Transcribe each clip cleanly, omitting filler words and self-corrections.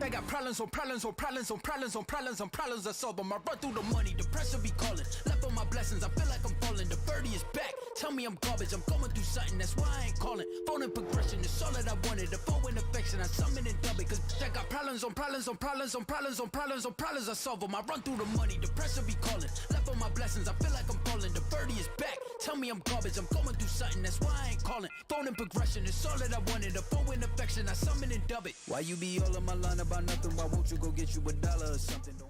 I got problems on problems on problems on problems on problems on problems I solve them. I run through the money, the pressure be calling. Left on my blessings, I feel like I'm falling. The birdie is back, tell me I'm garbage. I'm going through something, that's why I ain't calling. Phone and progression, it's all that I wanted. The phone and affection, I summon and dub it. Cause I got problems on problems on problems on problems on problems on problems I solve them. I run through the money, the pressure be calling. Left on my blessings, I feel like I'm falling. The birdie is back, tell me I'm garbage. I'm going through something, that's why I ain't calling. Phone and progression, it's all that I wanted. The phone and affection, I summon and dub it. Why you be all on my line about nothing? Why won't you go get you $1 or something?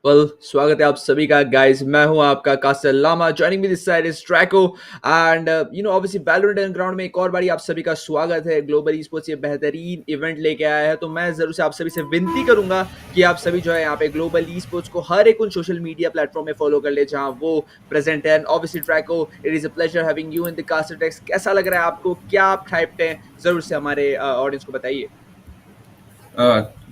स्वागत है आप सभी का guys. मैं हूं आपका caster Lama. Joining me this side is Traco and obviously Valorant underground में एक और बारी आप सभी का स्वागत है. ग्लोबल ईस्पोर्ट्स ये बेहतरीन इवेंट लेके आया है, तो मैं जरूर से आप सभी से विनती करूंगा कि आप सभी जो है यहाँ पे ग्लोबल ईस्पोर्ट्स को हर एक उन सोशल मीडिया प्लेटफॉर्म में फॉलो कर ले जहां वो प्रेजेंट है. Obviously Traco, it is a pleasure having you in the caster टेक्स. कैसा लग रहा है आपको? क्या आप हाइप्ड हैं? जरूर से हमारे ऑडियंस को बताइए.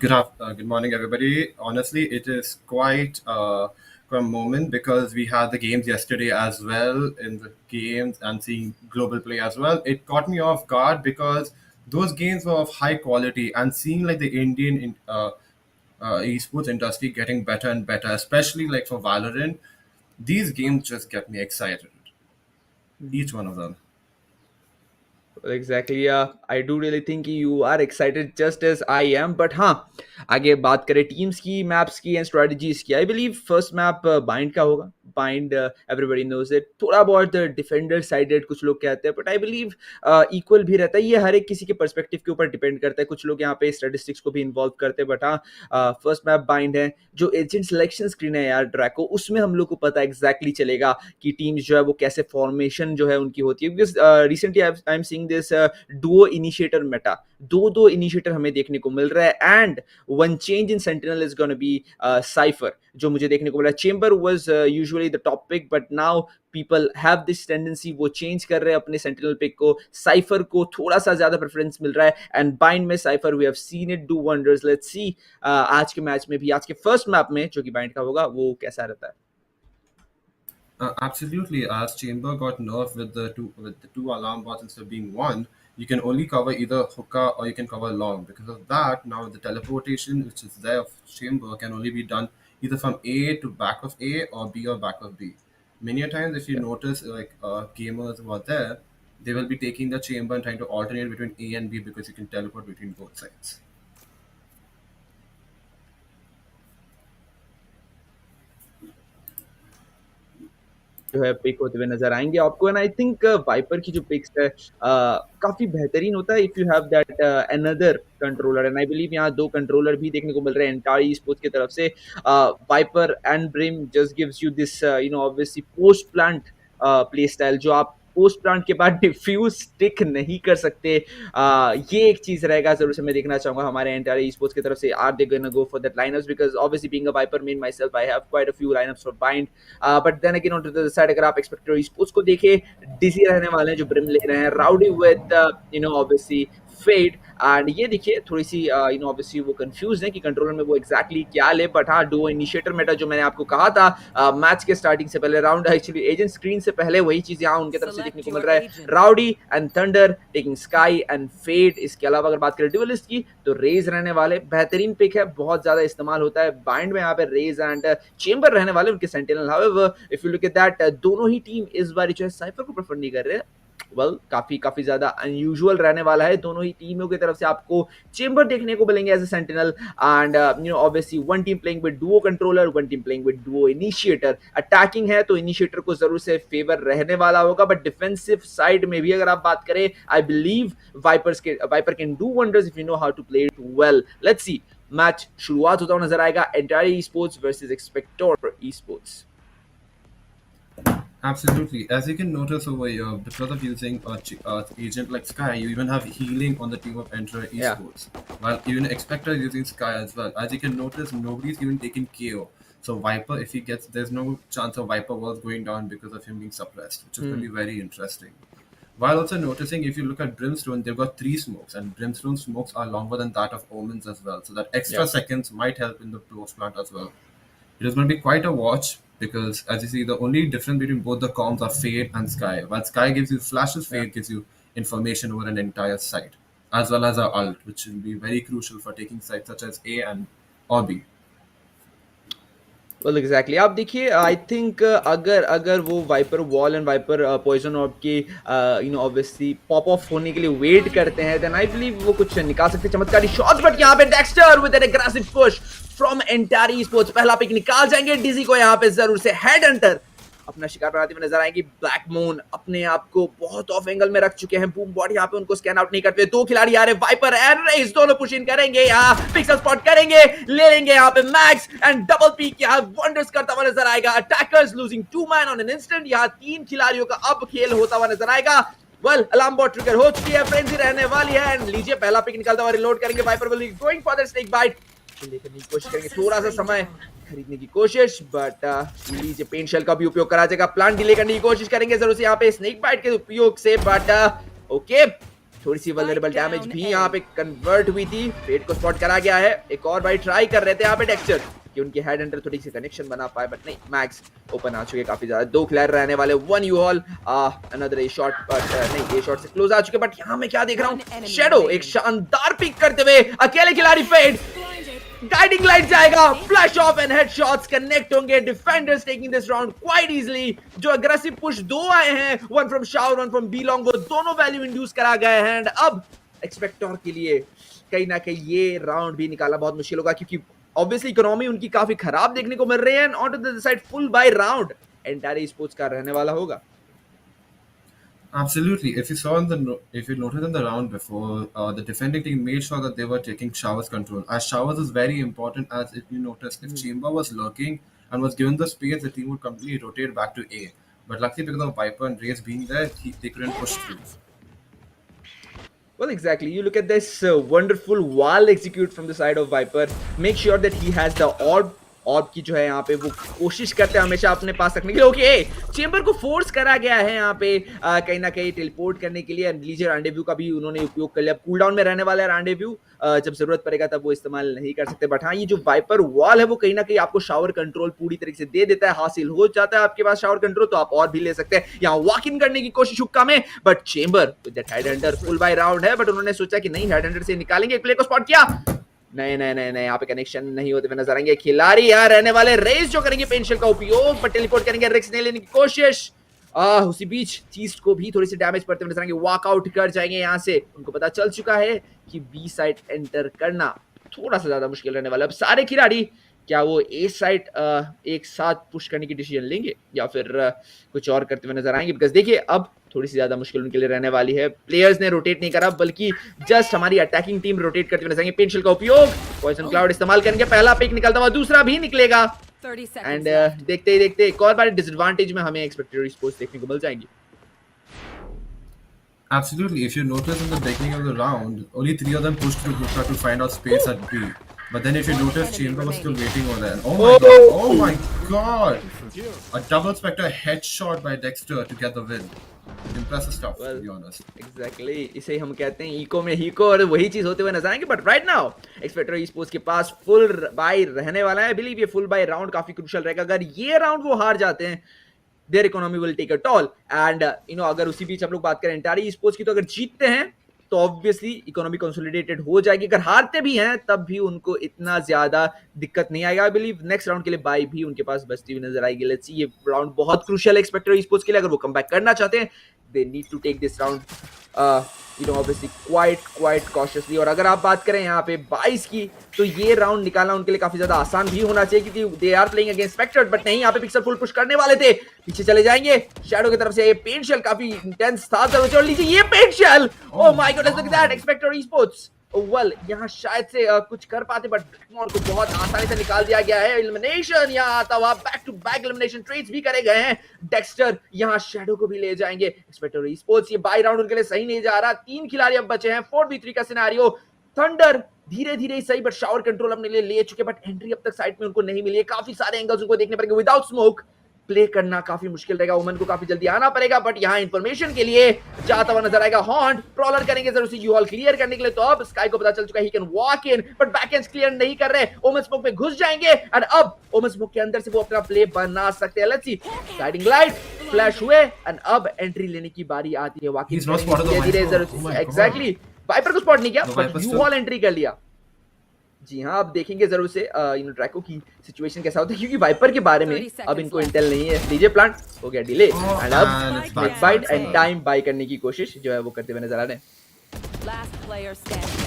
Good morning, everybody. Honestly, it is quite a moment because we had the games yesterday as well. In the games and seeing global play as well, it caught me off guard because those games were of high quality, and seeing like the Indian esports industry getting better and better, especially like for Valorant, these games just get me excited. Each one of them. Exactly, yeah. I do really think you are excited just as I am. But हाँ, आगे बात करें teams की, maps की and strategies की. I believe first map Bind का होगा. Bind everybody knows it. थोड़ा बहुत डिफेंडर साइडेड कुछ लोग कहते हैं, बट आई बिलीव इक्वल भी रहता है. ये हर एक किसी के पर्सपेक्टिव के ऊपर डिपेंड करता है. कुछ लोग यहाँ पे स्टैटिस्टिक्स को भी इन्वॉल्व करते हैं, बट हाँ, फर्स्ट मैप बाइंड है. जो एजेंट सिलेक्शन स्क्रीन है यार ड्रैको, उसमें हम लोग को पता एग्जैक्टली चलेगा कि टीम्स जो है वो कैसे फॉर्मेशन जो है उनकी होती है. Because recently I am seeing this duo initiator meta. दो इनिशिएटर हमें देखने को मिल रहा है, and one change in sentinel is gonna be Cypher, जो मुझे देखने को मिला. Chamber was usually the top pick, but now people have this tendency, वो चेंज कर रहे हैं अपने सेंटिनल पिक को. साइफर को थोड़ा सा ज्यादा प्रेफरेंस मिल रहा है, एंड बाइंड में Cypher we have seen it do wonders. Let's see आज के मैच में भी, आज के फर्स्ट मैप में जो कि बाइंड का होगा, वो कैसा रहता है. Absolutely, as Chamber got nerfed with the two alarm bots instead of being one, you can only cover either hookah or you can cover long. Because of that, now the teleportation which is there of Chamber can only be done either from A to back of A or B or back of B. Many a times, if you notice, like gamers who are there, they will be taking the Chamber and trying to alternate between A and B because you can teleport between both sides. जो है pick होते हुए नजर आएंगे आपको. And I think wiper की जो pics है काफी बेहतरीन होता है if you have that another controller. And I believe यहाँ दो कंट्रोलर भी देखने को मिल रहे हैं एंटायर ईस्पोर्ट्स की तरफ से. Viper and Brim just gives you this obviously post plant play style, जो आप पोस्ट प्लांट के बाद डिफ्यूज स्टिक नहीं कर सकते. ये एक चीज रहेगा जरूर से मैं देखना चाहूंगा हमारे एंटायर ईस्पोर्ट्स की तरफ से. Are they gonna go for that lineups? Because obviously being a Viper main myself, I have quite a few lineups for Bind. But then again on to the side, अगर आप एक्सपेक्टर esports को देखें, डिजी रहने वाले हैं जो brim ले रहे हैं. Rowdy with obviously Fade. And ये देखिए थोड़ी सी ऑब्वियसली वो कंफ्यूज है कि कंट्रोलर में वो एग्जैक्टली क्या ले. बट हाँ, डुओ इनिशिएटर मेटा जो मैंने आपको कहा था मैच के स्टार्टिंग से पहले, राउंड एक्चुअली एजेंट स्क्रीन से पहले, वही चीज यहाँ उनके तरफ से देखने को मिल रहा है. Rowdy and Thunder taking Skye and Fade. इसके अलावा अगर बात करें ड्यूलिस्ट की, तो रेज रहने वाले. बेहतरीन पिक है, बहुत ज्यादा इस्तेमाल होता है बाइंड में यहाँ पे. रेज एंड चेंबर रहने वाले उनके sentinel. However if you look at that, दोनों ही टीम इस बार जो है साइफर को प्रेफर नहीं कर रहे. वेल काफी ज्यादा अनयूजुअल रहने वाला है. दोनों ही टीमों की तरफ से आपको चेंबर देखने को मिलेंगे as a sentinel. And obviously one team playing with duo controller, one team playing with duo initiator. Attacking है तो इनिशिएटर को जरूर से फेवर रहने वाला होगा, बट डिफेंसिव साइड में भी अगर आप बात करें, I believe Viper can do wonders if you know how to play it well. Let's see, match शुरुआत होता हुआ नजर आएगा. Entire esports versus Expecter esports. Absolutely. As you can notice over here, because of using agent like Sky, you even have healing on the team of Entrare Esports. While even Xpector is using Sky as well. As you can notice, nobody's even taking KO. So Viper, if he gets, there's no chance of Viper was going down because of him being suppressed, which is going to be very interesting. While also noticing, if you look at Brimstone, they've got 3 smokes, and Brimstone smokes are longer than that of Omens as well. So that extra seconds might help in the post plant as well. It is going to be quite a watch because, as you see, the only difference between both the comms are Fade and Sky. While Sky gives you flashes, Fade gives you information over an entire site. as well as our ult, which will be very crucial for taking sites such as A and or B. Well exactly आप देखिए I think अगर अगर वो Viper wall and Viper poison off के obviously pop off होने के लिए wait करते हैं देन आई बिलीव वो कुछ निकाल सकते हैं चमत्कारी शॉट्स बट यहाँ पे Dexter with N aggressive push from entire esports पहला पिक निकाल जाएंगे डीजी को यहाँ पे जरूर से हेड हंटर अपना शिकार बनाते हुए नजर आएंगे ब्लैक मून अपने आप को बहुत ऑफ एंगल में रख चुके हैं बूम बॉडी यहाँ पे उनको स्कैन आउट नहीं करते दो खिलाड़ी आ रहे वाइपर एंड रेस दोनों पुश इन करेंगे यहाँ पिक्सल स्पॉट करेंगे ले लेंगे यहाँ पे मैक्स एंड डबल पीक यहाँ वंडर्स करता हुआ नजर आएगा attackers losing 2 man on an instant यहाँ 3 खिलाड़ियों का अब खेल होता हुआ नजर आएगा वेल अलार्म बॉट ट्रिगर हो चुकी है फ्रेंजी रहने वाली है एंड लीजिए पहला पिक निकालता हुआ रिलोड करेंगे Viper will be going for the snake bite लेकर कोशिश करेंगे थोड़ा सा समय खरीदने की कोशिश बट लीजिए पेंट शेल का भी उपयोग करा जाएगा प्लांट डिले करने की कोशिश करेंगे जरूर से यहाँ पे स्नेक बाइट के उपयोग से बट ओके थोड़ी सी वल्नरेबल डैमेज भी यहाँ पे कन्वर्ट हुई थी फेट को स्पॉट करा गया है एक और बाइट ट्राई कर रहे थे यहाँ पे टेक्सचर कि उनके हेड अंडर थोड़ी सी कनेक्शन बना पाए बट नहीं मैक्स ओपन आ चुके काफी ज्यादा 2 खिलाड़ी रहने वाले 1 you all another A shot but नहीं ए शॉट से क्लोज आ चुके बट यहाँ मैं क्या देख रहा हूँ शैडो एक शानदार पिक करते हुए अकेले खिलाड़ी फेड गाइडिंग लाइट जाएगा flash off and headshots connect होंगे defenders taking this round quite easily जो अग्रेसिव पुश दो आए हैं one from shower one from B long वो दोनों वैल्यू इंड्यूस करा गए हैं एंड अब एक्सपेक्टर के लिए कहीं ना कहीं ये राउंड भी निकालना बहुत मुश्किल होगा क्योंकि ऑब्वियसली इकोनॉमी उनकी काफी खराब देखने को मिल रही है and on to the side full buy round entire sports का रहने वाला होगा Absolutely. If you saw if you noted in the round before, the defending team made sure that they were taking Showers control. As Showers is very important, as if you noticed, if Chamber was lurking and was given the space, the team would completely rotate back to A. But luckily, because of Viper and Raze being there, they couldn't push through. Well, exactly. You look at this wonderful wall execute from the side of Viper. Make sure that he has the orb की जो है यहाँ पे वो कोशिश करते हैं हमेशा अपने पास रखने के लिए ओके चेंबर को फोर्स करा गया है यहाँ पे कहीं ना कहीं टेलीपोर्ट करने के लिए लीजिए रैंडेव्यू का भी उन्होंने उपयोग कर लिया कूल डाउन में रहने वाला है रैंडेव्यू जब जरूरत पड़ेगा तब वो इस्तेमाल नहीं कर सकते बट हाँ ये जो वाइपर वॉल है वो कहीं ना कहीं आपको शावर कंट्रोल पूरी तरीके से दे देता है हासिल हो जाता है आपके पास शावर कंट्रोल तो आप और भी ले सकते हैं यहाँ वॉक इन करने की कोशिश हुक्का में but Chamber with that headhunter full buy round है बट उन्होंने सोचा कि नहीं हेड हंटर से निकालेंगे एक प्ले को स्पॉट किया नहीं नहीं नहीं नहीं यहाँ पे कनेक्शन नहीं होते हुए नजर आएंगे खिलाड़ी यहाँ रहने वाले रेस जो करेंगे पेंशिल का उपयोग बट टेलीपोर्ट करेंगे रिक्स नहीं लेने की कोशिश उसी बीच चीज को भी थोड़ी सी डैमेज पड़ते हुए नजर आएंगे वॉकआउट कर जाएंगे यहाँ से उनको पता चल चुका है कि बी साइड एंटर करना थोड़ा सा ज्यादा मुश्किल रहने वाला है अब सारे खिलाड़ी क्या वो ए साइड एक साथ पुश करने की डिसीजन लेंगे या फिर कुछ और करते हुए नजर आएंगे बिकॉज देखिए अब थोड़ी सी ज्यादा मुश्किल उनके लिए रहने वाली है प्लेयर्स ने रोटेट नहीं करा बल्कि जस्ट हमारी अटैकिंग टीम रोटेट करते हुए नजर आएंगे पेंशिल का उपयोग पॉइजन क्लाउड इस्तेमाल करेंगे पहला पिक निकलता हुआ दूसरा भी निकलेगा एंड देखते ही देखते एक और बार डिसएडवांटेज में हमें एक्सपेक्टर स्पोर्ट्स देखने को मिल जाएंगी Absolutely. If you notice in the beginning of the round, only 3 of them pushed through Gupta to find out space at B. But then if you notice, Chamber was still waiting over there. Oh my god! Oh my god! A double Spectre headshot by Dexter to get the win. Impressive stuff, to be honest. Exactly. इसे हम कहते हैं eco में हीको और वही चीज होते हुए नजर आएंगे बट राइट नाउ एक्सपेक्टर ई-स्पोर्ट्स के पास फुल बाय रहने वाला है आई बिलीव ये फुल बाय राउंड काफी क्रूशियल रहेगा अगर ये राउंड वो हार जाते हैं their economy will take a toll and अगर उसी बीच हम लोग बात करें एंटायर ई-स्पोर्ट्स की तो अगर जीतते हैं तो ऑब्वियसली इकोनॉमी कंसोलिडेटेड हो जाएगी अगर हारते भी हैं तब भी उनको इतना ज्यादा दिक्कत नहीं आएगा आई बिलीव नेक्स्ट राउंड के लिए बाय भी उनके पास बचती हुई नजर आएगी लेट्स सी ये राउंड बहुत क्रूशियल है एक्सपेक्टर ई-स्पोर्ट्स के लिए अगर वो कमबैक करना चाहते हैं they need to take this round obviously quite cautiously और अगर आप बात करें यहाँ पे 22 की तो ये राउंड निकालना उनके लिए काफी ज्यादा आसान भी होना चाहिए क्योंकि they are playing against Spectre but नहीं यहाँ पे पिक्सल फुल पुश करने वाले थे पीछे चले जाएंगे शैडो की तरफ से ये पेंट शेल काफी इंटेंस था और लीजिए ये paint shell oh my god look at that Expecter esports well यहाँ शायद से कुछ कर पाते बट ब्लैकमोर को बहुत आसानी से निकाल दिया गया है एलिमिनेशन यहाँ आता हुआ back to back elimination trades भी करे गए हैं डेक्स्टर यहाँ शैडो को भी ले जाएंगे एक्सपेक्टर ई-स्पोर्ट्स ये बाय राउंड उनके लिए सही नहीं जा रहा 3 खिलाड़ी अब बचे हैं 4v3 का सिनेरियो थंडर धीरे धीरे सही बट शावर कंट्रोल अपने लिए ले चुके बट एंट्री अब तक साइड में उनको नहीं मिली है काफी सारे एंगल्स उनको देखने पड़ेंगे विदाउट स्मोक प्ले करना काफी मुश्किल रहेगा वुमन को काफी जल्दी आना पड़ेगा बट यहाँ इंफॉर्मेशन के लिए जाता हुआ नजर आएगा हॉन्ट प्रॉलर करेंगे जरूर से यू ऑल क्लियर करने के लिए तो अब स्काई को पता चल चुका है he can walk in but backend clear नहीं कर रहे ओमन स्मोक में घुस जाएंगे और अब ओमन स्मोक के अंदर से वो अपना प्ले बना सकते हैं let's C guiding light flash हुए एंड अब एंट्री लेने की बारी आती है वाकई धीरे जरूर एग्जैक्टली वाइपर को स्पॉट नहीं किया, The but Viper you still- hall entry कर लिया। जी हाँ, अब देखेंगे जरूर से ड्रैको की सिचुएशन कैसा होता है, क्योंकि वाइपर के बारे में अब इनको इंटेल नहीं है। डीजे प्लांट हो गया डिले, Oh, एंड अब and it's snake back bite for and Ascent. Time buy करने की कोशिश जो है वो करते हुए नजर आ रहे हैं। Last player standing.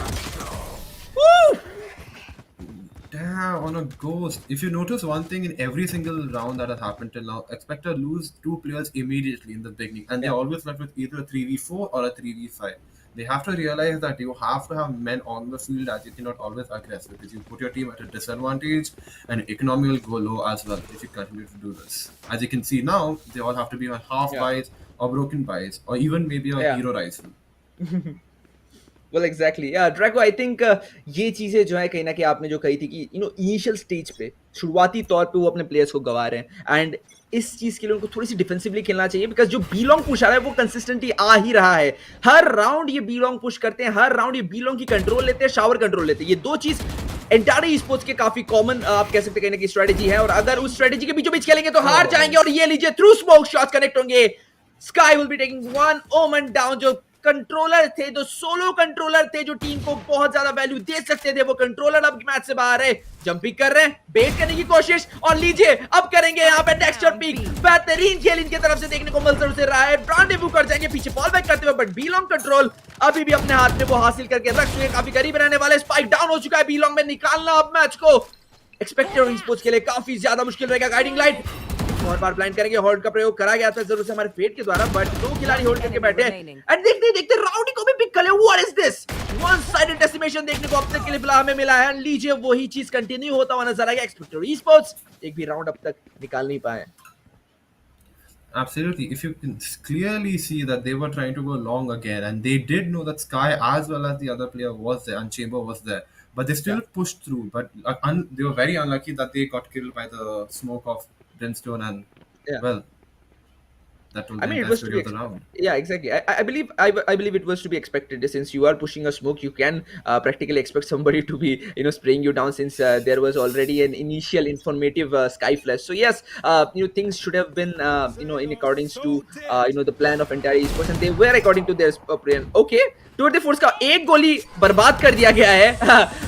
Damn, on a ghost. If you notice one thing in every single round that has happened till now, Xpector lose 2 players immediately in the beginning, and they're always left with either a 3v4 or a 3v5. They have to realize that you have to have men on the field, as you cannot always aggress, because you put your team at a disadvantage and economy will go low as well if you continue to do this. As you can see now, they all have to be on half buys or broken buys or even maybe a hero rifle. Well exactly या Draco, I think ये चीजें जो है कहीं ना कहीं आपने जो कही थी कि इनिशियल स्टेज पे शुरुआती तौर पे वो अपने प्लेयर्स को गवा रहे हैं, एंड इस चीज के लिए उनको थोड़ी सी डिफेंसिवली खेलना चाहिए, बिकॉज जो बी लॉन्ग पुश आ रहा है वो कंसिस्टेंटली आ ही रहा है। हर राउंड ये बी लॉन्ग पुश करते हैं, हर राउंड ये बी लॉन्ग की कंट्रोल लेते हैं, शावर कंट्रोल लेते हैं। ये दो चीज एंटारे ई-स्पोर्ट्स के काफी कॉमन आप कह सकते हैं कि स्ट्रेटेजी है, और अगर उस स्ट्रेटेजी के बीचों बीच खेलेंगे तो हार जाएंगे। और ये लीजिए थ्रू स्मोक शॉट्स कनेक्ट होंगे, sky will be taking one ओमन डाउन। जो कंट्रोलर थे, जो सोलो कंट्रोलर थे, जो टीम को बहुत ज्यादा वैल्यू दे सकते थे, वो कंट्रोलर अब मैच से बाहर है। जंपिंग कर रहे हैं, बेट करने की कोशिश, और लीजिए अब करेंगे यहाँ पे टेक्सचर पिक। बेहतरीन खेल इनकी तरफ से देखने को मिल रहा है। ब्रांडेवू कर जाएंगे पीछे फॉल बैक करते हुए, बट बीलॉन्ग कंट्रोल अभी भी अपने हाथ में वो हासिल करके रख चुके, काफी करीब रहने वाले। स्पाइक डाउन हो चुका है, बीलॉन्ग में निकालना अब मैच को एक्सपेक्टर ई-स्पोर्ट्स के लिए काफी ज्यादा मुश्किल रहेगा। गाइडिंग लाइट और बार ब्लाइंड करेंगे, होल्ड का प्रयोग करा गया था जरूर से हमारे फेट के द्वारा, बट दो खिलाड़ी होल्ड करके बैठे एंड देखते देखते राउंडी को भी पिक कर ले। What is this, one sided decimation देखने को अब तक के लिए फिलहाल हमें मिला है। लीजिए वही चीज कंटिन्यू होता हुआ नजर आएगा। एक्सपेक्टर ई-स्पोर्ट्स एक भी राउंड अब तक निकाल नहीं पाए। Absolutely. If you can clearly see that they were trying to go long again, and they did know that Sky as well as the other player was there and Chamber was there, but they still pushed through. But they were very unlucky that they got killed by the smoke of Brimstone, and well, that will be the story of the round. Yeah, exactly. I believe it was to be expected, since you are pushing a smoke. You can practically expect somebody to be spraying you down, since there was already an initial informative sky flash. So yes, things should have been in accordance to the plan of Entrare Esports, and they were according to their plan. Okay, tour they force का एक गोली बर्बाद कर दिया गया है।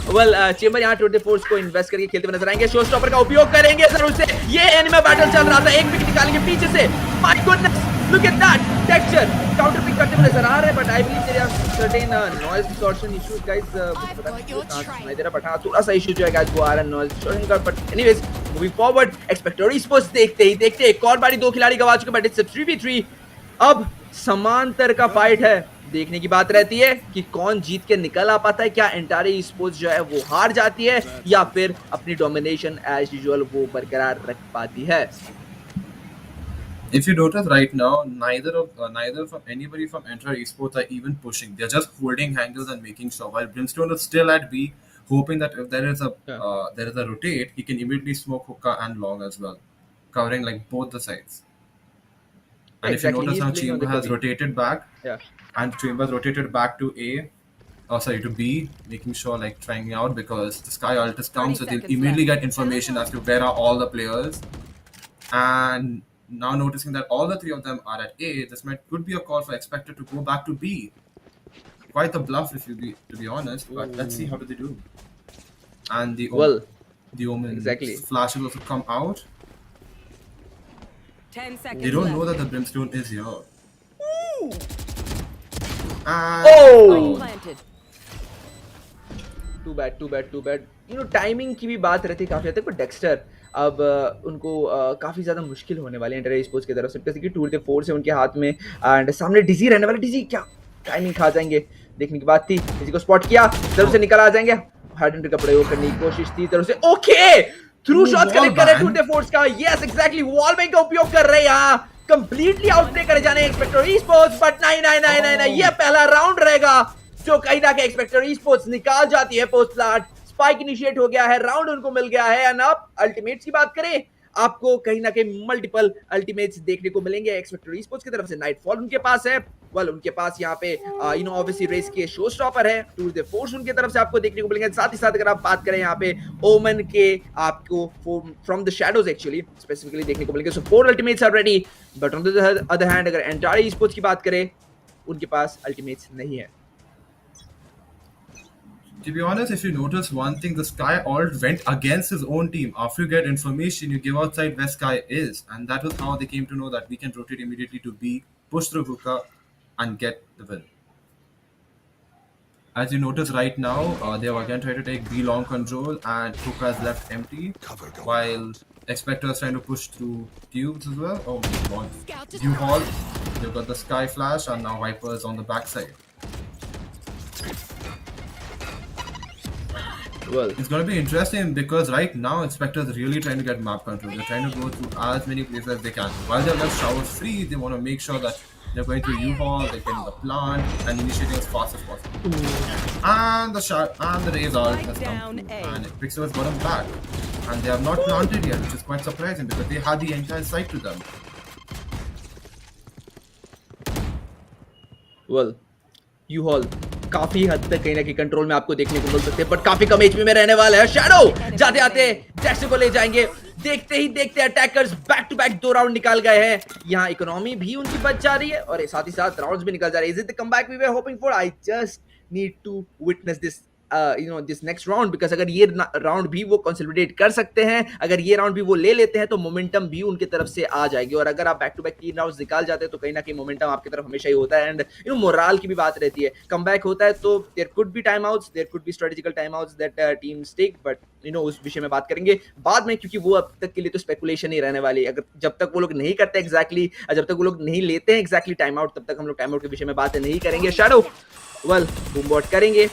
Well chamber यहाँ tour दे force को इन्वेस्ट करके खेलते हुए नजर आएंगे, शो स्टॉपर का उपयोग करेंगे जरूर से। ये एनिमे बैटल चल रहा था, एक पिक निकालेंगे पीछे से। My goodness, look at that texture, counter pick करते हुए नजर आ रहे हैं, but I believe there are certain noise distortion issues guys. पता नहीं सुनाई दे रहा, बट हाँ थोड़ा सा इशू जो है गाइस वो आ रहा है नॉइज डिस्टॉर्शन का। But anyways moving forward, Expecter esports देखते ही देखते एक और बारी दो खिलाड़ी गवा चुके, बट इट्स 3v3। अब समांतर का फाइट है, देखने की बात रहती है कि कौन जीत के निकल आ पाता है। क्या एंटारे ई-स्पोर्ट्स जो है वो हार जाती है, या फिर अपनी डोमिनेशन एज यूजुअल वो बरकरार रख पाती है। If you notice right now, neither from anybody from Entrare Esports are even pushing. They're just holding angles and making sure. While Brimstone is still at B, hoping that if there is a rotate, he can immediately smoke hookah and long as well, covering like both the sides. And if you notice now, Chamber has rotated back. And Chambers rotated back to to B, making sure like trying out, because the Sky Altus comes, so they'll immediately get information as to where are all the players. And now noticing that all the three of them are at A, this could be a call for Xpector to go back to B. Quite a bluff, to be honest, but let's see how do they do. And the Omen flash will also come out. 10 seconds. They don't know that the Brimstone is here. Too bad. Timing की भी बात रहती है काफी हद तक, पर Dexter अब उनको काफी ज्यादा मुश्किल होने वाली है एंट्रे स्पोर्ट्स की तरफ से, जैसे कि टूर दे फोर्स है उनके हाथ में, एंड सामने डिजी रहने वाले। डिजी क्या टाइमिंग खा जाएंगे, देखने की बात थी। डिजी को स्पॉट किया, तरफ से निकल आ जाएंगे, हार्ड एंट्री का प्रयोग करने की कोशिश थी तरफ से। ओके, थ्रू शॉट कलेक्ट कर रहे टूर दे फोर्स का। यस एग्जैक्टली, वॉल बैंक का उपयोग कर रहे हैं यहाँ, कंप्लीटली आउटप्ले करे जाने एक्सपेक्टर ई-स्पोर्ट्स, बट नहीं, ये पहला राउंड रहेगा जो कहीं ना कहीं एक्सपेक्टर ई-स्पोर्ट्स निकाल जाती है। पोस्ट प्लांट स्पाइक इनिशिएट हो गया है, राउंड उनको मिल गया है। एंड अब अल्टीमेट्स की बात करें, आपको कहीं ना कहीं मल्टीपल अल्टीमेट्स देखने को मिलेंगे एक्सपेक्टर ई-स्पोर्ट्स की तरफ से। नाइटफॉल उनके पास है, वेल उनके पास यहाँ पे ऑब्वियसली रेस के शो स्टॉपर है, टूर दे फोर्स उनके तरफ से आपको देखने को मिलेंगे। साथ ही साथ अगर आप बात करें यहाँ पे ओमन के, आपको from the shadows actually specifically देखने को मिलेंगे। So 4 ultimates are ready, but on the other hand अगर एंटारे ई-स्पोर्ट्स की बात करें, उनके पास अल्टीमेट्स नहीं है। To be honest, if you notice one thing, the Sky alt went against his own team. After you get information, you give outside where Sky is, and that was how they came to know that we can rotate immediately to B, push through hookah, and get the win. As you notice right now, they have again tried to take B long control, and hookah is left empty, while Xpector is trying to push through tubes as well. Oh my god. U-Haul, you've got the Sky Flash, and now Viper is on the backside. Well, It's going to be interesting because right now Xpector is really trying to get map control. They're trying to go through as many places as they can. While they're left showers free, they want to make sure that they're going through U-Haul, they're getting the plant, and initiating as fast as possible. And the shot and the Raze ult has come through, and Xpector has got them back. And they have not planted yet, which is quite surprising because they had the entire site to them. well, U-Haul काफी हद तक कहीं ना कहीं control में आपको देखने को मिल सकते हैं, बट काफी कम एचपी में रहने वाला है। शैडो जाते आते जैसे को ले जाएंगे, देखते ही देखते attackers back to back 2 round निकाल गए हैं। यहाँ इकोनॉमी भी उनकी बच जा रही है और साथ ही साथ राउंड्स भी निकल जा रहे हैं। Is it the comeback we were hoping for? I just need to witness this this next round, because अगर ये राउंड भी वो कंसोलिडेट कर सकते हैं, अगर ये राउंड भी वो ले लेते हैं तो मोमेंटम भी उनकी तरफ से आ जाएगी। और अगर आप बैक टू बैक 3 राउंड्स निकाल जाते हैं तो कहीं ना कहीं मोमेंटम आपकी तरफ हमेशा ही होता है। एंड मोराल की भी बात रहती है, कमबैक होता है तो there could be time outs, there could be strategical time outs that teams take, but उस विषय में बात करेंगे बाद में, क्योंकि वो अब तक के लिए तो स्पेकुलेशन ही रहने वाली है। अगर जब तक वो लोग नहीं करते एग्जैक्टली, जब तक वो लोग नहीं लेते हैं एग्जैक्टली टाइम आउट, तब तक हम लोग टाइम आउट के विषय में बात नहीं करेंगे। शैडो वेल बूमबॉट करेंगे,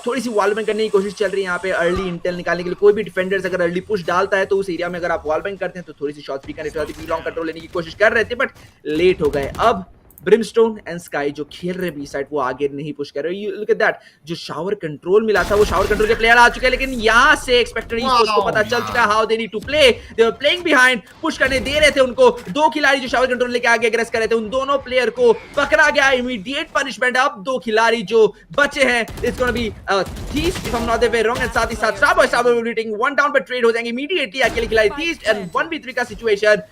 थोड़ी सी वॉल बैंग करने की कोशिश चल रही है यहाँ पे अर्ली इंटेल निकालने के लिए। कोई भी डिफेंडर्स अगर अर्ली पुश डालता है तो उस एरिया में अगर आप वॉल बैंग करते हैं तो थोड़ी सी शॉट्स भी कनेक्ट होती है, लॉन्ग कंट्रोल लेने की कोशिश कर रहे थे बट लेट हो गए। अब ब्रिमस्टोन एंड स्काई जो खेल रहे बी साइड वो आगे नहीं पुश कर रहे। यू लुक एट दैट, जो शावर कंट्रोल मिला था वो शावर कंट्रोल के प्लेयर आ चुके हैं, लेकिन यहाँ से एक्सपेक्टर ईस्पोर्ट्स को पता चल चुका है how they need to play. They were playing behind, push करने दे रहे थे उनको। 2 खिलाड़ी जो शावर कंट्रोल लेके आगे एग्रेस कर रहे थे, उन दोनों प्लेयर को पकड़ा गया, इमीडिएट पनिशमेंट। अब 2 खिलाड़ी जो बचे हैं, it's gonna B theist if I am not way wrong, and साथ ही साथ स्टार बॉय टेकिंग 1 डाउन, पर ट्रेड हो जाएंगे इमीडिएटली अकेले खिलाड़ी थीस्ट एंड 1v3 का सिचुएशन।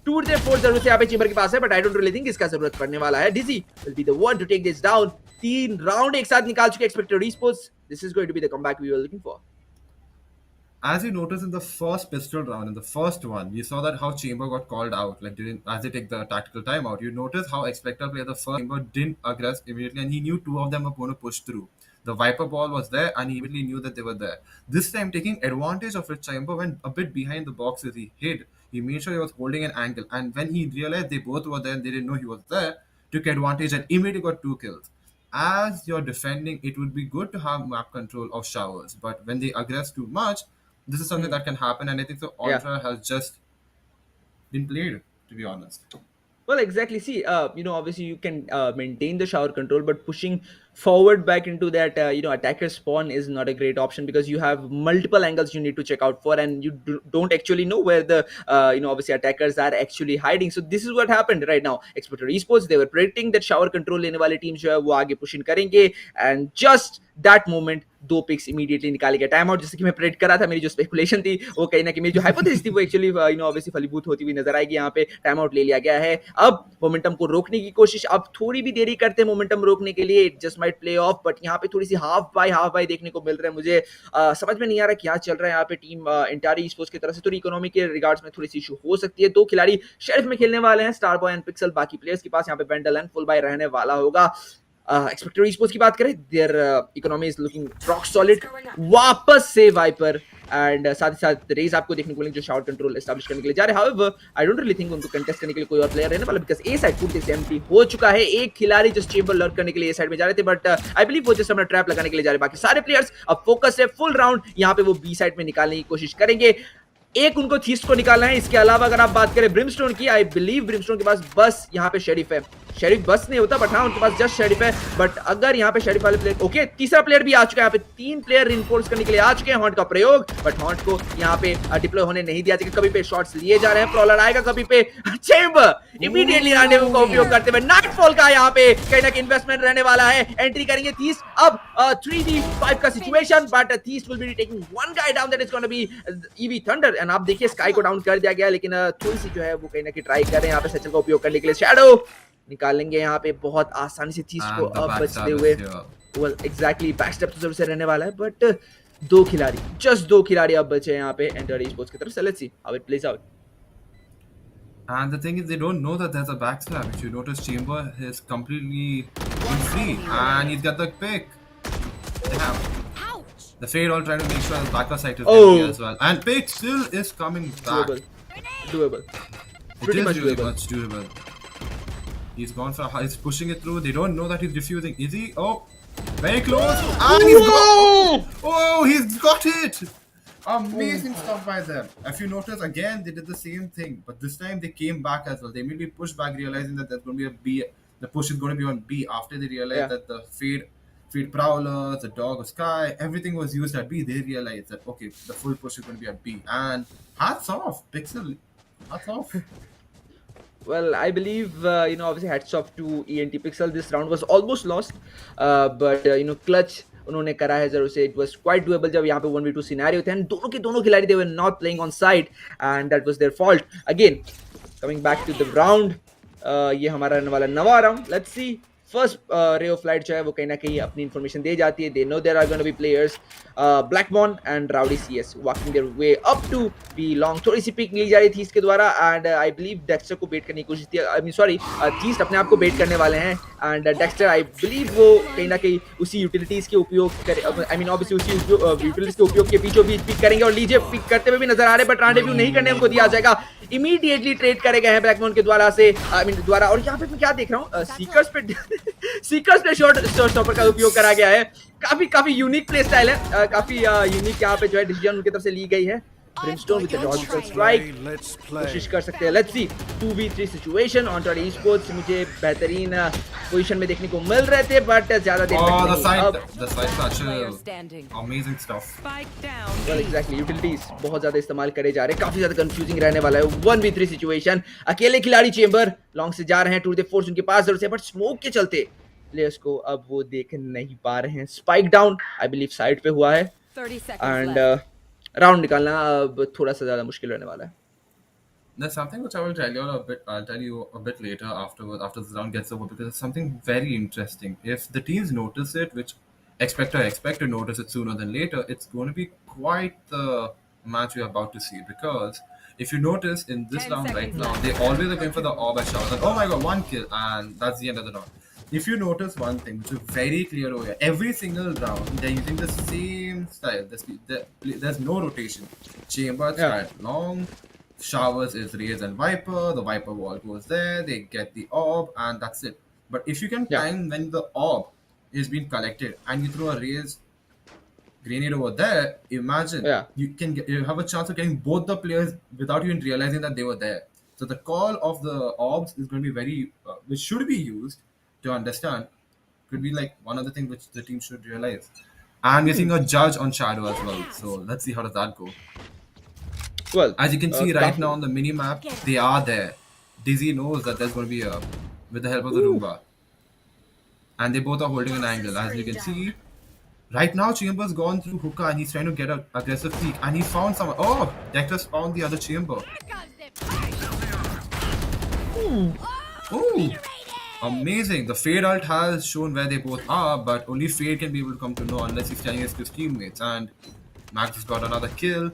2-4 जरूर से यहाँ पे चीमर के पास है, but I don't really think इसका जरूरत पड़ने वाला है। Dizzy will be the one to take this down. 3 round एक साथ निकाल चुके Expecter esports. This is going to be the comeback we were looking for. As you noticed in the first pistol round, in the first one, you saw that how Chamber got called out, like during as they take the tactical timeout. You noticed how Xpector played the first Chamber didn't aggress immediately, and he knew 2 of them were going to push through. The Viper ball was there, and he immediately knew that they were there. This time, taking advantage of it, Chamber went a bit behind the boxes. He hid. He made sure he was holding an angle, and when he realized they both were there and they didn't know he was there, took advantage and immediately got 2 kills. As you're defending, it would be good to have map control of showers, but when they aggress too much, this is something that can happen, and I think the Ultra has just been played, to be honest. Well, exactly. See, obviously you can maintain the shower control, but pushing forward back into that, attacker spawn is not a great option because you have multiple angles you need to check out for, and you don't actually know where the, obviously attackers are actually hiding. So this is what happened right now. Xpector Esports, they were predicting that shower control लेने वाले teams जो है वो आगे pushing करेंगे, and just that moment 2 picks immediately निकाले गए। Time out जैसे कि मैं प्रेडिक्ट करा था, मेरी जो स्पेकुलेशन थी वो कहीं ना कहीं, मेरी जो हाइपोथेसिस थी वो एक्चुअली ऑब्वियसली फलीभूत होती हुई नजर आएगी। यहाँ पे टाइम आउट ले लिया गया है। अब मोमेंटम को रोकने की कोशिश, अब थोड़ी भी देरी करते हैं मोमेंटम रोकने के लिए, it just might play of, but यहाँ पे थोड़ी सी हाफ बाय देखने को मिल रहा है। मुझे समझ में नहीं आ रहा क्या चल रहा है यहाँ पे टीम एंटारे ईस्पोर्ट्स की तरफ से। थोड़ी इकोनॉमी के रिगार्ड्स में थोड़ी सी इशू हो सकती है। 2 खिलाड़ी शेरिफ में खेलने वाले हैं, स्टार बॉय एंड पिक्सल। बाकी प्लेयर्स के पास यहाँ पे वेंडल एंड फुल बाय रहने वाला होगा। एक्सपेक्टर ईस्पोर्ट्स की बात करें, there economy is looking rock solid. वापस से वाइपर एंड साथ ही साथ रेज आपको देखने को मिलेंगे जो शाउट कंट्रोल एस्टैब्लिश करने के लिए जा रहे हैं। However I don't really think उनको कंटेस्ट करने के लिए कोई और प्लेयर रहने वाला, बिकॉज़ ए साइड पूरी तरह से एम्प्टी हो चुका है। एक खिलाड़ी जो चेंबर लर्क करने के लिए ए साइड में जा रहे थे, बट आई बिलीव वो जस्ट अपना ट्रैप लगाने के लिए जा रहे हैं। बाकी सारे प्लेयर्स अब फोकस है फुल राउंड, यहाँ पे वो बी साइड में निकालने की कोशिश करेंगे। एक उनको थीस्ट को निकालना है। इसके अलावा अगर आप बात करें ब्रिमस्टोन की, आई बिलीव ब्रिमस्टोन के पास बस यहाँ पे शेरिफ है। शेरिफ बस नहीं होता, बट हाँ उनके पास जस्ट शेरिफ है। बट अगर यहाँ पे शेरिफ वाले प्लेयर, ओके तीसरा प्लेयर भी आ चुका है। यहाँ पे 3 प्लेयर रिइंफोर्स करने के लिए आ चुके हैं। हॉन्ट का प्रयोग, बट हॉन्ट को यहाँ पे डिप्लॉय होने नहीं दिया जाएगा। कभी पे शॉट्स लिए जा रहे हैं, प्रॉलर आएगा, कभी पे चेंबर इमीडिएटली रैंडम का उपयोग करते हुए नाइटफॉल का यहाँ पे कहीं ना कहीं इन्वेस्टमेंट रहने वाला है। एंट्री करेंगे थीस्ट। अब 3v5 का situation, but theist will be taking 1 guy down, that is gonna B EV thunder. And आप देखिए स्काई को डाउन कर दिया गया, लेकिन थोड़ी सी जो है वो कहीं ना कहीं ट्राई कर रहे हैं यहाँ पे सचल का उपयोग करने के लिए। शैडो निकालेंगे यहाँ पे बहुत आसानी से चीज को अब बचते हुए। वेल एग्जैक्टली बैक स्टेप तो जरूर से रहने वाला है, बट दो खिलाड़ी, जस्ट दो खिलाड़ी अब बचे हैं यहाँ पे एंटर स्पोर्ट्स की तरफ से. Let's see how it plays out. And the thing is, they don't know that there's a backstab. If you notice, Chamber is completely been free, and he's got the pick. Damn. The Fade all trying to make sure the backer side is empty as well. And pick still is coming back. Doable. It Pretty is much really doable. much doable. He's gone for, he's pushing it through. They don't know that he's refusing. Is he? Oh, very close. And he's got. Oh, he's got it. Amazing stuff by them. If you notice, again, they did the same thing, but this time they came back as well. They immediately pushed back, realizing that there's going to be a B. The push is going to be on B after they realized that the Fade Prowler, the Dog of Sky, everything was used at B. They realized that, okay, the full push is going to be at B. And hats off, Pixel. Hats off. Well, I believe, obviously hats off to ENT Pixel. This round was almost lost, but clutch उन्होंने करा है जरूर से. It was quite doable जब यहाँ पे 1v2 scenario थे, and दोनों के दोनों खिलाड़ी they were not playing on side, and that was their fault. Again, coming back to the round, ये हमारा रहने वाला नवा round. Let's see. First ray of light जो है वो कहीं ना कहीं अपनी इन्फॉर्मेशन दे जाती है. They know there are gonna be players Blackborn and Rowdy CS walking their way up to B long. थोड़ी सी पिक ली जा रही थी इसके द्वारा, एंड आई बिलीव डेक्स्टर को बेट करने की कोशिश थी. आई मीन सॉरी, चीस्ट अपने आप को बेट करने वाले हैं, एंड डेक्स्टर आई बिलीव वो कहीं ना कहीं उसी यूटिलिटीज के उपयोग करे, आई मीन ऑब्वियसली उसी यूटिलिटीज के उपयोग के बीचों बीच पिक करेंगे. और लीजिए पिक करते हुए भी नजर आ रहे, बट रैंडम नहीं करने उनको दिया जाएगा. इमीडिएटली ट्रेड करे गए हैं ब्लैकबॉर्न के द्वारा से, आई मीन द्वारा. और यहाँ पे मैं क्या देख रहा हूँ, सीकर्स पे शॉट स्टॉपर का उपयोग करा गया है. काफी यूनिक प्ले स्टाइल है, काफी यूनिक यहाँ पे जो है डिसीजन उनकी तरफ से ली गई है. Brimstone with the logical strike कोशिश कर सकते हैं. Let's see 2v3 situation. Entire esports मुझे बेहतरीन पोजीशन में देखने को मिल रहे थे, बट ज्यादा देर the side touch, amazing stuff. Well exactly utilities बहुत ज्यादा इस्तेमाल करे जा रहे हैं. काफी ज्यादा कंफ्यूजिंग रहने वाला है 1v3 सिचुएशन. अकेले खिलाड़ी चेंबर लॉन्ग से जा रहे हैं. टू द फोर्स उनके पास जरूर से, बट स्मोक के चलते प्लेयर्स को अब वो देख नहीं पा रहे हैं. Spike down I believe side पे हुआ है, एंड राउंड निकालना अब थोड़ा सा ज्यादा मुश्किल रहने वाला है. There's something which I will tell you a bit. I'll tell you a bit later afterwards, after this round gets over, because it's something very interesting. If the teams notice it, which expect to notice it sooner than later, it's going to be quite the match we're about to see. Because if you notice in this round right now, they always are going for the orb and showers. And oh my god, one kill, and that's the end of the round. If you notice one thing, which is very clear over here, every single round they're using the same style. There's no rotation. Chamber start long. Showers is Raze and Viper. The Viper wall goes there. They get the orb, and that's it. But if you can time when the orb is being collected and you throw a Raze grenade over there, imagine you have a chance of getting both the players without even realizing that they were there. So the call of the orbs is going to be very, which should be used to understand. Could be like one of the things which the team should realize. And we're seeing a judge on Shadow as well. So let's see how does that go. Well, as you can see right now on the mini map, they are there. Dizzy knows that there's going to be a, with the help of the Roomba, and they both are holding an angle. As you can see, right now Chamber's gone through hookah and he's trying to get an aggressive peek, and he found someone. Oh, Dectus found the other Chamber. Ooh. Amazing. The Fade ult has shown where they both are, but only Fade can be able to come to know unless he's standing against his teammates. And Max has got another kill.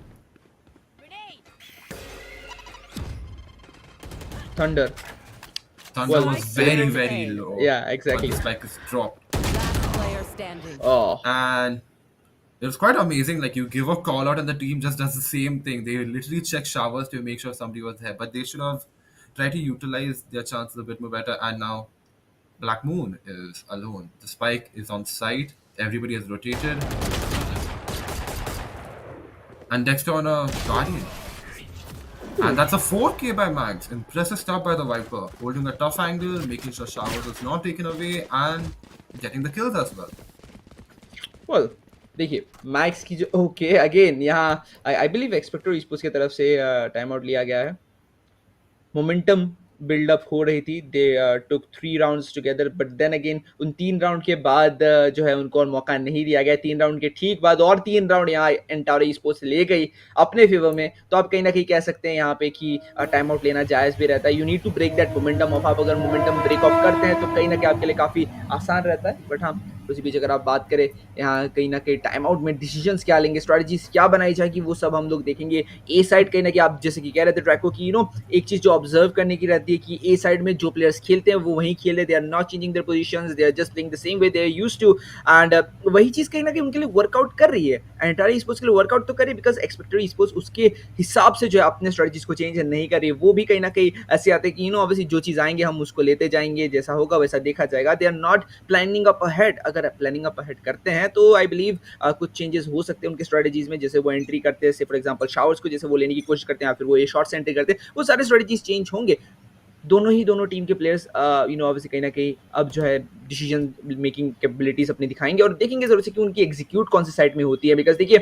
Thunder was very low. Yeah, exactly. But the spike is dropped. Last player standing. Oh. And it was quite amazing. Like, you give a call out and the team just does the same thing. They literally check showers to make sure somebody was there. But they should have tried to utilize their chances a bit more better. And now Black Moon is alone. The spike is on site. Everybody has rotated. And Dexter on a Guardian. And that's a 4K by Max. Impressive stuff by the Viper. Holding a tough angle, making sure showers is not taken away, and getting the kills as well. Well, देखिए max की जो okay again यहाँ I believe एक्सपेक्टर esports की तरफ से time out लिया गया है. मोमेंटम बिल्डअप हो रही थी. They took 3 rounds together, but then again उन 3 राउंड के बाद जो है उनको और मौका नहीं दिया गया. 3 राउंड के ठीक बाद और 3 राउंड यहाँ एंट्रायर esports ले गई अपने फेवर में. तो आप कहीं ना कहीं कह सकते हैं यहाँ पे कि टाइम आउट लेना जायज़ भी रहता है. You need to break that momentum off. आप अगर मोमेंटम ब्रेक ऑफ करते हैं तो कहीं ना कहीं आपके लिए काफ़ी आसान रहता है. बट हाँ, उसी बीच अगर आप बात करें यहाँ कहीं ना कहीं टाइम आउट में डिसीजंस क्या लेंगे, स्ट्रैटेजीज क्या बनाई जाएगी, वो सब हम लोग देखेंगे। ए साइड कहीं ना कहीं आप जैसे कि कह रहे थे ट्रैको की एक चीज जो ऑब्जर्व करने की रहती है कि ए साइड में जो प्लेयर्स खेलते हैं वो वहीं खेल रहे, they are not changing their positions, they are just playing the same way they are used to, and वही चीज कहीं ना कहीं उनके लिए वर्कआउट कर रही है। एंटायर स्पोर्ट्स के लिए वर्कआउट तो कर रही है बिकॉज एक्सपेक्टर स्पोर्ट्स उसके हिसाब से जो है अपने स्ट्रेटजीज को चेंज नहीं कर रही है। वो भी कहीं ना कहीं ऐसे आते हैं कि ऑब्वियसली जो चीज आएंगे हम उसको लेते जाएंगे, जैसा होगा वैसा देखा जाएगा। They are not planning up ahead. अगर प्लानिंग अप अहेड करते हैं तो आई बिलीव कुछ चेंजेस हो सकते हैं उनके स्ट्रेटजीज में, जैसे वो एंट्री करते हैं, फॉर एग्जांपल शावर्स को जैसे वो लेने की कोशिश करते हैं या फिर वो ये शॉर्ट से एंट्री करते हैं, वो सारे स्ट्रेटजीज चेंज होंगे। दोनों टीम के प्लेयर्स ऑब्वियसली कहीं ना कहीं अब जो है डिसीजन मेकिंग कैपेबिलिटीज अपनी दिखाएंगे और देखेंगे जरूर से कि उनकी एग्जीक्यूट कौन सी साइड में होती है। बिकॉज देखिए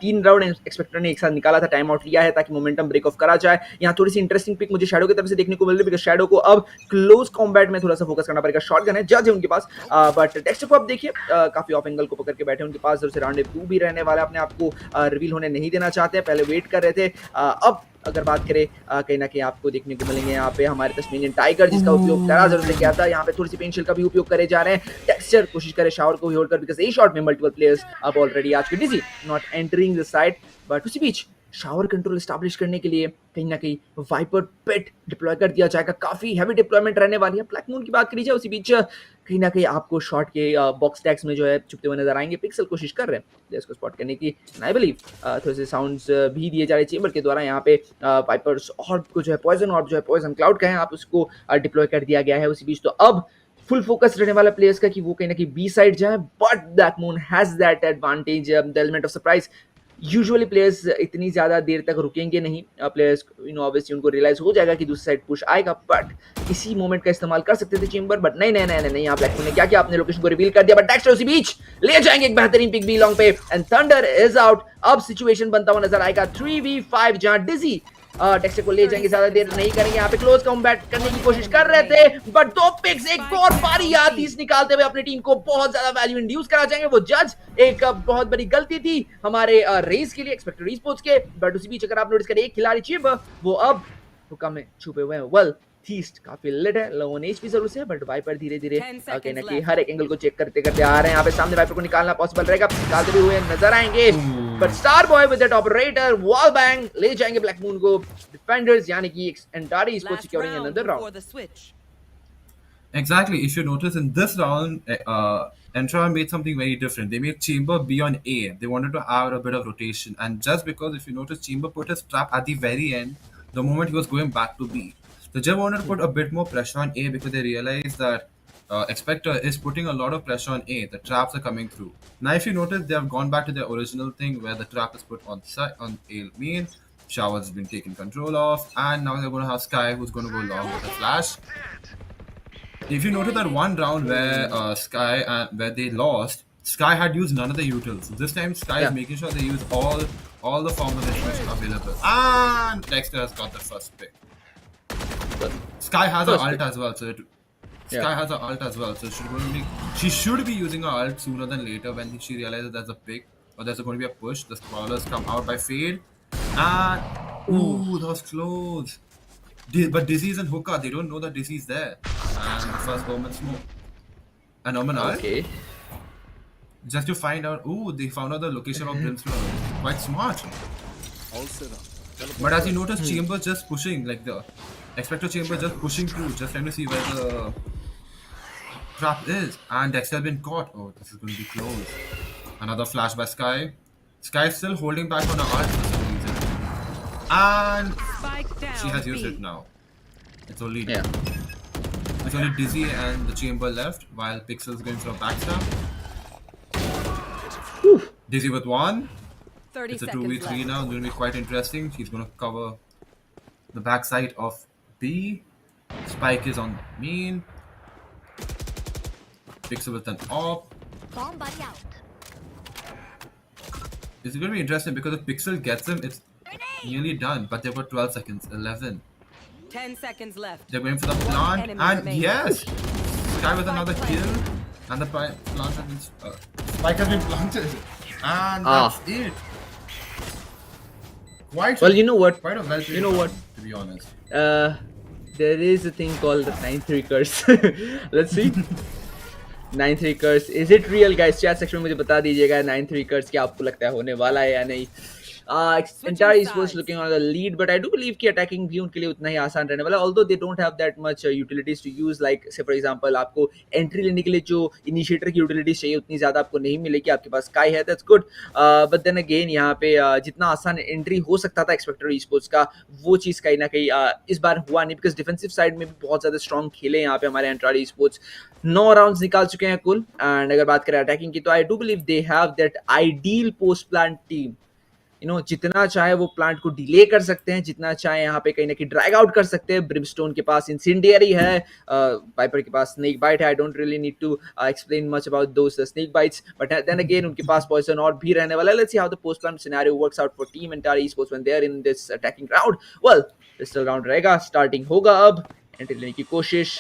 3 राउंड एक्सपेक्टर ने एक साथ निकाला था, टाइम आउट लिया है ताकि मोमेंटम ब्रेक ऑफ करा जाए। यहाँ थोड़ी सी इंटरेस्टिंग पिक मुझे शैडो की तरफ से देखने को मिल रही है, बिकॉज शैडो को अब क्लोज कॉम्बैट में थोड़ा सा फोकस करना पड़ेगा। शॉटगन है, जज है उनके पास, बट डेक्स्टर को अब देखिए काफी ऑफ एंगल को पकड़ के बैठे उनके पास, जरूर से राउंड 2 भी रहने वाला, अपने आप को रिवील होने नहीं देना चाहते हैं, पहले वेट कर रहे थे। अब अगर बात करें कहीं ना कहीं आपको देखने को मिलेंगे यहाँ पे हमारे तस्मीनियन टाइगर, जिसका उपयोग करा जरूर से किया था, यहाँ पे थोड़ी सी पेंशिल का भी उपयोग करे जा रहे हैं। टेक्सचर कोशिश करे शावर को भी होल्ड कर, बिकॉज ए शॉट में मल्टीपल प्लेयर्स अब ऑलरेडी आज के Dizzy not entering the side, but उसी बीच शावर कंट्रोल स्टैब्लिश करने के लिए कहीं ना कहीं वाइपर पेट डिप्लॉय कर दिया जाएगा। काफी हैवी डिप्लॉयमेंट रहने वाली है। ब्लैक मून की बात करी जाए, उसी बीच कहीं ना कहीं आपको शॉट के बॉक्स टैग्स में जो है छुपते हुए नजर आएंगे। पिक्सल कोशिश कर रहे हैं प्लेयर्स को स्पॉट करने की, आई बिलीव थोड़े से साउंड्स भी दिए जा रहे चेंबर के द्वारा। यहाँ पे वाइपर्स ऑर्ब को जो है पॉइजन ऑर्ब जो है पॉइजन क्लाउड का है, आप उसको डिप्लॉय कर दिया गया है। उसी बीच तो अब फुल फोकस रहने वाला प्लेयर्स का कि वो कहीं ना कहीं बी साइड जाए, but black moon has that advantage, the element of surprise. Usually players इतनी ज़्यादा देर तक रुकेंगे नहीं, प्लेयर्स ऑब्वियसली उनको रियलाइज हो जाएगा कि दूसरी साइड पुश आएगा, बट इसी मोमेंट का इस्तेमाल कर सकते थे चेंबर, बट नहीं नहीं नहीं नहीं, यहाँ ब्लैक ने क्या किया, अपने लोकेशन को रिवील कर दिया, बट डेक्स्टर उसी बीच ले जाएंगे एक बेहतरीन पिक बी लॉन्ग पे, एंड थंडर इज आउट। अब सिचुएशन बनता हुआ नजर आएगा 3v5, जहां डिजी डेक्स्टर को ले जाएंगे, ज्यादा देर नहीं करेंगे, यहाँ पे क्लोज कॉम्बैट करने की कोशिश कर रहे थे, बट 2 पिक्स एक और बारी आतीस निकालते हुए अपनी टीम को बहुत ज्यादा वैल्यू इंड्यूस करा जाएंगे। वो जज एक बहुत बड़ी गलती थी हमारे रेस के लिए, एक्सपेक्टर स्पोर्ट्स के, बट उसी बीच अगर आप नोटिस करें एक खिलाड़ी चिप वो अब हुक्का में छुपे हुए हैं। वेल थीस्ट काफी लेट है, लोगों ने एचपी जरूर से, बट वाइपर धीरे धीरे कहीं ना कहीं हर एक एंगल को चेक करते करते आ रहे हैं। यहाँ पे सामने वाइपर को निकालना पॉसिबल रहेगा, निकालते भी हुए नजर आएंगे, but star boy with that operator wall bang ले जाएंगे ब्लैक मून को। डिफेंडर्स यानी कि entire esports securing another round. Exactly. If you notice in this round, Entrare made something very different. They made Chamber be on A. They wanted to have a bit of rotation, and just because if you notice, Chamber put his trap at the very end, the moment he was going back to B. So Jeb wanted to put a bit more pressure on A because they realized that Xpector is putting a lot of pressure on A. The traps are coming through. Now, if you notice, they have gone back to their original thing where the trap is put on side on A main. Shower has been taken control of, and now they're going to have Sky, who's going to go long with a flash. If you notice that one round where Sky where they lost, Sky had used none of the utils. This time, Sky is making sure they use all the forms of information available, and Dexter has got the first pick. Sky has an ult as well, so Sky has an ult as well, so she should be using her ult sooner than later when she realizes there's a pick or there's going to be a push. The spoilers come out by Fade, and ooh, that was close. But Dizzy is in hookah. They don't know that Dizzy is there. And the first Omen smoke. And Omen ult. Okay. Just to find out. Ooh, they found out the location of Brimstone. Quite smart. But as you notice, Chamber just pushing, like the Xpector Chamber just pushing through, just trying to see where the trap is. And Dexter has been caught. Oh, this is going to be close. Another flash by Sky. Sky is still holding back on her ult for some reason. And she has used it now. It's only it's only Dizzy and the Chamber left, while Pixel's going for a backstab. Dizzy with one. It's a 2v3 now. It's going to be quite interesting. She's going to cover the backside of B. Spike is on main. Pixel with an op. It's going to be interesting because if Pixel gets him, it's nearly done. But they've got 12 seconds. 11. 10 seconds left. They're going for the plant, and yes! Sky with another kill, and the plant has been Spike has been planted, and that's it. Quite well, you know what? Quite a well. You know what? To be honest, there is a thing called the 9-3 curse. Let's see. 9-3 curse, is it real guys? Chat section में मुझे बता दीजिएगा 9-3 कर्स क्या आपको लगता है होने वाला है या नहीं? Entrare Esports looking on the lead, but I do believe कि attacking भी उनके लिए उतना ही आसान रहने वाला है, although they don't have that much utilities to use, like say for example आपको entry लेने के लिए जो initiator की utilities चाहिए उतनी ज़्यादा आपको नहीं मिलेगी, आपके पास Sky है, that's good, but then again यहाँ पे जितना आसान entry हो सकता था Xpector Esports का, वो चीज़ कहीं ना कहीं इस बार हुआ नहीं, because defensive side में भी बहुत ज़्यादा strong खेले यहाँ पे हमारे Entrare Esports, 9 राउंड्स निकाल चुके हैं कुल, एंड अगर बात करें अटैकिंग की तो I do believe they have that ideal post plan team, जितना चाहे वो प्लांट को डिले कर सकते हैं, जितना चाहे यहाँ पे कहीं ना कहीं ड्रैग आउट कर सकते हैं। ब्रिमस्टोन के पास इंसेंडियरी है, वाइपर के पास स्नेक बाइट है, I don't really need to explain much about those snake bites, but then again उनके पास पॉइजन और भी रहने वाला है। Let's see how the post plan scenario works out for team entire esports when they are in this attacking round. Well pistol round रहेगा, starting होगा, अब एंट्री लेने की कोशिश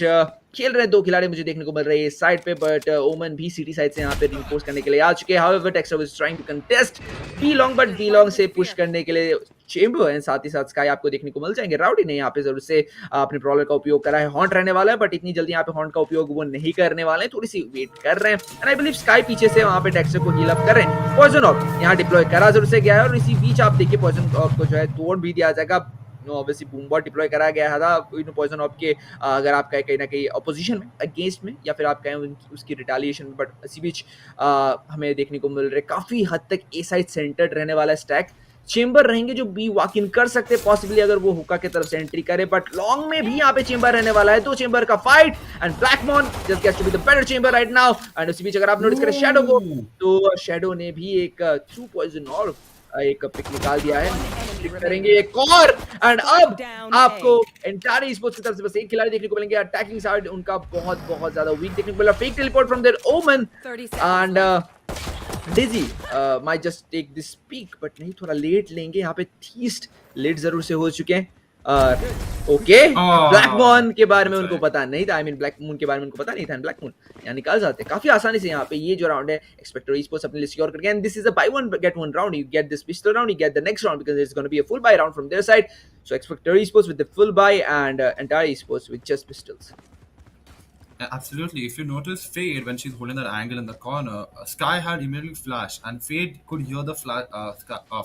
खेल रहे हैं दो खिलाड़ी मुझे देखने को मिल रही है इस साइड पे, बट ओमन भी सिटी साइड से यहाँ पे रिपोर्ट करने के लिए आ चुके हैं। However Textor was trying to contest B long, but B long से पुश करने के लिए चेंबर है, साथ ही साथ स्काई आपको देखने को मिल जाएंगे। राउडी ने यहाँ पे जरूर से अपने प्रॉब्लम का उपयोग करा है, हॉन्ट रहने वाला है, बट इतनी जल्दी यहाँ पे हॉन्ट का उपयोग वो नहीं करने वाले हैं, थोड़ी सी वेट कर रहे हैं। एंड आई बिलीव स्काई पीछे से वहाँ पे टेक्सटर को हील अप कर रहे हैं। पॉइजन ऑफ यहाँ डिप्लॉय करा जरूर से गया है, और इसी बीच आप देखिए पॉइजन ऑफ को जो है तोड़ भी दिया जाएगा। ऑब्वियसली बूमबॉट डिप्लॉय करा गया था पॉइजन ऑफ के, अगर आप कहें कहीं ना कहीं अपोजिशन में, अगेंस्ट में, या फिर आप कहें उसकी रिटालिएशन में, बट इसी बीच हमें देखने को मिल रहा है काफी हद तक ए साइड सेंटर्ड रहने वाला स्टैक। चेंबर रहेंगे जो बी वॉक इन कर सकते हैं पॉसिबली अगर वो हुक्का की तरफ से एंट्री करे, बट लॉन्ग में भी यहाँ पे चेंबर रहने वाला है, दो चेंबर का fight, and Blackmon just gets to be the better chamber right now. And उसी बीच अगर आप नोटिस करें शैडो को, तो शैडो ने भी एक थ्रू पॉइजन और एक पिक निकाल दिया है, करेंगे एक और, एंड अब आपको एंटायर ईस्पोर्ट्स की तरफ से बस एक खिलाड़ी देखने को मिलेंगे। अटैकिंग साइड उनका बहुत बहुत ज्यादा वीक देखने को मिला। Fake teleport from there Omen, and Dizzy might just take this peek, but नहीं, थोड़ा लेट लेंगे यहाँ पे, थीस्ट लेट जरूर से हो चुके हैं। ओके, ब्लैक मून के बारे में उनको पता नहीं था, आई मीन ब्लैक मून के बारे में उनको पता नहीं था, ब्लैक मून यहाँ निकाल जाते हैं काफी आसानी से। यहाँ पे ये जो राउंड है एक्सपेक्टर ईस्पोर्ट्स अपने लिए सिक्योर करके, and this is a buy one get one round, you get this pistol round, you get the next round, because it's gonna be a full buy round from their side. So Expecter esports with the full buy and Entire esports with just pistols. Absolutely. If you notice Fade when she's holding that angle in the corner, Sky had immediately flash, and Fade could hear the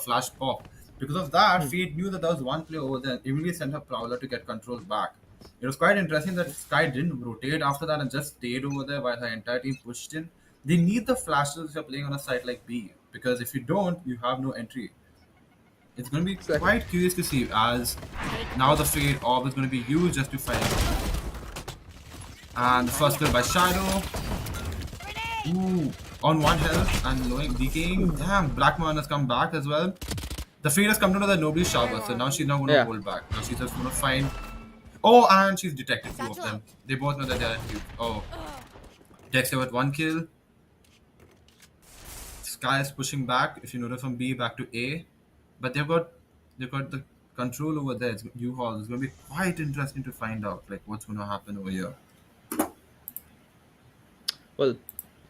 flash pop. Because of that, Fade knew that there was one player over there and immediately sent her Prowler to get control back. It was quite interesting that Sky didn't rotate after that and just stayed over there while her entire team pushed in. They need the flashes if you're playing on a site like B, because if you don't, you have no entry. It's going to be quite curious to see, as now the Fade orb is going to be used just to fight. And the first kill by Shadow. Ooh, on one health and decaying. Damn, Blackman has come back as well. The Fade has come down to the nobody's shower, so now she's not going to hold back. Now she's just going to find. Oh, and she's detected two of them. They both know that they're at cube. Oh, Dexter with one kill. Sky is pushing back. If you notice, from B back to A, but they've got the control over there. It's U-Haul. It's going to be quite interesting to find out like what's going to happen over here. Well,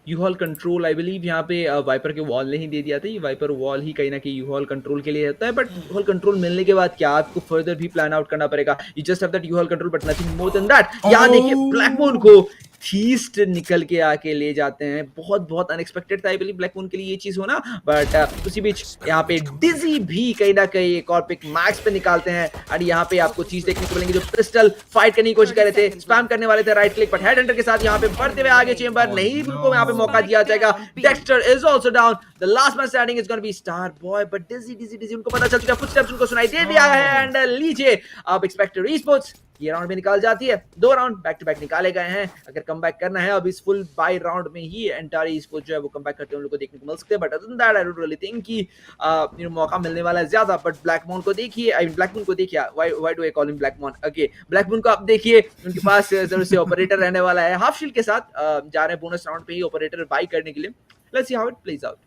U-Hall control I believe यहाँ पे wiper के wall ने ही दे दिया था, ये wiper wall ही कहीं ना कहीं यूहॉल कंट्रोल के लिए रहता है, बट यूहॉल कंट्रोल मिलने के बाद क्या आपको फर्दर भी प्लान आउट करना पड़ेगा। You just have that U-Hall control but nothing more than that. यहाँ देखिए ब्लैकमून को थीस्ट निकल के आके ले जाते हैं, बहुत बहुत अनएक्सपेक्टेड था आई बिलीव ब्लैकमून के लिए ये चीज होना, बट उसी बीच यहाँ पे डिजी भी कहीं ना कहीं एक और पिक मैक्स पे निकालते हैं, और यहाँ पे आपको चीज देखने को मिलेंगे जो पिस्टल फाइट करने की कोशिश कर रहे थे, स्पैम करने वाले थे right click, but head Hunter के साथ यहाँ पे बढ़ते हुए आगे चेंबर नहीं, उनको यहाँ पे मौका दिया जाएगा। Dexter is also down. The last man standing is going to be Star Boy, but Dizzy उनको पता चल चुका, फुटस्टेप्स उनको सुनाई दे दिया है, एंड लीजिए अब एक्सपेक्टर ईस्पोर्ट्स ये राउंड में निकाल जाती है। दो राउंड बैक टू बैक निकाले गए हैं, अगर कमबैक करना है अब इस फुल बाय राउंड में ही एंटायर ईस्पोर्ट्स जो है वो कमबैक करते हैं, उन लोगों को देखने को मिल सकते हैं, but other than that I don't really think कि मौका मिलने वाला है ज्यादा। बट ब्लैकमून को देखिए, आई मीन ब्लैकमून को देखिए, why do I call him Blackmoon again, Blackmoon को आप देखिए, उनके पास जरूर से ऑपरेटर रहने वाला है, हाफ शील्ड के साथ जा रहे हैं बोनस राउंड पे ही ऑपरेटर बाय करने के लिए। Let's see how it plays out.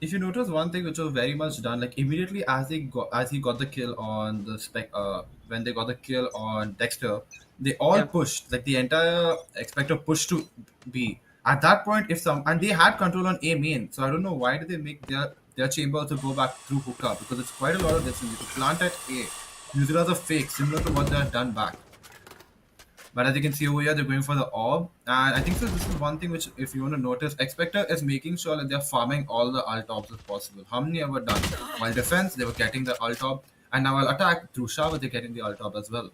If you notice one thing which was very much done, like immediately as he got the kill on the when they got the kill on Dexter, they all pushed, like the entire Xpector pushed to B. At that point, and they had control on A main, so I don't know why did they make their chamber to go back through hookah, because it's quite a lot of distance. You could plant at A, use it as a fake, similar to what they had done back. But as you can see over here, they're going for the orb. And I think so this is one thing which, if you want to notice, Xpector is making sure that they're farming all the ult orbs as possible. How many ever done? While defense, they were getting the ult orb. And now while attack, through shower, they're getting the ult orb as well.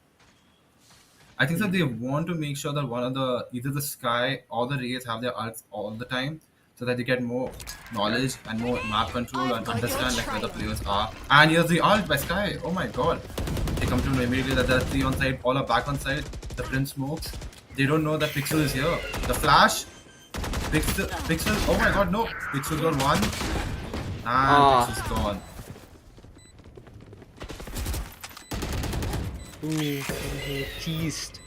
I think that they want to make sure that one of the, either the Sky or the Rays have their ults all the time, so that they get more knowledge and more map control and understand like where the players are. And here's the ult by Sky. Oh my god. They come to know immediately that there are 3 on side, all are back on side. The Prince smokes. They don't know that Pixel is here. The flash. Pixel. Oh my god, no. Pixel got 1. And Pixel's gone. चीस्ट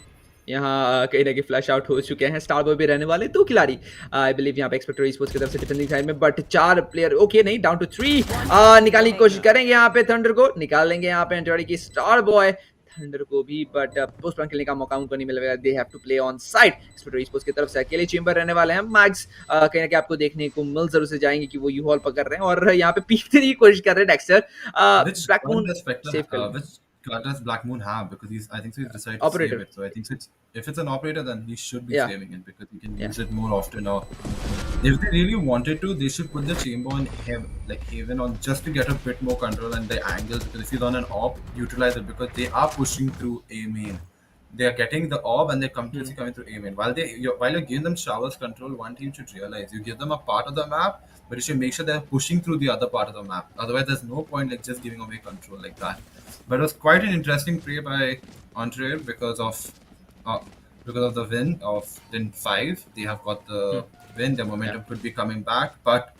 यहाँ कहीं ना कहीं flash out हो चुके हैं, star boy भी रहने वाले 2 खिलाड़ी आई बिलीव यहाँ पे एक्सपेक्टर esports की तरफ से डिफेंडिंग साइड में, बट 4 प्लेयर ओके नहीं डाउन टू 3 निकालने की कोशिश करेंगे यहाँ पे थंडर को, निकाल लेंगे यहाँ पे एंट्री की स्टार बॉय थंडर को भी, बट पोस्ट प्लान खेलने का मौका उनको नहीं मिलेगा, they have to play on side. Expecter esports की तरफ से अकेले चेंबर रहने वाले हैं, मैक्स कहीं ना कहीं आपको देखने को मिल जरूर से जाएंगे कि वो यू हॉल पकड़ रहे हैं और यहाँ पे पीकने की कोशिश कर रहे हैं डेक्स्टर। ब्लैकमून सेव कर What does Black Moon have? Because I think so he's decided to save it. So I think so if it's an operator, then he should be saving it because he can use it more often. Or if they really wanted to, they should put the chamber on Haven on just to get a bit more control and the angles. Because if he's on an op, utilize it because they are pushing through A main. They are getting the orb and they're continuously coming through A main. While you're giving them showers control, one team should realize you give them a part of the map, but you should make sure they're pushing through the other part of the map. Otherwise, there's no point like just giving away control like that. But it was quite an interesting play by Entrare because of the win of Din 5. They have got the win. Their momentum could be coming back, but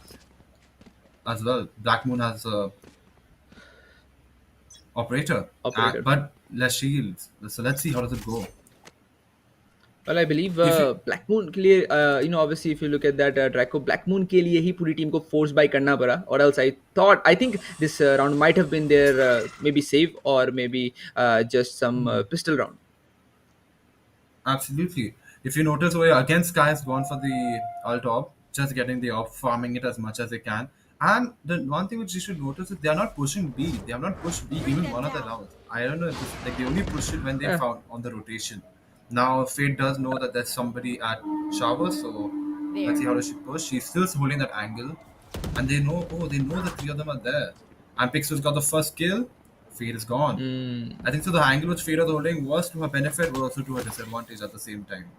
as well, Black Moon has a operator. But less shields. So let's see how does it go. Well, I believe Black Moon के लिए obviously if you look at that Draco, Black Moon के लिए ही पूरी team को force buy करना पड़ा, or else I think this round might have been their maybe save or maybe just some pistol round. Absolutely. If you notice, again Sky has gone for the ult orb, just getting the orb, farming it as much as they can. And the one thing which you should notice is they are not pushing B. They have not pushed B even one of the rounds. I don't know if this, like they only pushed it when they found on the rotation. Now Fate does know that there's somebody at shower, so let's see how does she push. She's still holding that angle, and they know the 3 of them are there. And Pixel's got the first kill. Fate is gone. I think so. The angle which Fate was holding was to her benefit, but also to her disadvantage at the same time.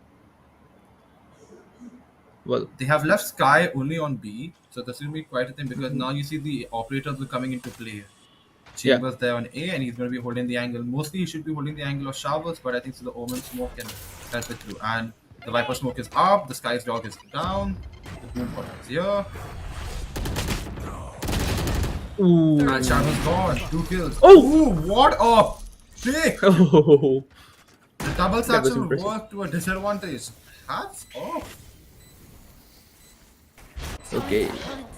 Well, they have left Sky only on B, so this will be quite a thing because now you see the operators are coming into play. Chambers there on A, and he's going to be holding the angle. Mostly, he should be holding the angle of showers, but I think so the Omen smoke can help it through. And the Viper smoke is up, the Sky's dog is down, the Boom pot is here. Ooh. And Shadow's gone. 2 kills. Oh! What a pick! Oh. The double satchel worked to a disadvantage. Hats off. Okay.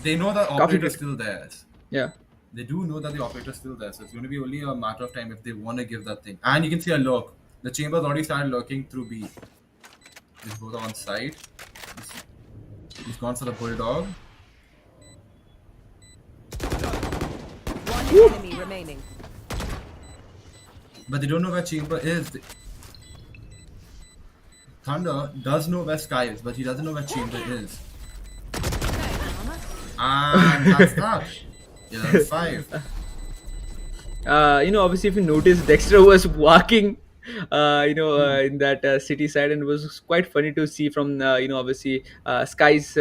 They know the operator is still there. Yeah. They do know that the operator is still there, so it's going to be only a matter of time if they want to give that thing. And you can see a lurk. The chamber's already started lurking through B. He's both on side. He's gone for the bulldog. One enemy remaining. But they don't know where chamber is. Thunder does know where Sky is, but he doesn't know where chamber is. And that's that. 11-5. Obviously, if you notice, Dexter was walking, in that city side, and it was quite funny to see from, obviously, Sky's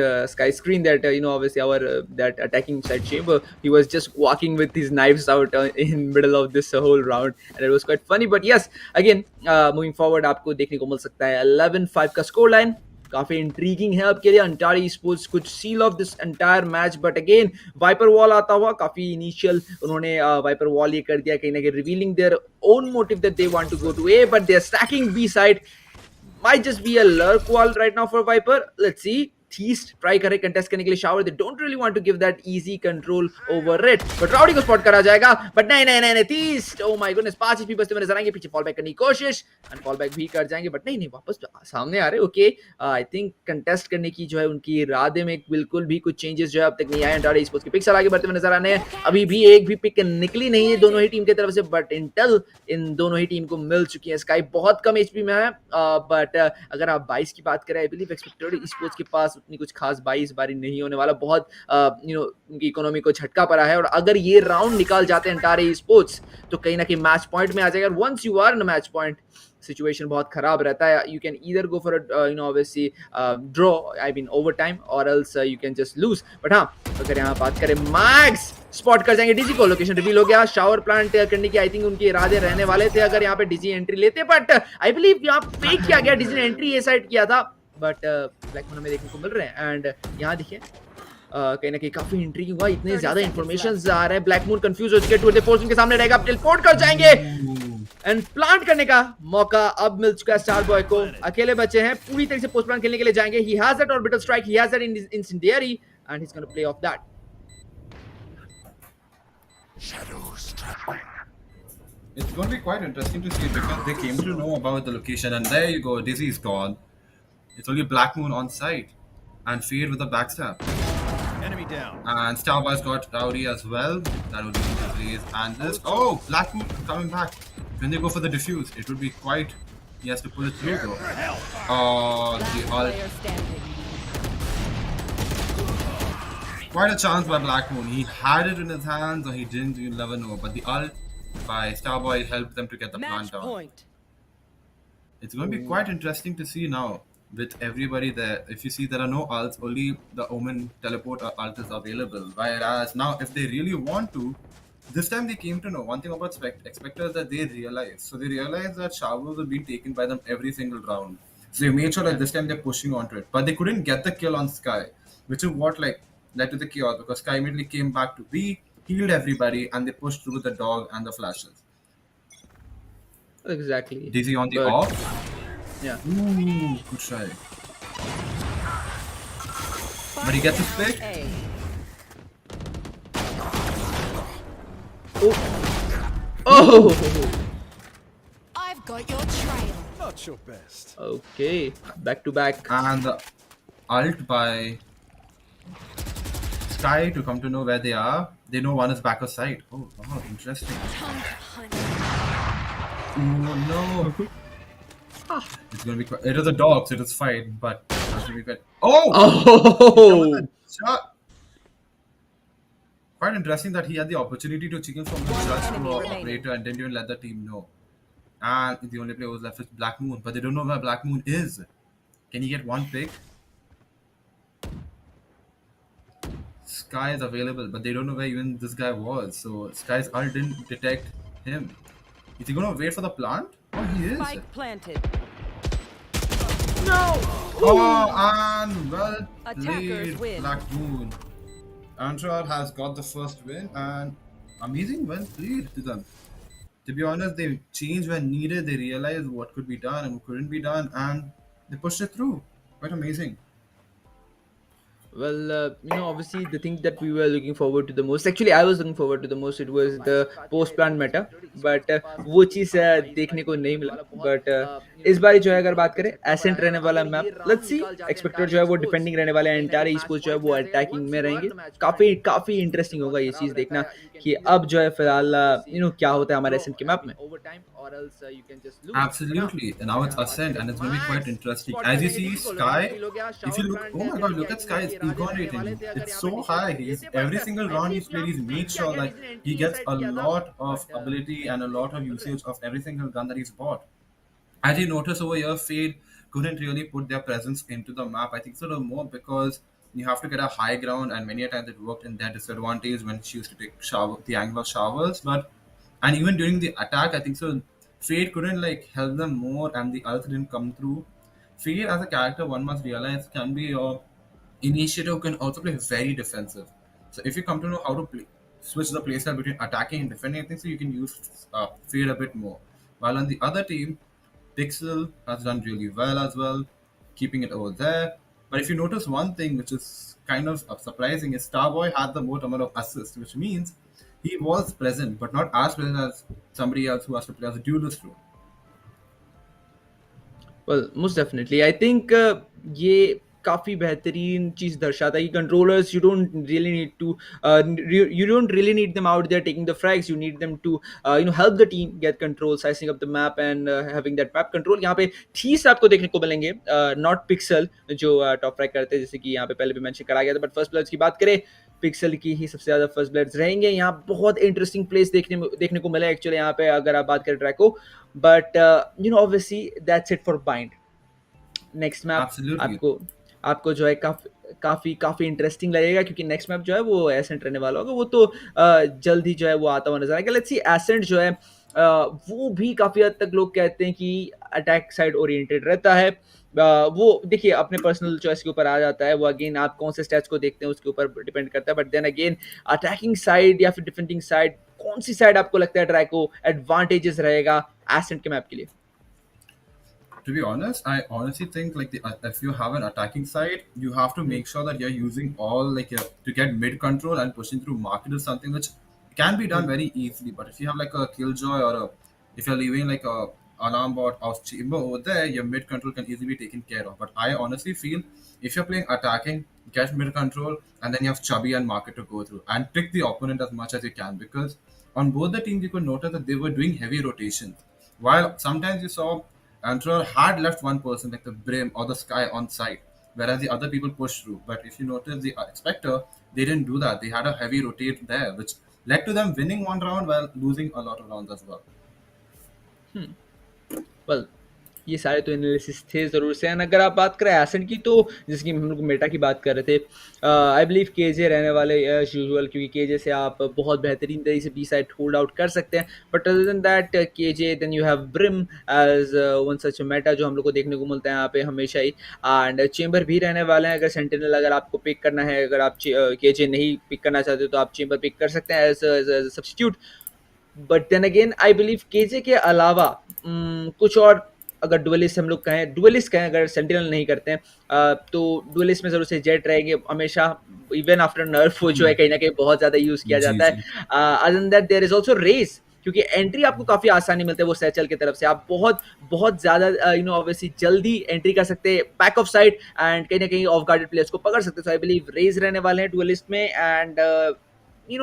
screen that, obviously, our that attacking side chamber, he was just walking with his knives out in middle of this whole round, and it was quite funny. But yes, again, moving forward, आपको देखने को मिल सकता है 11-5 का score line. काफी intriguing है आपके लिए. अंटारी स्पोर्ट्स कुछ seal off this entire match, but again Viper wall आता हुआ काफी इनिशियल उन्होंने वाइपर वॉल ये कर दिया कहीं ना कहीं, revealing their own motive that they want to go to A, but they are stacking B side. Might just be a lurk wall right now for Viper. Let's see. थीस्ट try करे contest करने के लिए shower, they don't really want to give that easy control over it, but Rowdy को spot करा जाएगा, but नहीं नहीं नहीं नहीं, थीस्ट, ओ माय गॉडनेस, 5 एचपी बचते हुए नजर आएंगे, पीछे फॉल बैक करने की कोशिश एंड फॉल बैक भी कर जाएंगे, बट नहीं नहीं वापस सामने आ रहे, ओके, आई थिंक कंटेस्ट करने की जो है उनकी इरादे में बिल्कुल भी कुछ चेंजेस जो है अब तक नहीं आए, एंट्रारे स्पोर्ट्स के पिक्सल आगे बढ़ते हुए नजर आने हैं, अभी भी एक भी पिक निकली नहीं है दोनों ही टीम की तरफ से, बट इंटेल इन दोनों ही टीम को मिल चुकी है, स्काई बहुत कम एचपी में है, बट अगर आप 22 की बात करें, आई बिलीव एक्सपेक्टर स्पोर्ट्स के पास उतनी कुछ खास 22 बारी नहीं होने वाला, बहुत उनकी इकोनॉमी को झटका पड़ा है, और अगर ये राउंड निकाल जाते हैं एंट्रारे स्पोर्ट्स तो कहीं ना कहीं मैच पॉइंट में आ जाएगा, once you are in match point situation बहुत खराब रहता है, you can either go for obviously draw, I mean overtime, or else you can just lose, but हाँ अगर यहाँ बात करें मैक्स स्पॉट कर जाएंगे डीजी को, लोकेशन रिवील हो गया, शावर प्लांट करने की आई थिंक उनके इरादे रहने वाले थे अगर यहाँ पे डीजी एंट्री लेते, बट आई बिलीव यहाँ फेक किया गया, डीजी ने एंट्री ये साइड किया था, बट ब्लैक मून हमें देखने को मिल रहे हैं, एंड यहाँ देखिए कहीं ना कहीं काफी इंट्रीगिंग हुआ, इतने ज्यादा इन्फॉर्मेशन आ रहे हैं, ब्लैक मून कंफ्यूज हो चुके हैं, टूर दे फोर्स उनके सामने रहेगा, टेलीपोर्ट कर जाएंगे एंड प्लांट करने का मौका अब मिल चुका है स्टार बॉय को, अकेले बचे हैं, पूरी तरह से पोस्ट प्लांट खेलने के लिए जाएंगे, he has that orbital strike, he has that incendiary and he is gonna play of that. It's going to be quite interesting to see because they came to know about the location, and there you go, Dizzy is gone. It's only Black Moon on site, and Fade with a backstab. Enemy down. And Starboy's got Rowdy as well. That would be his raise. And this, oh, Black Moon coming back. When they go for the defuse, it would be quite. He has to pull it through though. Oh, the ult. Player standing. Quite a chance by Black Moon. He had it in his hands, or he didn't. You'll never know. But the ult by Starboy helped them to get the Match plant down. point. It's going to be quite interesting to see now with everybody there. If you see, there are no ults, only the Omen teleport ult is available. Whereas now, if they really want to, this time they came to know one thing about Xpector that they realized. So they realized that showers were being taken by them every single round. So they made sure that this time they're pushing onto it. But they couldn't get the kill on Sky, which is what led to the chaos, because Sky immediately came back to B, healed everybody, and they pushed through the dog and the flashes. Exactly. Dizzy on the off. Yeah. Ooh, good try. But he gets his pick. A. Oh. I've got your trail. Not your best. Okay. Back to back. And the ult by Sky to come to know where they are. They know one is back of sight. Oh, wow, interesting. Time to hunt. Oh no. It's gonna be quite, it is a dog, so it is fine, but it's gonna be quite. Oh! Oh. Shot. Quite interesting that he had the opportunity to chicken from the judge to enemy our remaining. operator and didn't even let the team know. And the only player who's left is Black Moon, but they don't know where Black Moon is. Can he get one pick? Sky is available, but they don't know where even this guy was. So Sky's ult didn't detect him. Is he gonna wait for the plant? Oh, he is. Spike planted. Oh, and well Attackers played, win. Black Moon. Entrare has got the first win, and amazing well played to them. To be honest, they changed when needed. They realized what could be done and what couldn't be done, and they pushed it through. Quite amazing. Well, obviously the thing that we were looking forward to the most, actually I was looking forward to the most, it was the post plan meta, but वो चीज देखने को नहीं मिला, but इस बार जो है अगर बात करें एसेंट रहने वाला मैप, लेट्स सी, एक्सपेक्टर जो है वो डिफेंडिंग रहने वाले हैं, एंटायर ईस्पोर्ट्स जो है वो अटैकिंग में रहेंगे, काफी इंटरेस्टिंग होगा ये चीज देखना कि अब जो है फिलहाल क्या होता है हमारे एसेंट के मैप में. Absolutely. And now it's Ascent, and it's going to be quite interesting. As you see, Sky, if you look, oh my god, look at Sky's econ rating. It's so high. He's every single round he's played, he's made sure that he gets a lot of ability and a lot of usage of every single gun that he's bought. As you notice over here, Fade couldn't really put their presence into the map. I think so more because you have to get a high ground, and many a times it worked in their disadvantage when she used to take the angle of showers. And even during the attack, I think so Fade couldn't help them more, and the ult didn't come through. Fade as a character, one must realize, can be your initiative, can also play very defensive. So if you come to know how to switch the playstyle between attacking and defending, I think so you can use Fade a bit more. While on the other team, Pixel has done really well as well, keeping it over there. But if you notice one thing which is kind of surprising is Starboy had the most amount of assists, which means he was present, but not as present as somebody else who has to play as a duelist role. Well most definitely I think ये काफ़ी बेहतरीन चीज़ दर्शाता है कि controllers you don't really need them out there taking the frags. You need them to help the team get control, sizing up the map and having that map control. यहाँ पे these आपको देखने को मिलेंगे, नॉट पिक्सल जो top frag करते हैं, जैसे कि यहाँ पे पहले भी मेंशन करा गया था. बट फर्स्ट प्लेयर्स की बात करें, पिक्सल की ही सबसे ज़्यादा फर्स्ट प्लेयर्स रहेंगे. यहाँ बहुत इंटरेस्टिंग प्लेस देखने को मिला एक्चुअली यहाँ पे, अगर आप बात करें Traco. But obviously that's it for Bind. Next map Absolutely. आपको आपको जो है काफ़ी काफ़ी इंटरेस्टिंग लगेगा, क्योंकि नेक्स्ट मैप जो है वो एसेंट रहने वाला होगा. वो तो जल्द ही जो है वो आता हुआ नजर आएगा. लेट्स सी एसेंट जो है वो भी काफ़ी हद तक लोग कहते हैं कि अटैक साइड ओरिएंटेड रहता है. वो देखिए अपने पर्सनल चॉइस के ऊपर आ जाता है. वो अगेन आप कौन से स्टैट्स को देखते हैं उसके ऊपर डिपेंड करता है. But then again attacking side या फिर डिफेंडिंग साइड, कौन सी साइड आपको लगता है ट्रैक को एडवांटेजेस रहेगा एसेंट के मैप के लिए? To be honest, I honestly think like if you have an attacking side, you have to make sure that you're using all like to get mid control, and pushing through market is something which can be done very easily. But if you have like a killjoy or if you're leaving like a alarm bot or chamber over there, your mid control can easily be taken care of. But I honestly feel if you're playing attacking, get mid control, and then you have chubby and market to go through, and trick the opponent as much as you can, because on both the teams you could notice that they were doing heavy rotations. While sometimes you saw Entrare had left one person like the Brim or the Sky on site, whereas the other people pushed through. But if you notice the Xpector, they didn't do that. They had a heavy rotate there, which led to them winning one round while losing a lot of rounds as well. Well ये सारे तो analysis थे ज़रूर से. And अगर आप बात करें एसेंट की, तो जैसे कि हम लोग मेटा की बात कर रहे थे, आई बिलीव केजे रहने वाले एज यूजुअल, क्योंकि केजे से आप बहुत बेहतरीन तरीके से बी साइड होल्ड आउट कर सकते हैं. But other than that KJ, then you have Brim as one such meta जो हम लोग को देखने को मिलता है यहाँ पे हमेशा ही. एंड चेंबर भी रहने वाले हैं. अगर सेंटिनल अगर आपको पिक करना है, अगर आप केजे नहीं पिक करना चाहते तो आप चेंबर पिक कर सकते हैं as substitute. But then again I believe KJ के अलावा कुछ और, अगर डुअलिस्ट हम लोग कहें, डुअलिस्ट कहें अगर सेंटिनल नहीं करते हैं, तो डुअलिस्ट में जरूर से जेट रहेंगे हमेशा. इवन आफ्टर नर्फ वो जो है कहीं ना कहीं बहुत ज़्यादा यूज़ किया जाता है. Other than that there is also Raze, क्योंकि एंट्री आपको काफ़ी आसानी मिलता है वो सैचल की तरफ से. आप बहुत बहुत ज़्यादा ऑब्वियसली जल्दी एंट्री कर सकते हैं बैक ऑफ साइड, एंड कहीं ना कहीं ऑफ गार्डेड प्लेयर्स को पकड़ सकते हैं. सो आई बिलीव रेज रहने वाले हैं डुअलिस्ट में. And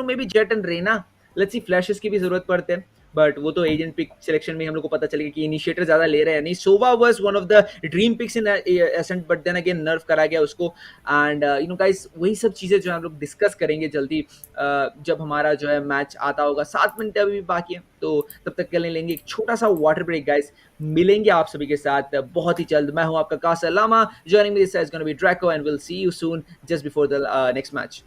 maybe Jett and Reyna. Let's see flashes की भी जरूरत पड़ते हैं, बट वो तो एजेंट पिक सिलेक्शन में हम लोग को पता चलेगा कि इनिशिएटर ज्यादा ले रहे हैं नहीं. Sova was one of the dream picks in Ascent, but then again nerf करा गया उसको. एंड गाइस वही सब चीजें जो हम लोग डिस्कस करेंगे जल्दी, जब हमारा जो है मैच आता होगा. 7 मिनट अभी भी बाकी है, तो तब तक के लिए लेंगे एक छोटा सा वाटर ब्रेक गाइस. मिलेंगे आप सभी के साथ बहुत ही जल्द. मैं हूं आपका caster Lama, joining me this is gonna be Draco, and will see you soon just before the next match.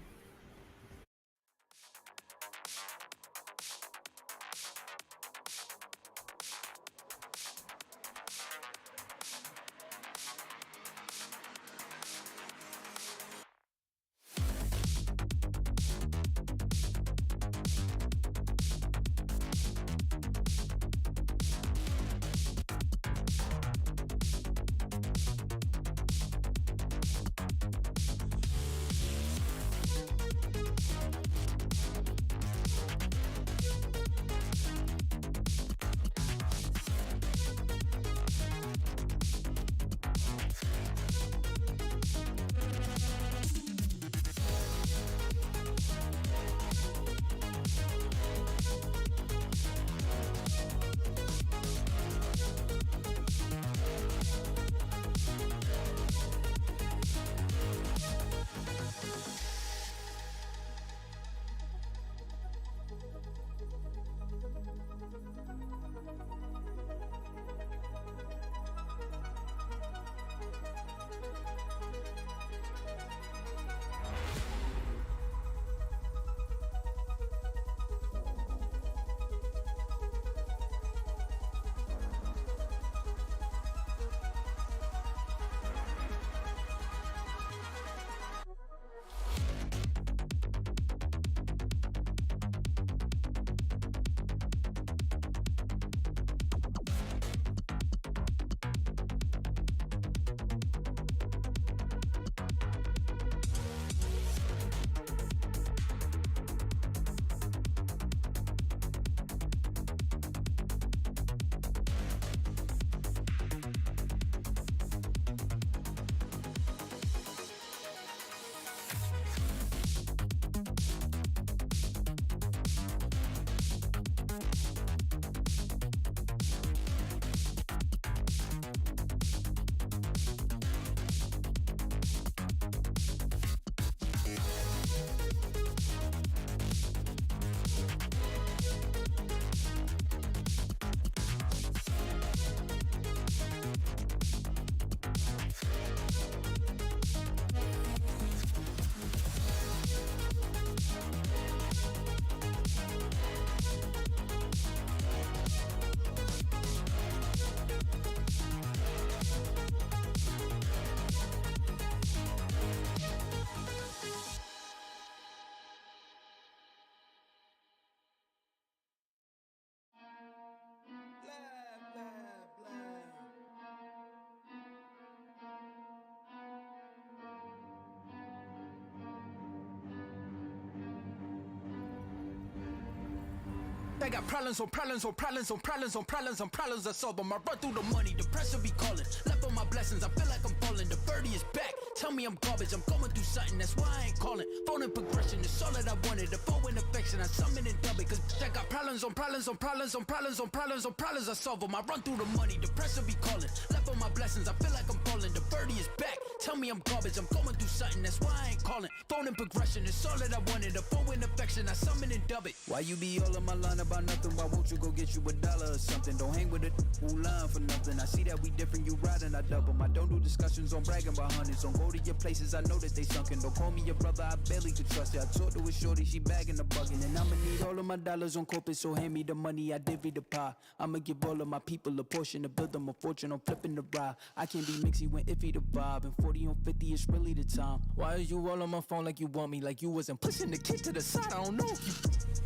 They got problems on problems on problems on problems on problems on problems. I solve them. I run through the money. The pressure be calling. Left on my blessings. I feel like I'm falling. The birdie is back. Tell me I'm garbage. I'm going through something. That's why I ain't calling. Phone and progression is all that I wanted. The phone and affection. I summon and dub it. Cause I got problems on problems on problems on problems on problems on problems. I solve them. I run through the money. The pressure be calling. Left on my blessings. I feel like I'm falling. The birdie is back. Tell me I'm garbage. I'm going through something. That's why I ain't calling. Phone and progression is all that I wanted. The phone and affection. I summon and dub it. Why you be all on my line about nothing? Why won't you go get you $1 or something? Don't hang with it who line for nothing. I see that we different. You riding, I double. I don't do discussions on bragging about hundreds. Don't go to your places. I know that they sunken. Don't call me your brother. I barely could trust you. I talked to a shorty. She bagging the bugging. And I'ma need all of my dollars on corporate. So hand me the money. I divvy the pie. I'ma give all of my people a portion to build them a fortune. I'm flipping the ride. I can't be mixy when iffy the vibe. And 40 on 50 is really the time. Why are you all on my phone like you want me? Like you wasn't pushing the kid to the side. I don't know if you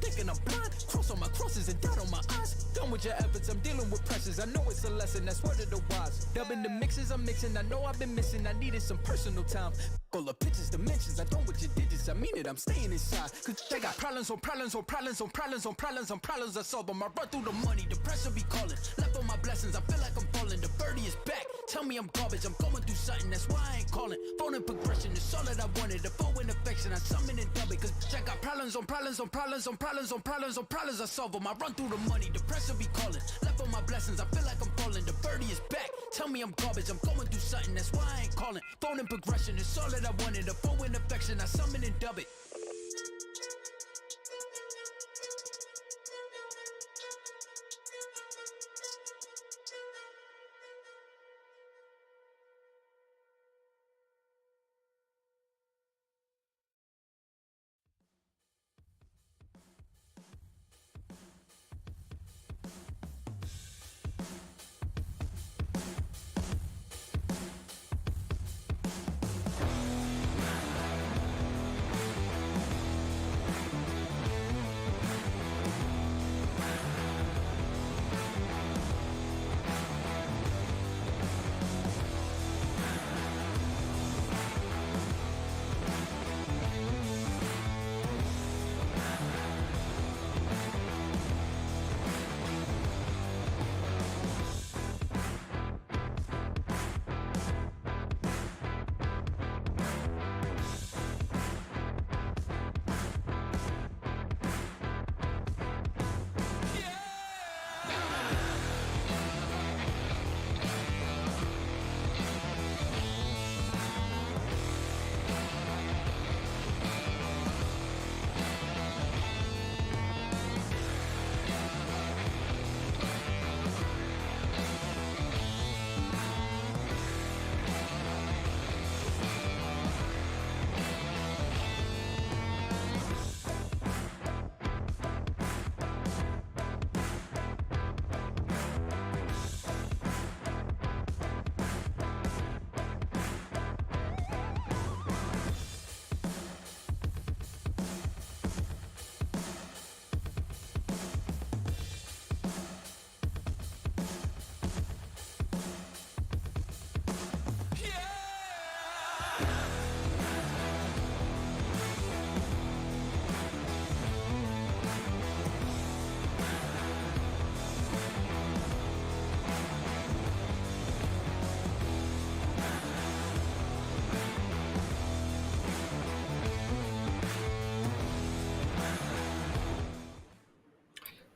thinking I'm blind. Cross on my crosses and doubt on my eyes. Done with your efforts, I'm dealing with pressures. I know it's a lesson, that's word of the wise. Dubbing the mixes I'm mixing, I know I've been missing. I needed some personal time. All the pictures, dimensions, I don't with your digits. I mean it, I'm staying inside. Cause they got problems on problems on problems on problems on problems on problems. I solve them. I run through the money, the pressure be calling. Left on my blessings, I feel like I'm falling. The birdie is back. Tell me I'm garbage, I'm going through something. That's why I ain't calling. Phone and progression is all that I wanted. The phone and affection, I summon and dub it. Cause I got problems on problems on problems on problems on problems on problems. I solve them. I run through the money, the pressure be calling. Left on my blessings, I feel like I'm falling. The birdie is back. Tell me I'm garbage, I'm going through something. That's why I ain't calling. Phone and progression is all that I wanted. The phone and affection, I summon and dub it.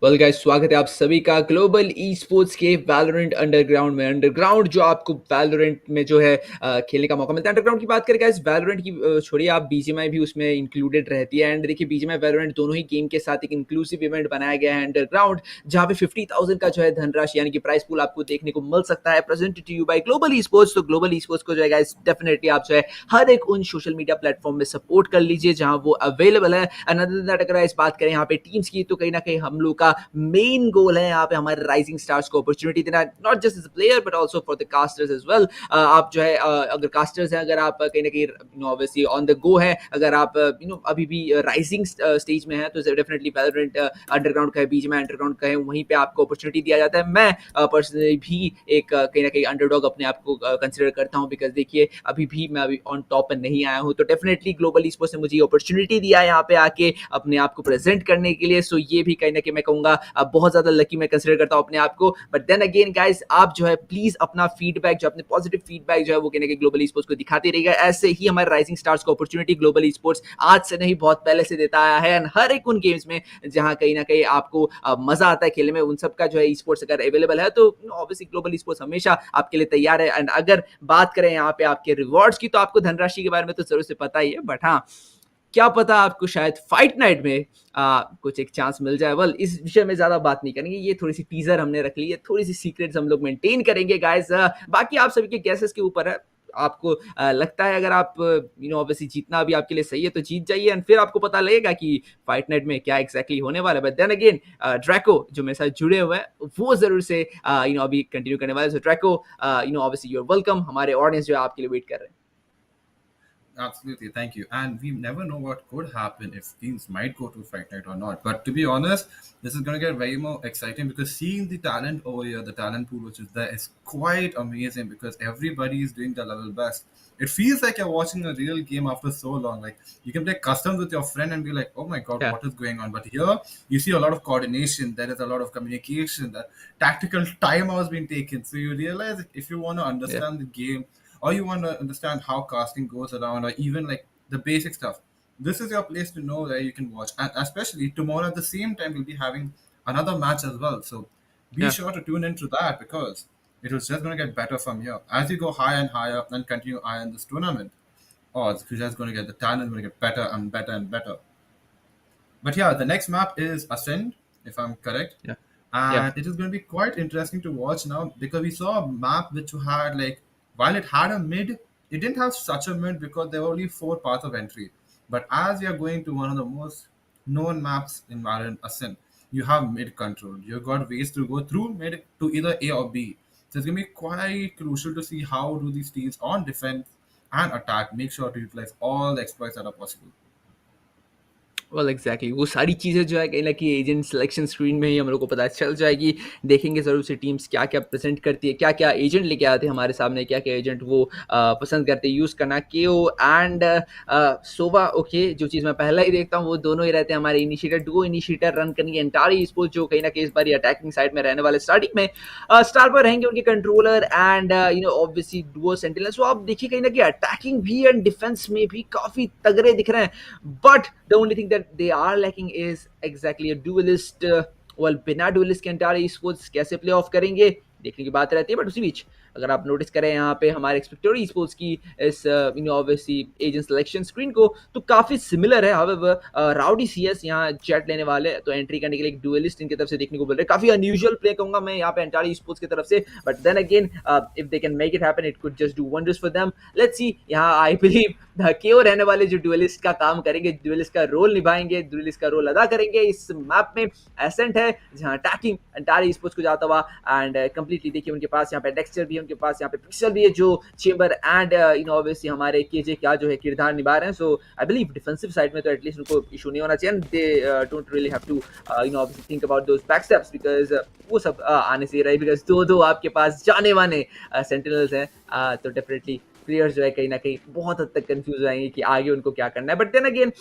Well guys, स्वागत है आप सभी का global e sports के Valorant underground में। Underground जो आपको Valorant में जो है खेलने का मौका मिलता है। अंडरग्राउंड की बात करें गाइस, वैलोरेंट की छोड़िए, आप बीजीएमआई भी उसमें इंक्लूडेड रहती है। एंड देखिए, बीजीएमआई वैलोरेंट दोनों ही गेम के साथ एक इंक्लूसिव इवेंट बनाया गया है अंडरग्राउंड, जहां पे 50,000 का जो है धनराशि यानी कि प्राइस पूल आपको देखने को मिल सकता है। Presented to you by Global esports. तो ग्लोबल ई स्पोर्ट्स को जो है गाइस डेफिनेटली आप जो है हर एक उन सोशल मीडिया प्लेटफॉर्म में सपोर्ट कर लीजिए जहां वो अवेलेबल है। अनदर दैट, अगर इस बात करें यहाँ पे टीम्स की, तो कहीं ना कहीं हम लोग का मेन गोल है यहाँ पे हमारे राइजिंग स्टार्स को अपॉर्चुनिटी देना, not just as a player but also for the casters as well. आप जो है अगर कास्टर्स हैं, अगर आप कहीं ना कहीं ऑब्वियसली ऑन द गो है, अगर आप अभी भी राइजिंग स्टेज में है, तो डेफिनेटली वैलोरेंट अंडरग्राउंड का है, बीजीएमआई अंडरग्राउंड का है, वहीं पे आपको अपॉर्चुनिटी दिया जाता है। मैं पर्सनली भी एक कहीं ना कहीं अंडरडॉग अपने आप को कंसिडर करता हूँ, बिकॉज देखिए अभी भी मैं अभी ऑन टॉप पर नहीं आया हूँ। तो डेफिनेटली ग्लोबल ई स्पोर्ट्स ने मुझे अपॉर्चुनिटी दिया है यहाँ पे आके अपने आप को प्रेजेंट करने के लिए। सो ये भी कहीं ना कहीं मैं कहूँगा कहूँगा बहुत ज़्यादा लकी मैं कंसिडर करता हूँ अपने आप को। बट देन अगेन गाइस, आप जो है प्लीज़ अपना फीडबैक, जो अपने पॉजिटिव फीडबैक जो है वो कहने के ग्लोबल ई स्पोर्ट्स को दिखाते रहिएगा। ऐसे ही हमारे राइजिंग स्टार्स को अपॉर्चुनिटी ग्लोबल ई स्पोर्ट्स आज से नहीं बहुत पहले से देता आया है, एंड हर एक उन गेम्स में जहाँ कहीं ना कहीं आपको मजा आता है खेलने में, उन सब का जो है ई स्पोर्ट्स अगर अवेलेबल है तो ऑब्वियसली ग्लोबल ई स्पोर्ट्स हमेशा आपके लिए तैयार है। एंड अगर बात करें यहाँ पे आपके रिवॉर्ड्स की, तो आपको धनराशि के बारे में तो जरूर से पता ही है, बट हाँ, क्या पता आपको शायद फाइट नाइट में कुछ एक चांस मिल जाए। वेल, इस विषय में ज्यादा बात नहीं करेंगे, ये थोड़ी सी टीजर हमने रख ली है, थोड़ी सी सीक्रेट्स हम लोग मेंटेन करेंगे गाइस। बाकी आप सभी के गैसेस के ऊपर है। आपको लगता है अगर आप ऑब्वियसली जीतना भी आपके लिए सही है तो जीत जाइए, एंड फिर आपको पता लगेगा कि फाइट नाइट में क्या एक्जैक्टली होने वाला है। बट देन अगेन ड्रैको जो मेरे साथ जुड़े हुए हैं वो जरूर से अभी कंटिन्यू करने वाले। So Draco, obviously you are welcome, हमारे ऑडियंस जो है आपके लिए वेट कर रहे हैं। Absolutely, thank you. And we never know what could happen if teams might go to fight night or not. But to be honest, this is going to get very more exciting because seeing the talent over here, the talent pool which is there, is quite amazing because everybody is doing their level best. It feels like you're watching a real game after so long. Like you can play customs with your friend and be like, "Oh my god, Yeah. what is going on?" But here, you see a lot of coordination. There is a lot of communication. That tactical time has been taken. So you realize if you want to understand the game, or you want to understand how casting goes around, or even like the basic stuff, this is your place to know where you can watch. And especially tomorrow at the same time, we'll be having another match as well. So be Yeah. sure to tune into that because it was just going to get better from here. As you go higher and higher and continue higher in this tournament, oh, it's just going to get, the talent going to get better and better and better. But yeah, the next map is Ascent, if I'm correct. Yeah. And Yeah. it is going to be quite interesting to watch now because we saw a map which had like, while it had a mid, it didn't have such a mid because there were only 4 paths of entry. But as you're going to one of the most known maps in Valorant, Ascent, you have mid control. You've got ways to go through mid to either A or B. So it's going to be quite crucial to see how do these teams on defense and attack make sure to utilize all the exploits that are possible. Well exactly, वो सारी चीज़ें जो है कहीं ना कहीं agent selection screen में ही हम लोग को पता चल जाएगी। देखेंगे ज़रूर से टीम्स क्या क्या प्रेजेंट करती है, क्या क्या एजेंट लेके आते हैं हमारे सामने, क्या क्या एजेंट वो पसंद करते हैं यूज़ करना। केओ एंड सोवा, ओके, जो चीज़ मैं पहला ही देखता हूँ वो दोनों ही रहते हैं हमारे इनिशिएटर, डुओ इनिशिएटर रन करेंगे एंटारे ईस्पोर्ट्स, जो कहीं ना कहीं इस बार अटैकिंग साइड में रहने वाले। स्टार्टिंग में स्टार पर रहेंगे उनके controller and obviously duo sentinel. So आप देखिए कहीं ना कहीं अटैकिंग भी एंड डिफेंस में भी काफ़ी तगड़े दिख रहे हैं, but the only thing they are lacking is exactly a duelist. Well, बिना duelist के एंटायर esports कैसे प्ले ऑफ करेंगे देखने की बात रहती है। बट उसी बीच अगर आप नोटिस करें यहाँ पे हमारे एक्सपेक्टर esports की इस ऑब्वियसली एजेंट सिलेक्शन स्क्रीन को, तो काफी सिमिलर है। हाउएवर राउडी सीएस यहाँ जेट लेने वाले, तो एंट्री करने के लिए एक डुएलिस्ट इनकी तरफ से देखने को मिल रहा है। काफी अनयूजुअल प्ले कहूंगा मैं यहाँ पे एंटायर esports की तरफ से, but then again if they can make it happen it could just do wonders for them. Let's see, यहाँ आई बिलीव केओ रहने वाले जो डुएलिस्ट का काम करेंगे, डुएलिस्ट का रोल निभाएंगे, डुएलिस्ट का रोल अदा करेंगे इस मैप में। एसेंट है जहाँ अटैकिंग एंटायर esports को जाता हुआ, एंड कंप्लीटली देखिए उनके पास यहाँ पे डेक्स्टर भी है, उनके पास यहाँ पे पिक्सल भी है, जो चेंबर एंड ऑब्वियसली हमारे केजे क्या जो है किरदार निभा रहे हैं। So I believe defensive side में तो एटलीस्ट उनको इशू नहीं होना चाहिए, and they don't really have to obviously think about those back steps because वो सब आने से रहे, बिकॉज दो आपके पास जाने वाले सेंटिनल्स हैं, तो डेफिनेटली प्लेयर्स जो है कहीं ना कहीं बहुत हद तक कंफ्यूज आएंगे कि आगे उनको क्या करना है। बट देन अगेन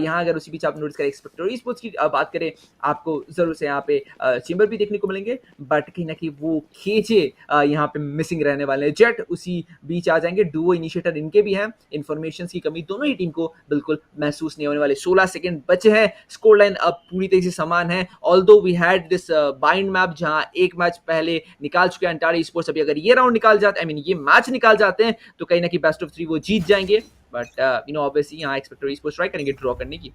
यहाँ अगर उसी बीच आप नोटिस करें एक्सपेक्टर esports की बात करें, आपको जरूर से यहाँ पे चेंबर भी देखने को मिलेंगे, बट कहीं ना कहीं वो खेचे यहाँ पे मिसिंग रहने वाले हैं। जेट उसी बीच आ जाएंगे, डुओ इनिशिएटर इनके भी हैं, इन्फॉर्मेशन की कमी दोनों ही टीम को बिल्कुल महसूस नहीं होने वाले। 16 सेकंड बचे हैं, स्कोर लाइन अब पूरी तरह से समान है। Although we had this Bind map जहाँ एक मैच पहले निकाल चुके हैं एंटायर esports, अभी अगर ये राउंड निकाल जाते, आई मीन ये मैच निकाल जाते हैं, तो कहीं ना कहीं बेस्ट ऑफ 3 वो जीत जाएंगे। बट ऑब्वियसली यहाँ एक्सपेक्टर esports ट्राई करेंगे ड्रॉ करने की।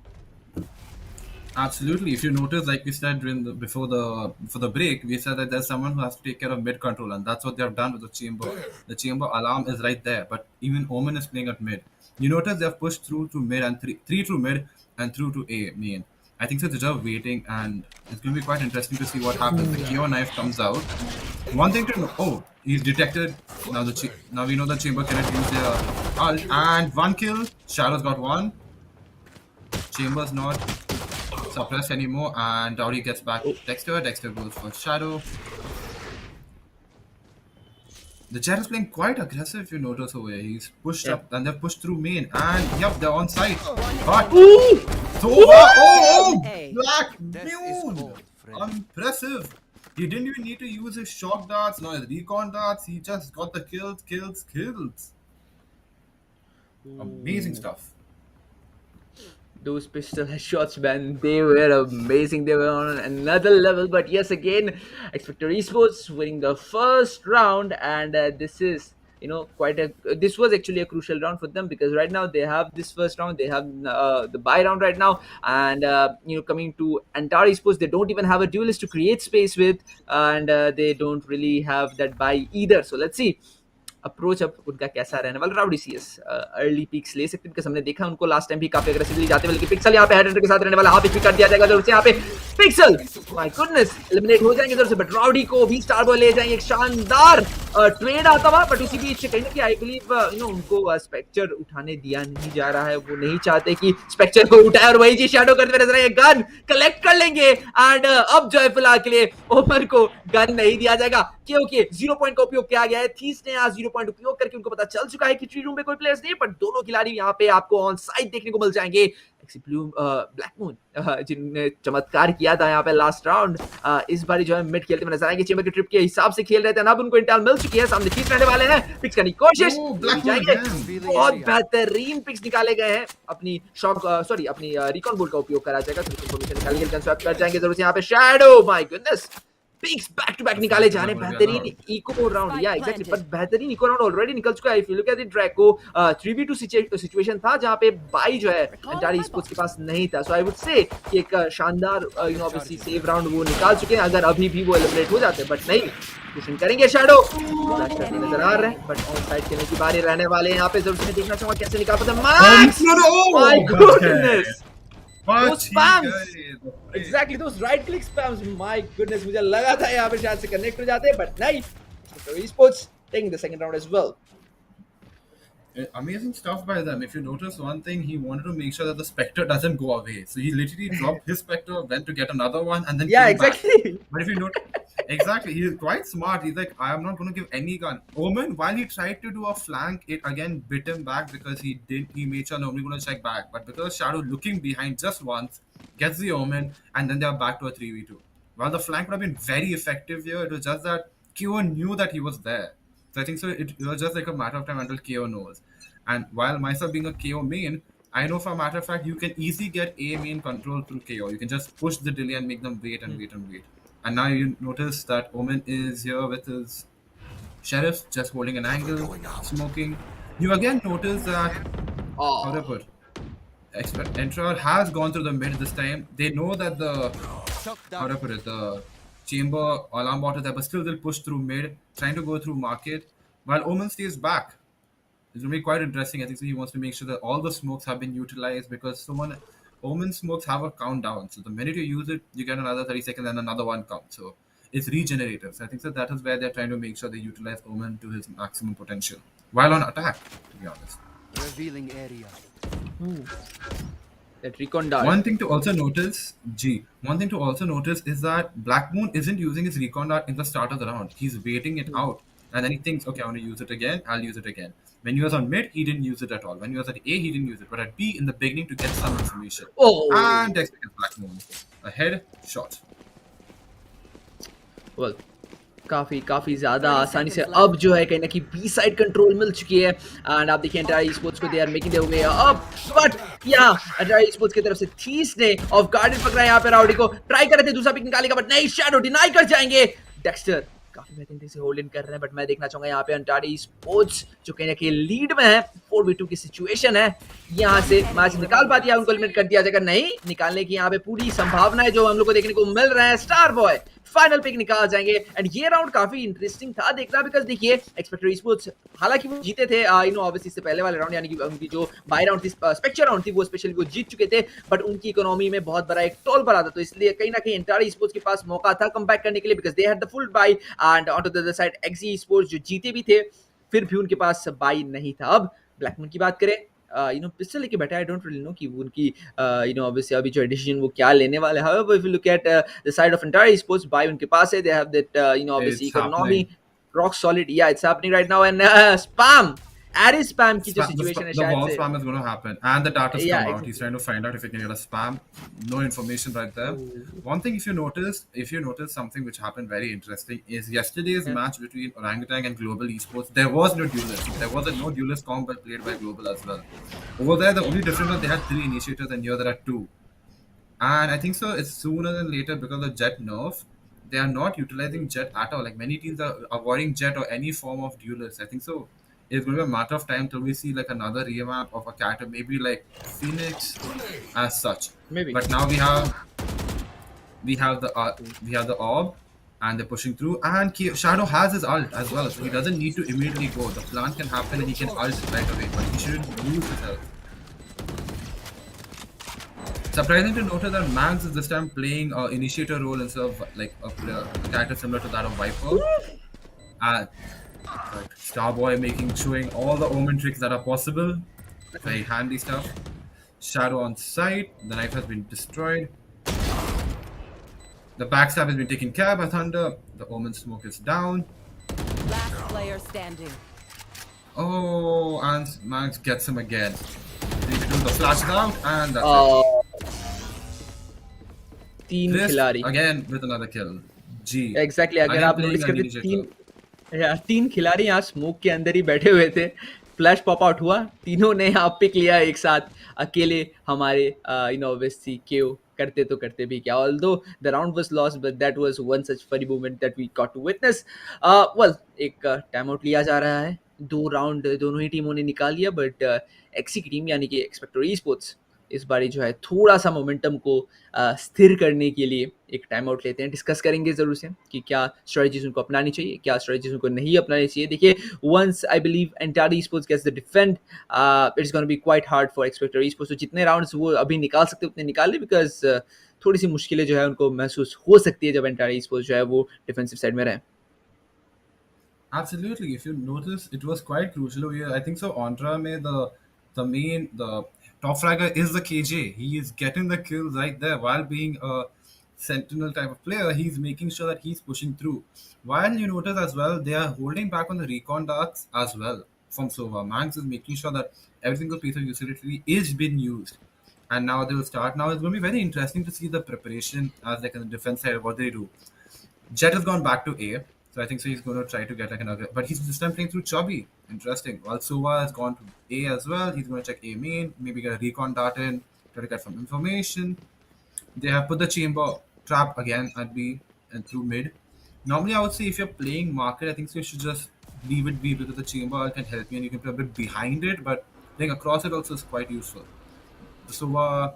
Absolutely. If you notice, like we said before the break, we said that there's someone who has to take care of mid control, and that's what they have done with the chamber. The chamber alarm is right there, but even Omen is playing at mid. You notice they've pushed through to mid and three through mid and through to A main. I think so they're just waiting, and it's going to be quite interesting to see what happens. The Kyo knife comes out. One thing to know, oh, he's detected. Now we know the chamber cannot use their ult, and one kill. Shadow's got one. Chamber's not suppressed anymore, and Dowdy gets back Dexter goes for Shadow. The Jet is playing quite aggressive if you notice over here. He's pushed up and they've pushed through main, and yep, they're on site. But Sova, oh, Black Moon! Impressive. He didn't even need to use his shock darts, no his recon darts. He just got the kills. Amazing stuff. Those pistol headshots, man, they were amazing. They were on another level. But yes, again, Xpector Esports winning the first round, and this is, quite a. This was actually a crucial round for them because right now they have this first round. They have the bye round right now, and coming to Entrare Esports, they don't even have a duelist to create space with, and they don't really have that bye either. So let's see. Approach अब उनका कैसा रहने वाला rowdy CS early pics ले सकते हैं because हमने देखा उनको लास्ट टाइम भी काफी अग्रेसिवली जाते हुए लेकिन पिक्सल यहाँ पे हेडर के साथ रहने वाला हाफ एचपी कर दिया जाएगा जरूर से यहाँ पे पिक्सल माय गुडनेस एलिमिनेट हो जाएंगे जरूर से बट राउडी को भी स्टार बॉय ले जाएंगे एक शानदार ट्रेड आता हुआ बट उसी बीच कहीं ना कहीं आई बिलीव उनको स्पेक्टर उठाने दिया नहीं जा रहा है वो नहीं चाहते कि स्पेक्टर को उठाए और वही चीज शैडो करते हुए नजर आए गन कलेक्ट कर लेंगे एंड अब जो है फिलहाल के लिए ओमर को गन नहीं दिया जाएगा क्योंकि 0 पॉइंट का उपयोग किया गया है थीस ने आज 0 पॉइंट उपयोग करके उनको पता चल चुका है कि ट्री रूम में कोई प्लेयर्स नहीं पर दोनों खिलाड़ी यहाँ पे आपको ऑन साइड देखने को मिल जाएंगे ब्लैक मून जिन्होंने चमत्कार किया था यहाँ पे लास्ट राउंड इस बारी जो है मिड खेलते हुए नजर आएंगे चेंबर की ट्रिप के हिसाब से खेल रहे थे अब उनको इंटेल मिल चुकी है सामने चीज रहने वाले हैं पिक्स करने की कोशिश जाएंगे बहुत बेहतरीन पिक्स निकाले गए हैं अपनी शॉक अपनी रिकॉन बोल्ट का उपयोग करा जाएगा इन्फॉर्मेशन निकाल के स्वैप कर जाएंगे जरूर से यहाँ पे shadow my goodness picks back to back निकाले जाने बेहतरीन eco round yeah exactly but बेहतरीन इको राउंड ऑलरेडी निकल चुका है if you look at the Draco 3v2 situation था जहां पे बाई जो है एंटायर स्पोर्ट्स के पास नहीं था सो आई वुड से कि एक शानदार ऑब्वियसली सेव राउंड वो निकाल चुके हैं अगर अभी भी वो एलिमिनेट हो जाते बट नहीं पुशिंग करेंगे शैडो फ्लैश करने नजर आ रहे हैं बट ऑन साइड खेलने की बारी रहने वाले हैं यहां पे जरूर से देखना चाहूंगा कैसे निकाल पाते हैं max my goodness those spams exactly those right click spams my goodness मुझे लगा था यहाँ पे शायद से कनेक्ट हो जाते but नहीं esports taking the second round as well amazing stuff by them. If you notice one thing, he wanted to make sure that the Spectre doesn't go away. So he literally dropped his Spectre, went to get another one, and then came exactly back. But if you notice, exactly, he's quite smart. He's like, I am not going to give any gun. Omen, while he tried to do a flank, it again bit him back because he made sure nobody going to check back. But because Shadow looking behind just once, gets the Omen, and then they are back to a 3v2. While the flank would have been very effective here, it was just that KO knew that he was there. So I think so it was just like a matter of time until KO knows. And while myself being a KO main, I know for a matter of fact you can easily get A main control through KO. You can just push the delay and make them wait and wait and wait. And now you notice that Omen is here with his Sheriff just holding an angle, smoking. You again notice that how do I put Entrare has gone through the mid this time. They know that the how do I put it, the chamber alarm bot is there, but still they'll push through mid, trying to go through market, while Omen stays back. It's going to be quite interesting. I think so he wants to make sure that all the smokes have been utilized because Omen smokes have a countdown. So the minute you use it, you get another 30 seconds and another one comes. So it's regenerative. So I think so that is where they're trying to make sure they utilize Omen to his maximum potential while on attack, to be honest. Revealing area. that recon dart. One thing to also notice is that Black Moon isn't using his recon dart in the start of the round. He's waiting it out. And then he thinks, okay, I want to use it again. I'll use it again. When he was on mid, he didn't use it at all. When he was at A, he didn't use it. But at B, in the beginning, to get some information. Oh! And next is Black Moon. A head shot. Well, काफी ज्यादा आसानी से अब जो है कहीं ना कहीं बी साइड कंट्रोल मिल चुकी है एंड आप देखिए एंट्रायर esports को they are making their way up but yeah entire esports की तरफ से थीस ने ऑफ गार्ड पकड़ा यहां पे राउडी को ट्राई कर रहे थे दूसरा पिक निकालेगा बट नहीं शैडो डिनाई कर जाएंगे डेक्स्टर काफी बेहतरीन से होल्ड इन कर रहे हैं बट मैं देखना चाहूंगा यहाँ पे एंट्रायर esports जो कहीं ना कहीं लीड में है 4v2 की सिचुएशन है यहाँ से मैच निकाल पाती है उनको एलिमिनेट कर दिया जाएगा नहीं निकालने की यहाँ पे पूरी संभावना है जो हम लोग को देखने को मिल रहा है स्टार बॉय फाइनल पिक निकाल जाएंगे एंड ये राउंड काफी इंटरेस्टिंग था देखना बिकॉज देखिए एक्सपेक्टर esports हालांकि वो जीते थे ऑब्वियसली इससे पहले वाले राउंड यानी कि उनकी जो बाय राउंड थी स्पेक्टर राउंड थी वो स्पेशली वो जीत चुके थे बट उनकी इकोनॉमी में बहुत बड़ा एक टोल पड़ा था तो इसलिए कहीं ना कहीं एंट्रायर esports के पास मौका था कमबैक करने के लिए because they had the full buy and on to the other side एक्सी esports जो जीते भी थे फिर भी उनके पास बाय नहीं था अब ब्लैकमून की बात करें पिस्टल लेके बैठा आई डोंट रियली नो कि उनकी ऑब्वियसली अभी जो डिसीजन वो क्या लेने वाले हैं however if you look at the side of Entire esports buy उनके पास है they have that obviously economy rock solid या it's happening right now and spam एरे स्पैम की जो सिचुएशन है The शायद wall से, spam is going to happen, and the data's या come out. He's exactly. trying to find out if he can get a spam. No information right there. One thing, if you notice something which happened very interesting is yesterday's match between Orangutan and Global Esports. There was no duelist. There was a no duelist combat played by Global as well. Over there, the only difference was they had 3 initiators, and here there are 2. And I think so. It's sooner than later because of Jet nerf. They are not utilizing Jet at all. Like many teams are avoiding Jet or any form of duelist. I think so. It's going to be a matter of time till we see like another revamp of a character, maybe like Phoenix, as such. May be. But now we have the orb, and they're pushing through. And Shadow has his ult as well, so he doesn't need to immediately go. The plant can happen, and he can ult right away. But he shouldn't lose his health. Surprising to notice that Max is this time playing an initiator role instead of like a character similar to that of Viper. And Starboy showing all the omen tricks that are possible. Very handy stuff. Shadow on site. The knife has been destroyed. The backstab has been taken care by Thunder. The omen smoke is down. Last player standing. Oh, and Max gets him again. 3v2, the flash is out, and that's it. 3 Risk खिलाड़ी again with another kill. G. Exactly. अगर Again आप playing notice an करते, initiator. 3 खिलाड़ी यहाँ smoke के अंदर ही बैठे हुए थे, फ्लैश पॉप आउट हुआ, तीनों ने यहाँ पिक लिया एक साथ, अकेले हमारे ऑब्वियसली केओ करते तो करते भी क्या, although the round was lost but that was one such funny moment that we got to witness. Well, एक टाइम आउट लिया जा रहा है, 2 राउंड दोनों ही टीमों ने निकाल लिया, बट एक्सी की टीम यानी कि एक्सपेक्टर ई स्पोर्ट्स इस बारी जो है थोड़ा सा मोमेंटम को स्थिर करने के लिए एक टाइम आउट लेते हैं। डिस्कस करेंगे ज़रूर से कि क्या स्ट्रेटजीज उनको अपनानी चाहिए, क्या स्ट्रेटजीज उनको नहीं अपनानी चाहिए। देखिए, once I believe Entire sports gets the defend, it's gonna be quite hard for Expecter sports. तो जितने राउंड्स वो अभी निकाल सकते उतने निकाल ले, बिकॉज थोड़ी सी मुश्किलें जो है उनको महसूस हो सकती है जब एंटायर स्पोर्ट्स जो है वो डिफेंसिव साइड में रहे। Absolutely. If you notice, it was quite crucial over here. I think so. Andra made the top fragger is the KJ. He is getting the kills right there while being a sentinel type of player. He's making sure that he's pushing through. While you notice as well, they are holding back on the recon darts as well from Sova. Manx is making sure that every single piece of utility is being used. And now they will start. Now it's going to be very interesting to see the preparation as like on the defense side, what they do. Jet has gone back to A, so I think so he's going to try to get like another. But he's this time playing through Chubby. Interesting. While Sova has gone to A as well, he's going to check A main, maybe get a recon dart in, try to get some information. They have put the chamber trap again at B and through mid. Normally, I would say if you're playing market, I think so you should just leave it be because the chamber can help you and you can play a bit behind it, but playing across it also is quite useful. The Sova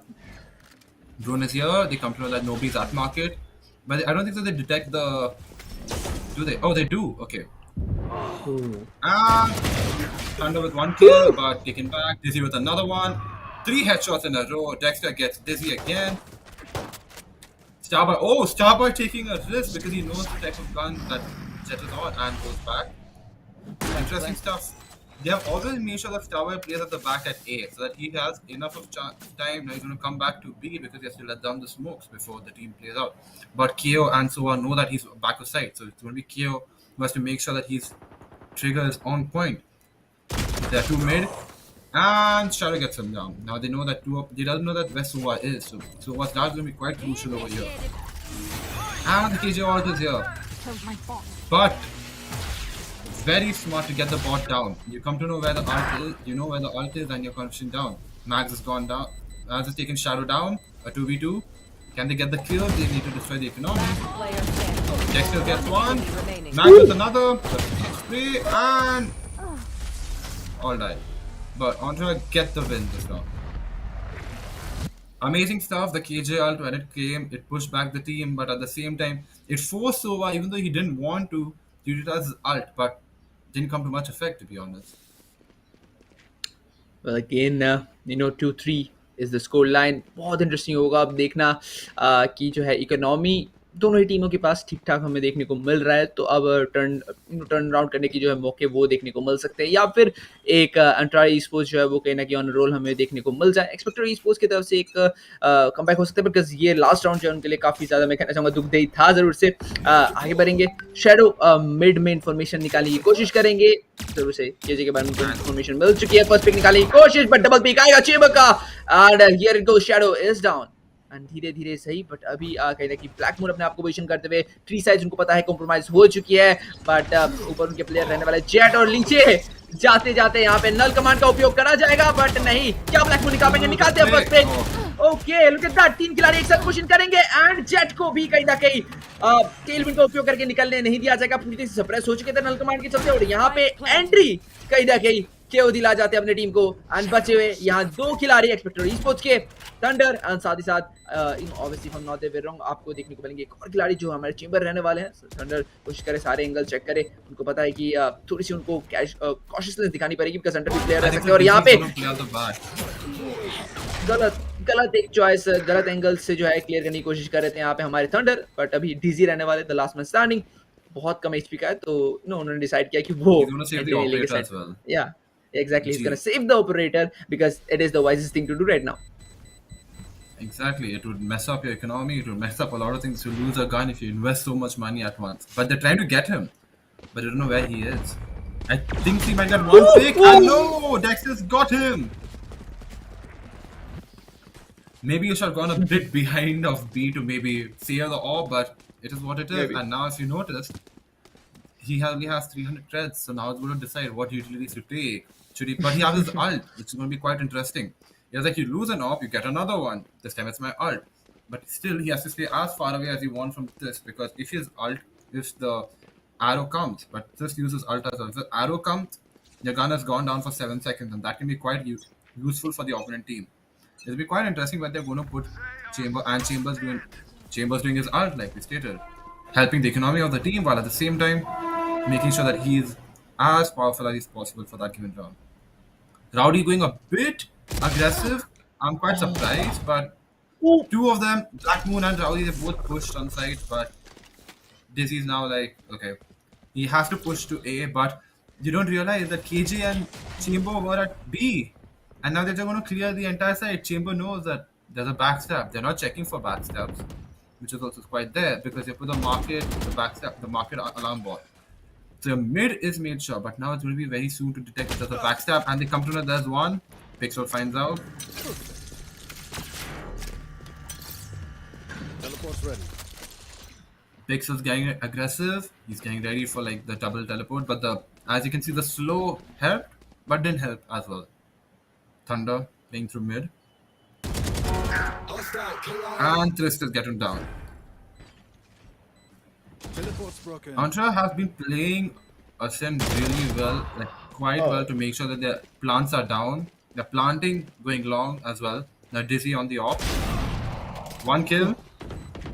drone is here. They come to know that nobody's at market. But I don't think that they detect the. Do they? Oh, they do. Okay. And Thunder with 1 kill, but taken back. Dizzy with another one. 3 headshots in a row. Dexter gets Dizzy again. Starboy. Oh, Starboy taking a risk because he knows the type of gun that Jet is on and goes back. Interesting stuff. They have always made sure that Starboy plays at the back at A so that he has enough of time. Now he's going to come back to B because he has to let down the smokes before the team plays out. But Keo and Soa know that he's back of sight, so it's going to be Keo who has to make sure that his trigger is on point. There are 2 mid, and Shadow gets him down. Now they know that they doesn't know that where Soa is, so Soa's that's going to be quite crucial over here. And the KJ ult is here, but very smart to get the bot down. You come to know where the ult is, you know where the ult is, and you're conditioned down. Max has gone down. Max has taken Shadow down. A 2v2. Can they get the kill? They need to destroy the economy. Player standing. Dexter gets one. Remaining. Max with another. Spray and all died. But Andra get the win this round. Amazing stuff. The KJ ult when it came, it pushed back the team, but at the same time, it forced Sova, even though he didn't want to utilize his ult, but didn't come to much effect, to be honest. Well, again, 2-3 is the score line. बहुत interesting होगा अब देखना कि जो है economy दोनों ही टीमों के पास ठीक-ठाक हमें देखने को मिल रहा है, तो अब टर्न अराउंड करने की जो है मौके वो देखने को मिल सकते हैं या फिर एक एंट्रायर ईस्पोर्ट्स जो है वो कहीं न कहीं ऑन रोल हमें देखने को मिल जाए। एक्सपेक्टर ईस्पोर्ट्स की तरफ से एक कमबैक हो सकता है बिकॉज़ ये लास्ट राउंड जो है उनके लिए काफ़ी ज़्यादा मैं कहना चाहूँगा दुखदाई था ज़रूर से। आगे बढ़ेंगे, शैडो मिड में इन्फॉर्मेशन निकालने की कोशिश करेंगे, ज़रूर से केजे के बारे में इन्फॉर्मेशन मिल चुकी है, फर्स्ट पिक निकालने की कोशिश बट डबल पिक आएगा चेबर का and here it goes, shadow is down. And धीरे-धीरे सही बट अभी कहीं न कहीं ब्लैक मून अपने आप को पोजीशन करते हुए ट्री साइड्स उनको पता है कॉम्प्रोमाइज़ हो चुकी है बट ऊपर उनके प्लेयर रहने वाले जेट और नीचे जाते-जाते यहाँ पे नल कमांड का उपयोग करा जाएगा बट नहीं, क्या ब्लैक मून निकाल पाएंगे? निकालते हैं first pick. Okay, look at that, 3 खिलाड़ी एक साथ पुश इन करेंगे एंड जेट को भी कहीं न कहीं टेलविंड का उपयोग करके निकलने नहीं दिया जाएगा, पूरी तरह से सप्रेस हो चुके थे नल कमांड के चलते और यहाँ पे एंट्री कहीं न कहीं केओ दिला जाते हैं अपने टीम को एंड बचे हुए यहाँ 2 खिलाड़ी एक्सपेक्टर ईस्पोर्ट्स के, थंडर एंड साथ ही साथ obviously from not way wrong आपको देखने को मिलेंगे एक और खिलाड़ी जो हमारे चेंबर रहने वाले हैं। थंडर कोशिश करे सारे एंगल चेक करे, उनको पता है कि थोड़ी सी उनको कॉशियसनेस दिखानी पड़ेगी बिकॉज़ अंडर भी प्लेयर रह सकते हैं और यहाँ पे गलत एक चॉइस, गलत एंगल से जो है क्लियर करने की कोशिश कर रहे थे यहाँ पे हमारे थंडर बट अभी डीजी रहने वाले द लास्ट मैन स्टैंडिंग, बहुत कम एचपी का है तो उन्होंने डिसाइड किया कि वो या exactly he's gonna save the operator because it is the wisest thing to do right now. Exactly, it would mess up your economy, it would mess up a lot of things. You lose a gun if you invest so much money at once. But they're trying to get him, but I don't know where he is. I think he might get one pick. And no, Dexter's got him. Maybe you should have gone a bit behind of B to maybe save the orb, but it is what it is. Maybe. And now if you notice, he only has 300 creds, so now it's going to decide what utilities to take. But he has his ult, which is going to be quite interesting. He has like, you lose an AWP, you get another one. This time it's my ult. But still, he has to stay as far away as he wants from this, because if his ult, if the arrow comes, but just uses ult as well. If the arrow comes, your gun has gone down for 7 seconds, and that can be quite useful for the opponent team. It'll be quite interesting when they're going to put Chambers doing his ult, like we stated, helping the economy of the team, while at the same time, making sure that he is as powerful as possible for that given round. Rowdy going a bit aggressive. I'm quite surprised, but two of them, Black Moon and Rowdy, they both pushed on site, but Dizzy's now like, okay, he has to push to A, but you don't realize that KJ and Chamber were at B, and now they're going to clear the entire site. Chamber knows that there's a backstab. They're not checking for backstabs, which is also quite there, because you put the market alarm bot. So your mid is made sure, but now it's going to be very soon to detect if there's a backstab, and they come to know there's one. Pixel finds out. Teleport's ready. Pixel's getting aggressive. He's getting ready for like the double teleport, but as you can see, the slow helped, but didn't help as well. Thunder playing through mid, and Trist is getting down. Teleport's broken. Entrare has been playing Ascent really well, like quite well, to make sure that their plants are down. They're planting, going long as well. Now Dizzy on the off. One kill.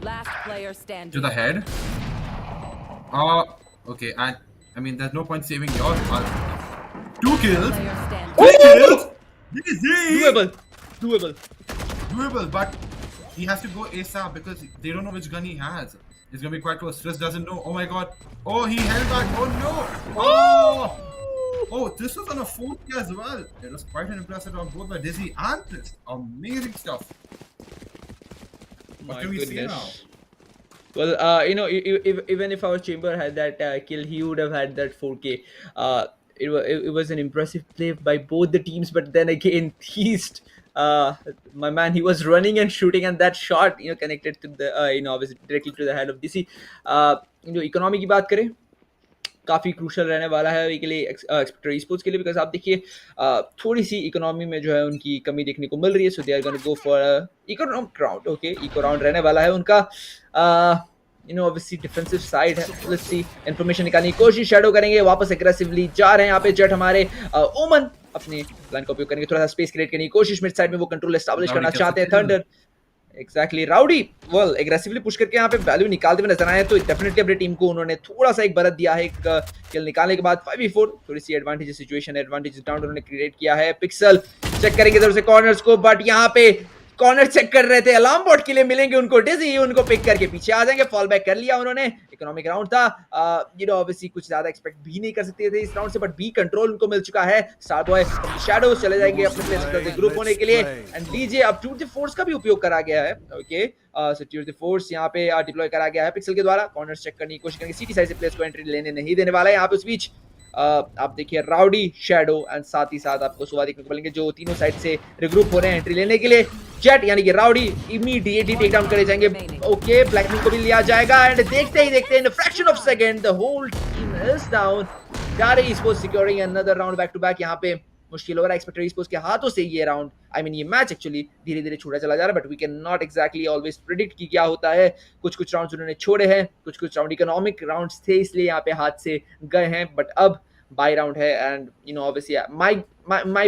Last player standing. To the head. Okay, and I mean, there's no point saving your ult. 2 kills. Player standing. 3 kills. Dizzy. Doable, but he has to go ASAP because they don't know which gun he has. It's gonna be quite close. Triss doesn't know. Oh my god. Oh, he held back. Oh no. Oh, this was on a 4K as well. It was quite an impressive round both by Dizzy and Triss. Amazing stuff. What can we see now? Well, even if our Chamber had that kill, he would have had that 4K. It was an impressive play by both the teams, but then again, East, my man, he was running and shooting, and that shot, connected to the, obviously directly to the head of DC. Economy की बात करें, काफ़ी crucial रहने वाला है के लिए एक्सपेक्टर esports के लिए, बिकॉज आप देखिए थोड़ी सी इकोनॉमी में जो है उनकी कमी देखने को मिल रही है, so they are gonna go for economic round. Okay, eco round रहने वाला है उनका. ऑब्वियसली डिफेंसिव साइड है. लेट्स सी, इंफॉर्मेशन निकालने की कोशिश शैडो करेंगे, वापस एग्रेसिवली जा रहे हैं यहाँ पे जेट हमारे. ओमन अपने प्लान का उपयोग करेंगे, थोड़ा सा स्पेस क्रिएट करने की कोशिश, मिड साइड में वो कंट्रोल एस्टैब्लिश करना चाहते हैं. Thunder exactly, rowdy well aggressively push करके यहाँ पे वैल्यू निकालते हुए नजर आए, तो डेफिनेटली अपनी टीम को उन्होंने थोड़ा सा एक बरत दिया है. एक किल निकालने के बाद 5v4 थोड़ी सी एडवांटेज सिचुएशन, एडवांटेज डाउन उन्होंने क्रिएट किया है. पिक्सल चेक करेंगे इधर से कॉर्नर्स को, बट यहाँ पे कॉर्नर चेक कर रहे थे, अलार्म बोर्ड के लिए मिलेंगे उनको डिजी, उनको पिक करके पीछे आ जाएंगे, फॉल बैक कर लिया उन्होंने। इकोनॉमिक राउंड था, ऑब्वियसली कुछ ज्यादा एक्सपेक्ट भी नहीं कर सकते थे इस राउंड से, बट बी कंट्रोल उनको मिल चुका है। स्टार बॉय शैडोज चले जाएंगे अपने प्लेस पर ग्रुप होने के लिए, एंड डीजे अब टूर द फोर्स का भी उपयोग करा गया है। Okay, so tour the force यहाँ पे डिप्लॉय करा गया है पिक्सल के द्वारा, कॉर्नर चेक करने की कोशिश करेंगे, सीटी साइड से प्लेस को एंट्री लेने नहीं देने वाला है यहाँ पे। उस बीच आप देखिए राउडी, शैडो एंड साथ ही साथ आपको सुबह देखने को मिलेंगे जो तीनों साइड से रिग्रुप हो रहे हैं एंट्री लेने के लिए। जेट यानी कि राउडी इमीडिएटली टेक डाउन करे जाएंगे। ओके, ब्लैकमिन को भी लिया जाएगा, एंड देखते ही देखते in fraction of second the whole team is down. Entire esports securing another round back to back. यहाँ पे मुश्किल हो रहा है एक्सपेक्टर एस्पोर्ट्स के हाथों से ये राउंड, आई मीन ये मैच एक्चुअली धीरे धीरे छूटा चला जा रहा है, but we can not exactly always predict कि क्या होता है। कुछ कुछ राउंड्स उन्होंने छोड़े हैं, कुछ कुछ राउंड इकोनॉमिक राउंड्स थे इसलिए यहाँ पे हाथ से गए हैं, बट अब बाय राउंड है, and obviously my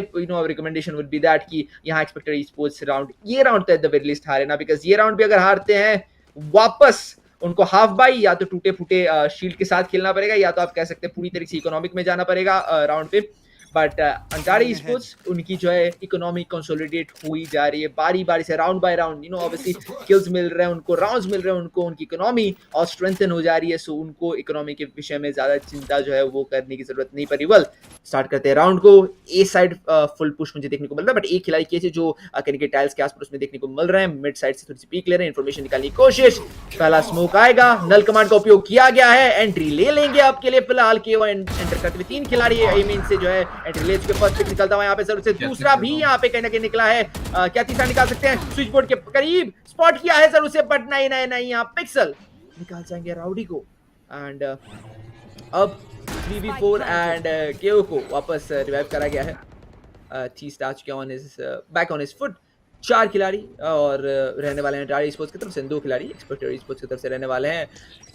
recommendation would be that कि यहाँ एक्सपेक्टर esports राउंड, ये राउंड तो एट द वेरी लिस्ट हारे ना, बिकॉज ये राउंड भी अगर हारते हैं वापस उनको हाफ बाई या तो टूटे फूटे शील्ड के साथ खेलना पड़ेगा, या तो आप कह सकते हैं पूरी तरीके से इकोनॉमिक में जाना पड़ेगा राउंड पे। बट एंट्रारे एस्पोर्ट्स उनकी जो है इकोनॉमी कंसोलिडेट हुई जा रही है बारी बारी से, round by round. Obviously kills मिल रहे हैं उनको, राउंड्स मिल रहे हैं उनको, उनकी इकोनॉमी और स्ट्रेंथन हो जा रही है, सो उनको इकोनॉमी के विषय में ज्यादा चिंता जो है वो करने की जरूरत नहीं पड़ी। वेल, स्टार्ट करते हैं राउंड को। ए साइड फुल पुश मुझे देखने को मिल रहा है, बट एक खिलाड़ी के जो कहीं के टाइल्स के आसपास उसमें देखने को मिल रहे हैं। मिड साइड से थोड़ी सी पीक ले रहे हैं, इन्फॉर्मेशन निकालने की कोशिश। पहला स्मोक आएगा, नल कमांड का उपयोग किया गया है, एंट्री ले लेंगे आपके लिए फिलहाल के वो एंटर करते हुए 3 खिलाड़ी मीन से जो है एंट्री ले चुके। फर्स्ट पिक निकलता हुआ यहाँ पे सर से, दूसरा भी यहाँ पे कहीं ना कहीं निकला है। क्या तीसरा निकाल सकते हैं? स्विच बोर्ड के करीब स्पॉट किया है सर उसे, बट नहीं यहाँ पिक्सल निकाल जाएंगे राउडी को, एंड अब 3v4 एंड केओ को वापस रिवाइव करा गया है। ही स्टार्ट किया on his back on his foot. 4 खिलाड़ी और रहने वाले हैं एंट्रारे एस्पोर्ट्स की तरफ से, 2 खिलाड़ी एक्सपेक्टर एस्पोर्ट्स की तरफ से रहने वाले हैं।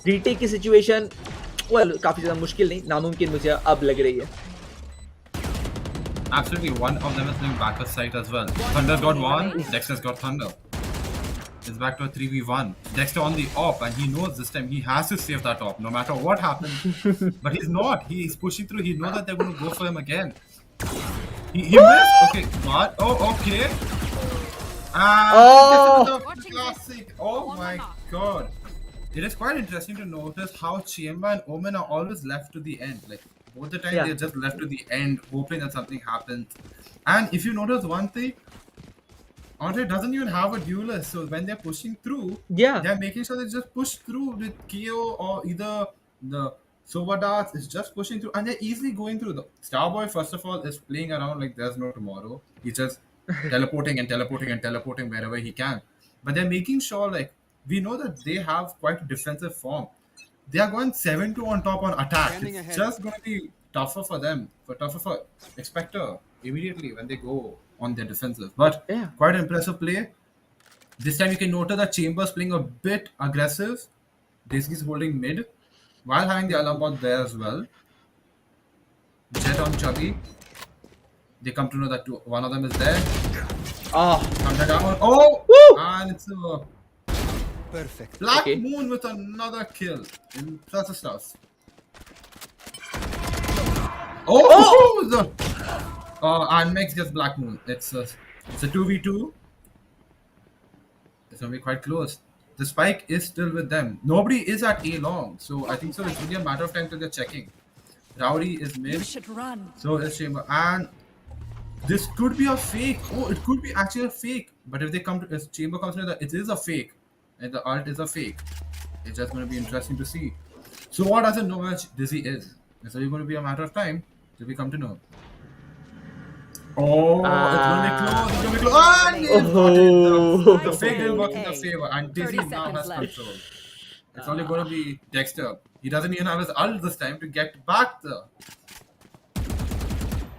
रीटेक की सिचुएशन वेल काफी ज्यादा मुश्किल नहीं, नामुमकिन मुझे अब लग रही है। Absolutely, one of them is playing backup site as well. Thunder's got one, Dexter's got Thunder. It's back to a 3v1. Dexter on the op, and he knows this time he has to save that op, no matter what happens. But he's not. He's pushing through. He knows that they're going to go for him again. He missed. Okay, what? Oh, okay. And classic. Oh my god. It is quite interesting to notice how Chiemba and Omen are always left to the end. Like, both the time they're just left to the end, hoping that something happens. And if you notice one thing, Andre doesn't even have a duelist, so when they're pushing through, they're making sure they just push through with Keo or either the Sovadarts is just pushing through, and they're easily going through. The Starboy, first of all, is playing around like there's no tomorrow. He's just teleporting and teleporting and teleporting wherever he can. But they're making sure, like, we know that they have quite a defensive form. They are going 7-2 on top on attack. It's just going to be tougher for them, tougher for Xpector immediately when they go on their defensive. But quite an impressive play. This time you can notice that Chambers playing a bit aggressive. Dizzy's holding mid while having the alarm bot there as well. Jet on Chubby. They come to know that one of them is there. Thunder down. Oh! Woo! And it's a Perfect. Black Moon with another kill. Impressive stuff. And Mex gets Black Moon. It's a 2v2. It's gonna be quite close. The spike is still with them. Nobody is at A long, so I think so. It's really a matter of time till they're checking. Rowdy is mid. You should run. So is Chamber, and this could be a fake. Oh, it could be actually a fake. But if they come to, if Chamber comes to that, it is a fake. And the ult is a fake. It's just going to be interesting to see. So what doesn't know where Dizzy is? It's only going to be a matter of time till we come to know. Oh, it's going to be close. It's going to be close. The fake didn't work in their favor, and Dizzy now has control. It's only going to be Dexter. He doesn't even have his ult this time to get back the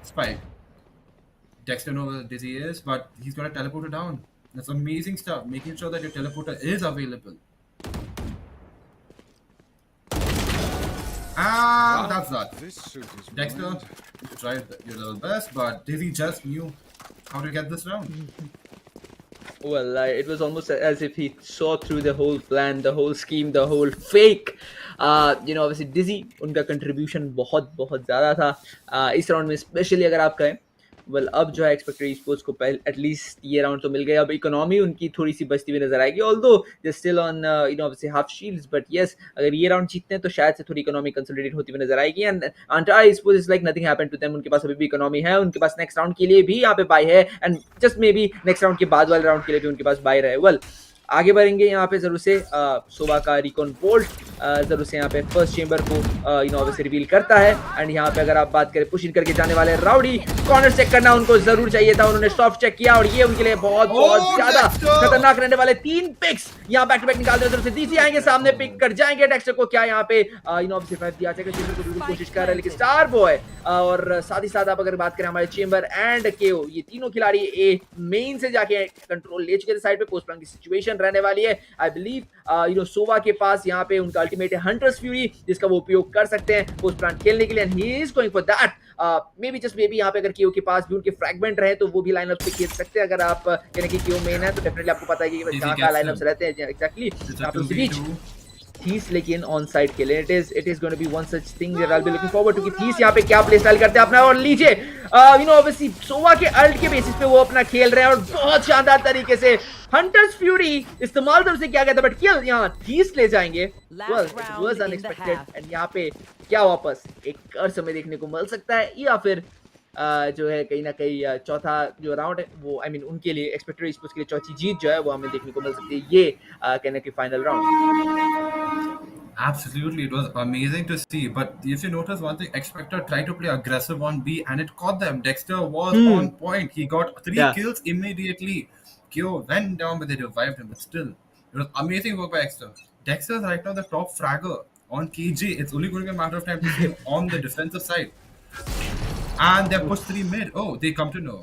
spike. Dexter knows where Dizzy is, but he's got to teleport it down. That's amazing stuff, making sure that your teleporter is available. And that's that. Dexter, you tried your level best, but Dizzy just knew how to get this round. Well, it was almost as if he saw through the whole plan, the whole scheme, the whole fake. Obviously Dizzy, उनका contribution बहुत ज़्यादा था इस round में, specially अगर आप कहें well अब जो है एक्सपेक्टर स्पोर्ट्स को पहले एटलीस्ट ये राउंड तो मिल गए, अब इकोनॉमी उनकी थोड़ी सी बचती हुई नजर आएगी, although they still on obviously half shields, but yes अगर ये राउंड जीतते हैं तो शायद से थोड़ी इकोनॉमी कंसोलिडेट होती हुई नजर आएगी। And entire sports is like nothing happened to them, उनके पास अभी भी इकोनॉमी है, उनके पास नेक्स्ट राउंड के लिए भी यहाँ पे बाय है, and just may be next round के बाद वाले राउंड के लिए भी उनके पास बाय रहे। वेल आगे बढ़ेंगे यहाँ पे जरूर से सोवा का रिकॉन बोल्ट जरूर से यहाँ पे फर्स्ट चेंबर को ऑब्वियसली रिवील करता है। एंड यहाँ पे अगर आप बात करें पुश इन करके जाने वाले राउडी, कॉर्नर चेक करना उनको जरूर चाहिए था, उन्होंने सॉफ्ट चेक किया और ये उनके लिए बहुत बहुत ज्यादा खतरनाक रहने वाले 3 पिक्स यहाँ बैक टू बैक निकालते हैं। जरूर से डीसी आएंगे सामने, पिक कर जाएंगे डेक्स्टर को, क्या यहाँ पे ऑब्वियसली 5 दिया जाएगा, चेंबर को बिल्कुल कोशिश कर रहे हैं लेकिन स्टार बॉय और साथ ही साथ आप अगर बात करें हमारे चेंबर एंड केओ, ये तीनों खिलाड़ी ए मेन से जाके कंट्रोल ले चुके थे साइड पे, पोस्ट प्लान की सिचुएशन रहने वाली है। आई बिलीव सोवा के पास यहाँ पे उनका अल्टीमेट है हंटर्स फ्यूरी, जिसका वो उपयोग कर सकते हैं पोस्ट प्लान खेलने के लिए, and he is going for that. May be just may be यहाँ पे अगर केओ के पास भी उनके फ्रैगमेंट रहे तो वो भी लाइनअप से खेल सकते हैं। अगर आप कहने की केओ मेन है तो डेफिनेटली आपको पता है कि कहाँ कहाँ लाइनअप्स रहते हैं एग्जैक्टली आप उनके बीच। थीस लेकिन ऑन साइड के लिए it is going to be one such thing that I will be looking forward to कि थीस यहाँ पे क्या प्ले स्टाइल करते हैं अपना, और लीजिए ऑब्वियसली सोवा के अल्ट के बेसिस पे वो अपना खेल रहे हैं और बहुत शानदार तरीके से हंटर्स फ्यूरी इस्तेमाल तरफ से किया गया था, बट किल यहाँ थीस ले जाएंगे। Well it was unexpected, and यहाँ पे क्या वापस एक कर्स हमें देखने को मिल सकता है, या फिर जो है कहीं ना कहीं चौथा जो राउंड है वो आई मीन उनके लिए एक्सपेक्टर स्पोर्ट्स के लिए चौथी जीत जो है वो हमें देखने को मिल सकती है ये कहने की final round. Absolutely, it was amazing to see. But if you notice one thing, Xpector tried to play aggressive on B and it caught them. Dexter was on point. He got 3 kills immediately. Kyo went down, but they revived him. But still, it was amazing work by Dexter. Dexter is right now the top fragger on KJ. It's only going to be a matter of time to see him on the defensive side. And they pushed 3 mid. Oh, they come to know.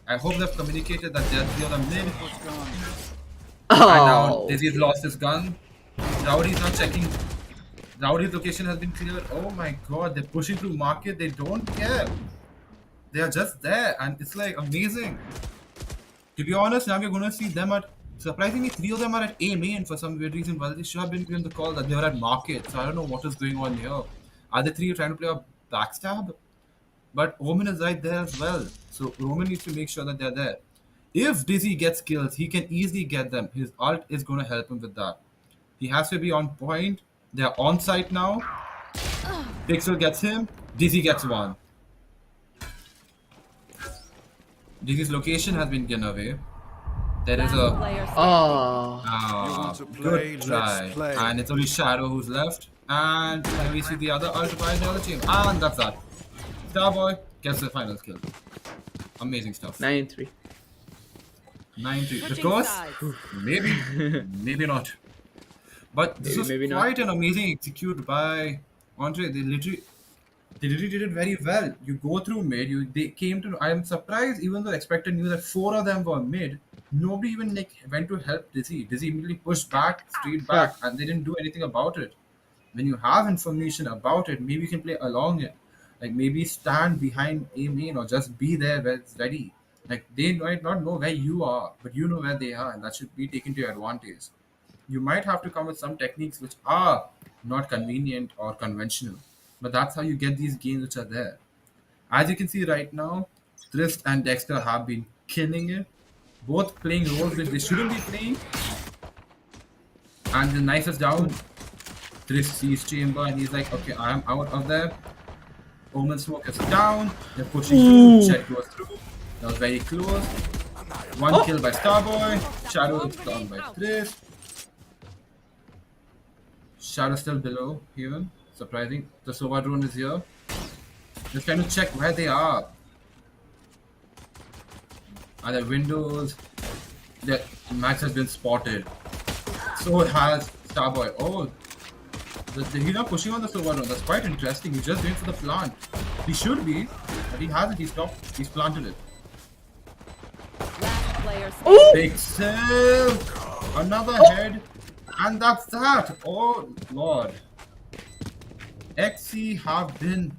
I hope they've communicated that they're 3 on the mid. And now Dizzy's lost his gun. Rowdy's not checking. Rowdy's location has been cleared. Oh my god, they're pushing through market. They don't care. They are just there, and it's like amazing. To be honest, now we're going to see them at. Surprisingly, 3 of them are at A main for some weird reason. Well, they should have been given the call that they were at market. So I don't know what is going on here. Are the 3 trying to play a backstab? But Roman is right there as well. So Roman needs to make sure that they're there. If Dizzy gets kills, he can easily get them. His ult is going to help him with that. He has to be on point. They're on site now. Pixel gets him. Dizzy gets 1. Dizzy's location has been given away. There is a good try. And it's only Shadow who's left. And then we see the other ult by the other team. And that's that. Starboy gets the final kill. Amazing stuff. 9-3. 9-3. Because maybe, maybe not. But this was quite an amazing execute by Entrare. They literally did it very well. You go through mid. They came to. I am surprised, even though Xpector knew that 4 of them were mid. Nobody even went to help Dizzy. Dizzy immediately pushed back, straight back, and they didn't do anything about it. When you have information about it, maybe you can play along it. Like maybe stand behind A main or just be there where it's ready. Like they might not know where you are, but you know where they are, and that should be taken to your advantage. You might have to come with some techniques which are not convenient or conventional, but that's how you get these games which are there. As you can see right now, Thrift and Dexter have been killing it, both playing roles which they shouldn't be playing. And the knife is down. Thrift sees Chamber and he's like, okay, I am out of there. Omen Smoke is down. They're pushing through. Chet goes through. That was very close. 1 kill by Starboy. Shadow is down by Thrift. Shadow still below even. Surprising. The Sova drone is here. Just trying to check where they are. Are there windows? The Max has been spotted. So has Starboy. Oh, he's not pushing on the Sova drone. That's quite interesting. He's just waiting for the plant. He should be, but he hasn't. He stopped. He's planted it. Big save. Another head. And that's that. Oh Lord. XC have been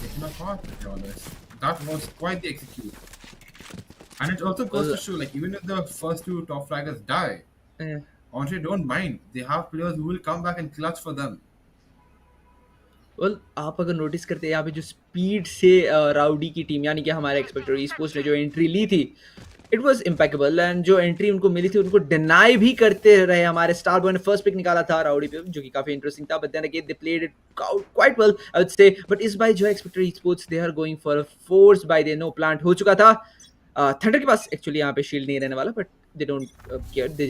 taken apart, to be honest. That was quite the execute. And it also goes to show, like, even if the first 2 top fraggers die, Yeah. 'Entrare don't mind. They have players who will come back and clutch for them. 'Entrare don't mind. They have players who will come back and clutch for them. 'Entrare don't mind. They have players who will come back and clutch for them. 'Entrare don't mind. They have players who will come back and clutch for them. And it also goes to show, like, even if the first 2 top fraggers die, well आप अगर notice करते हैं यहाँ पे जो speed से rowdy की team यानी कि हमारे एक्सपेक्टर स्पोर्ट्स ने जो एंट्री ली थी, इट वाज इम्पेकेबल एंड जो एंट्री उनको मिली थी उनको डिनाई भी करते रहे। हमारे स्टार बॉय ने फर्स्ट पिक निकाला था राउडी पे जो कि काफी इंटरेस्टिंग था, but then again they played it quite well I would say. But इस बार जो expecter sports they are going for a force buy they know plant हो चुका था। थंडर के पास एक्चुअली यहाँ पे शील्ड नहीं रहने वाला, but they don't care, they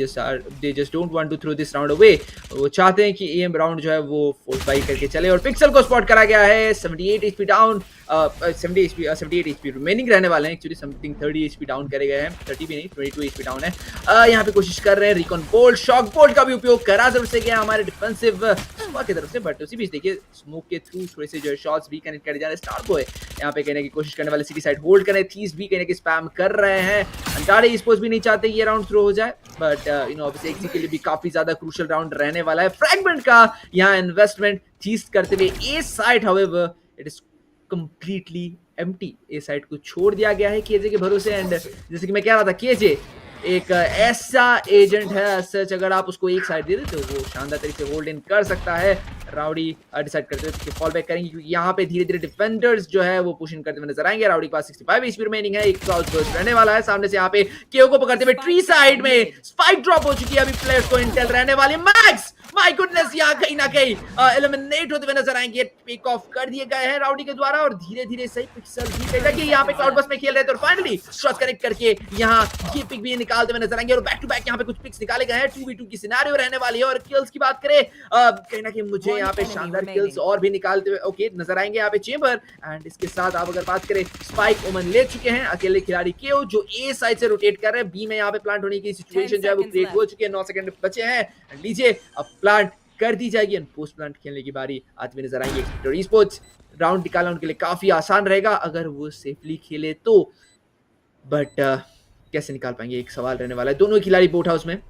just don't want to throw this round away। वो चाहते हैं कि एम राउंड जो है वो फोर्स बाई करके चले और पिक्सल को स्पॉट करा गया है। 78 एचपी डाउन, 78 एचपी रिमेनिंग रहने वाले हैं एक्चुअली, समथिंग 30 एचपी डाउन करे गए हैं, 30 भी नहीं 22 एचपी डाउन है। यहाँ पे कोशिश कर रहे हैं रिकॉन बोल्ट शॉक बोल्ट का भी उपयोग करा जरूर से गया हमारे डिफेंसिव की तरफ से, बट उसी बीच देखिए स्मोक के थ्रू थोड़े से जो है शॉट्स भी कनेक्ट कर जा रहे हैं। स्टार बॉय यहाँ पे कहने की कोशिश करने वाले सिटी साइड होल्ड कर रहे हैं, थीस भी कहने की स्पैम कर रहे हैं। एंट्रारे स्पोर्ट्स भी नहीं चाहते ये राउंड थ्रो हो जाए, बट यू नो ऑब्वियसली एक्सी के लिए भी काफी ज्यादा क्रूशियल राउंड रहने वाला है। फ्रैगमेंट का यहाँ इन्वेस्टमेंट थीस करते हुए A site however it is completely empty. A site को छोड़ दिया गया है केजे के भरोसे, एंड जैसे कि मैं कह रहा था केजे एक ऐसा एजेंट है सच, अगर आप उसको एक साइड दे देते हो वो शानदार तरीके से होल्ड इन कर सकता है। राउडी डिसाइड करते हैं कि फॉल बैक करेंगे क्योंकि यहाँ पे धीरे धीरे डिफेंडर्स जो है वो पुश इन करते हुए नजर आएंगे। राउडी के पास 65 एचपी रिमेनिंग है, एक क्राउच बर्स्ट रहने वाला है सामने से। यहाँ पे केओ को पकड़ते हुए ट्री साइड में स्पाइक ड्रॉप हो चुकी है, अभी प्लेयर्स को इंटेल रहने वाली मैक्स माय गुडनेस यहाँ कहीं ना कहीं एलिमिनेट होते हुए नजर आएंगे। पिक ऑफ कर दिए गए हैं राउडी के द्वारा और धीरे धीरे सही पिक्सल भी कहेगा कि यहाँ पे क्लाउड बस में खेल रहे थे और फाइनली शॉट कनेक्ट करके यहाँ ये पिक भी निकालते हुए नजर आएंगे और बैक टू बैक यहाँ पे कुछ पिक्स निकाले गए हैं। 2v2 की सिनेरियो रहने वाली है और किल्स की बात करें कहीं ना कहीं मुझे यहाँ पे शानदार किल्स और भी निकालते हुए ओके नजर आएंगे यहाँ पे चेंबर। एंड इसके साथ आप अगर बात करें स्पाइक ओमन ले चुके हैं, अकेले खिलाड़ी केओ जो ए साइड से रोटेट कर रहे हैं, बी में यहाँ पे प्लांट होने की सिचुएशन जो है वो क्रिएट हो चुकी है। 9 सेकंड बचे हैं, लीजिए अब प्लांट कर दी जाएगी एंड पोस्ट प्लांट खेलने की बारी आते हुए नजर आएंगे। एक्सपेक्टर ई-स्पोर्ट्स राउंड निकालना उनके लिए काफी आसान रहेगा अगर वो सेफली खेले तो, बट कैसे निकाल पाएंगे एक सवाल रहने वाला है। दोनों खिलाड़ी बोट हाउस में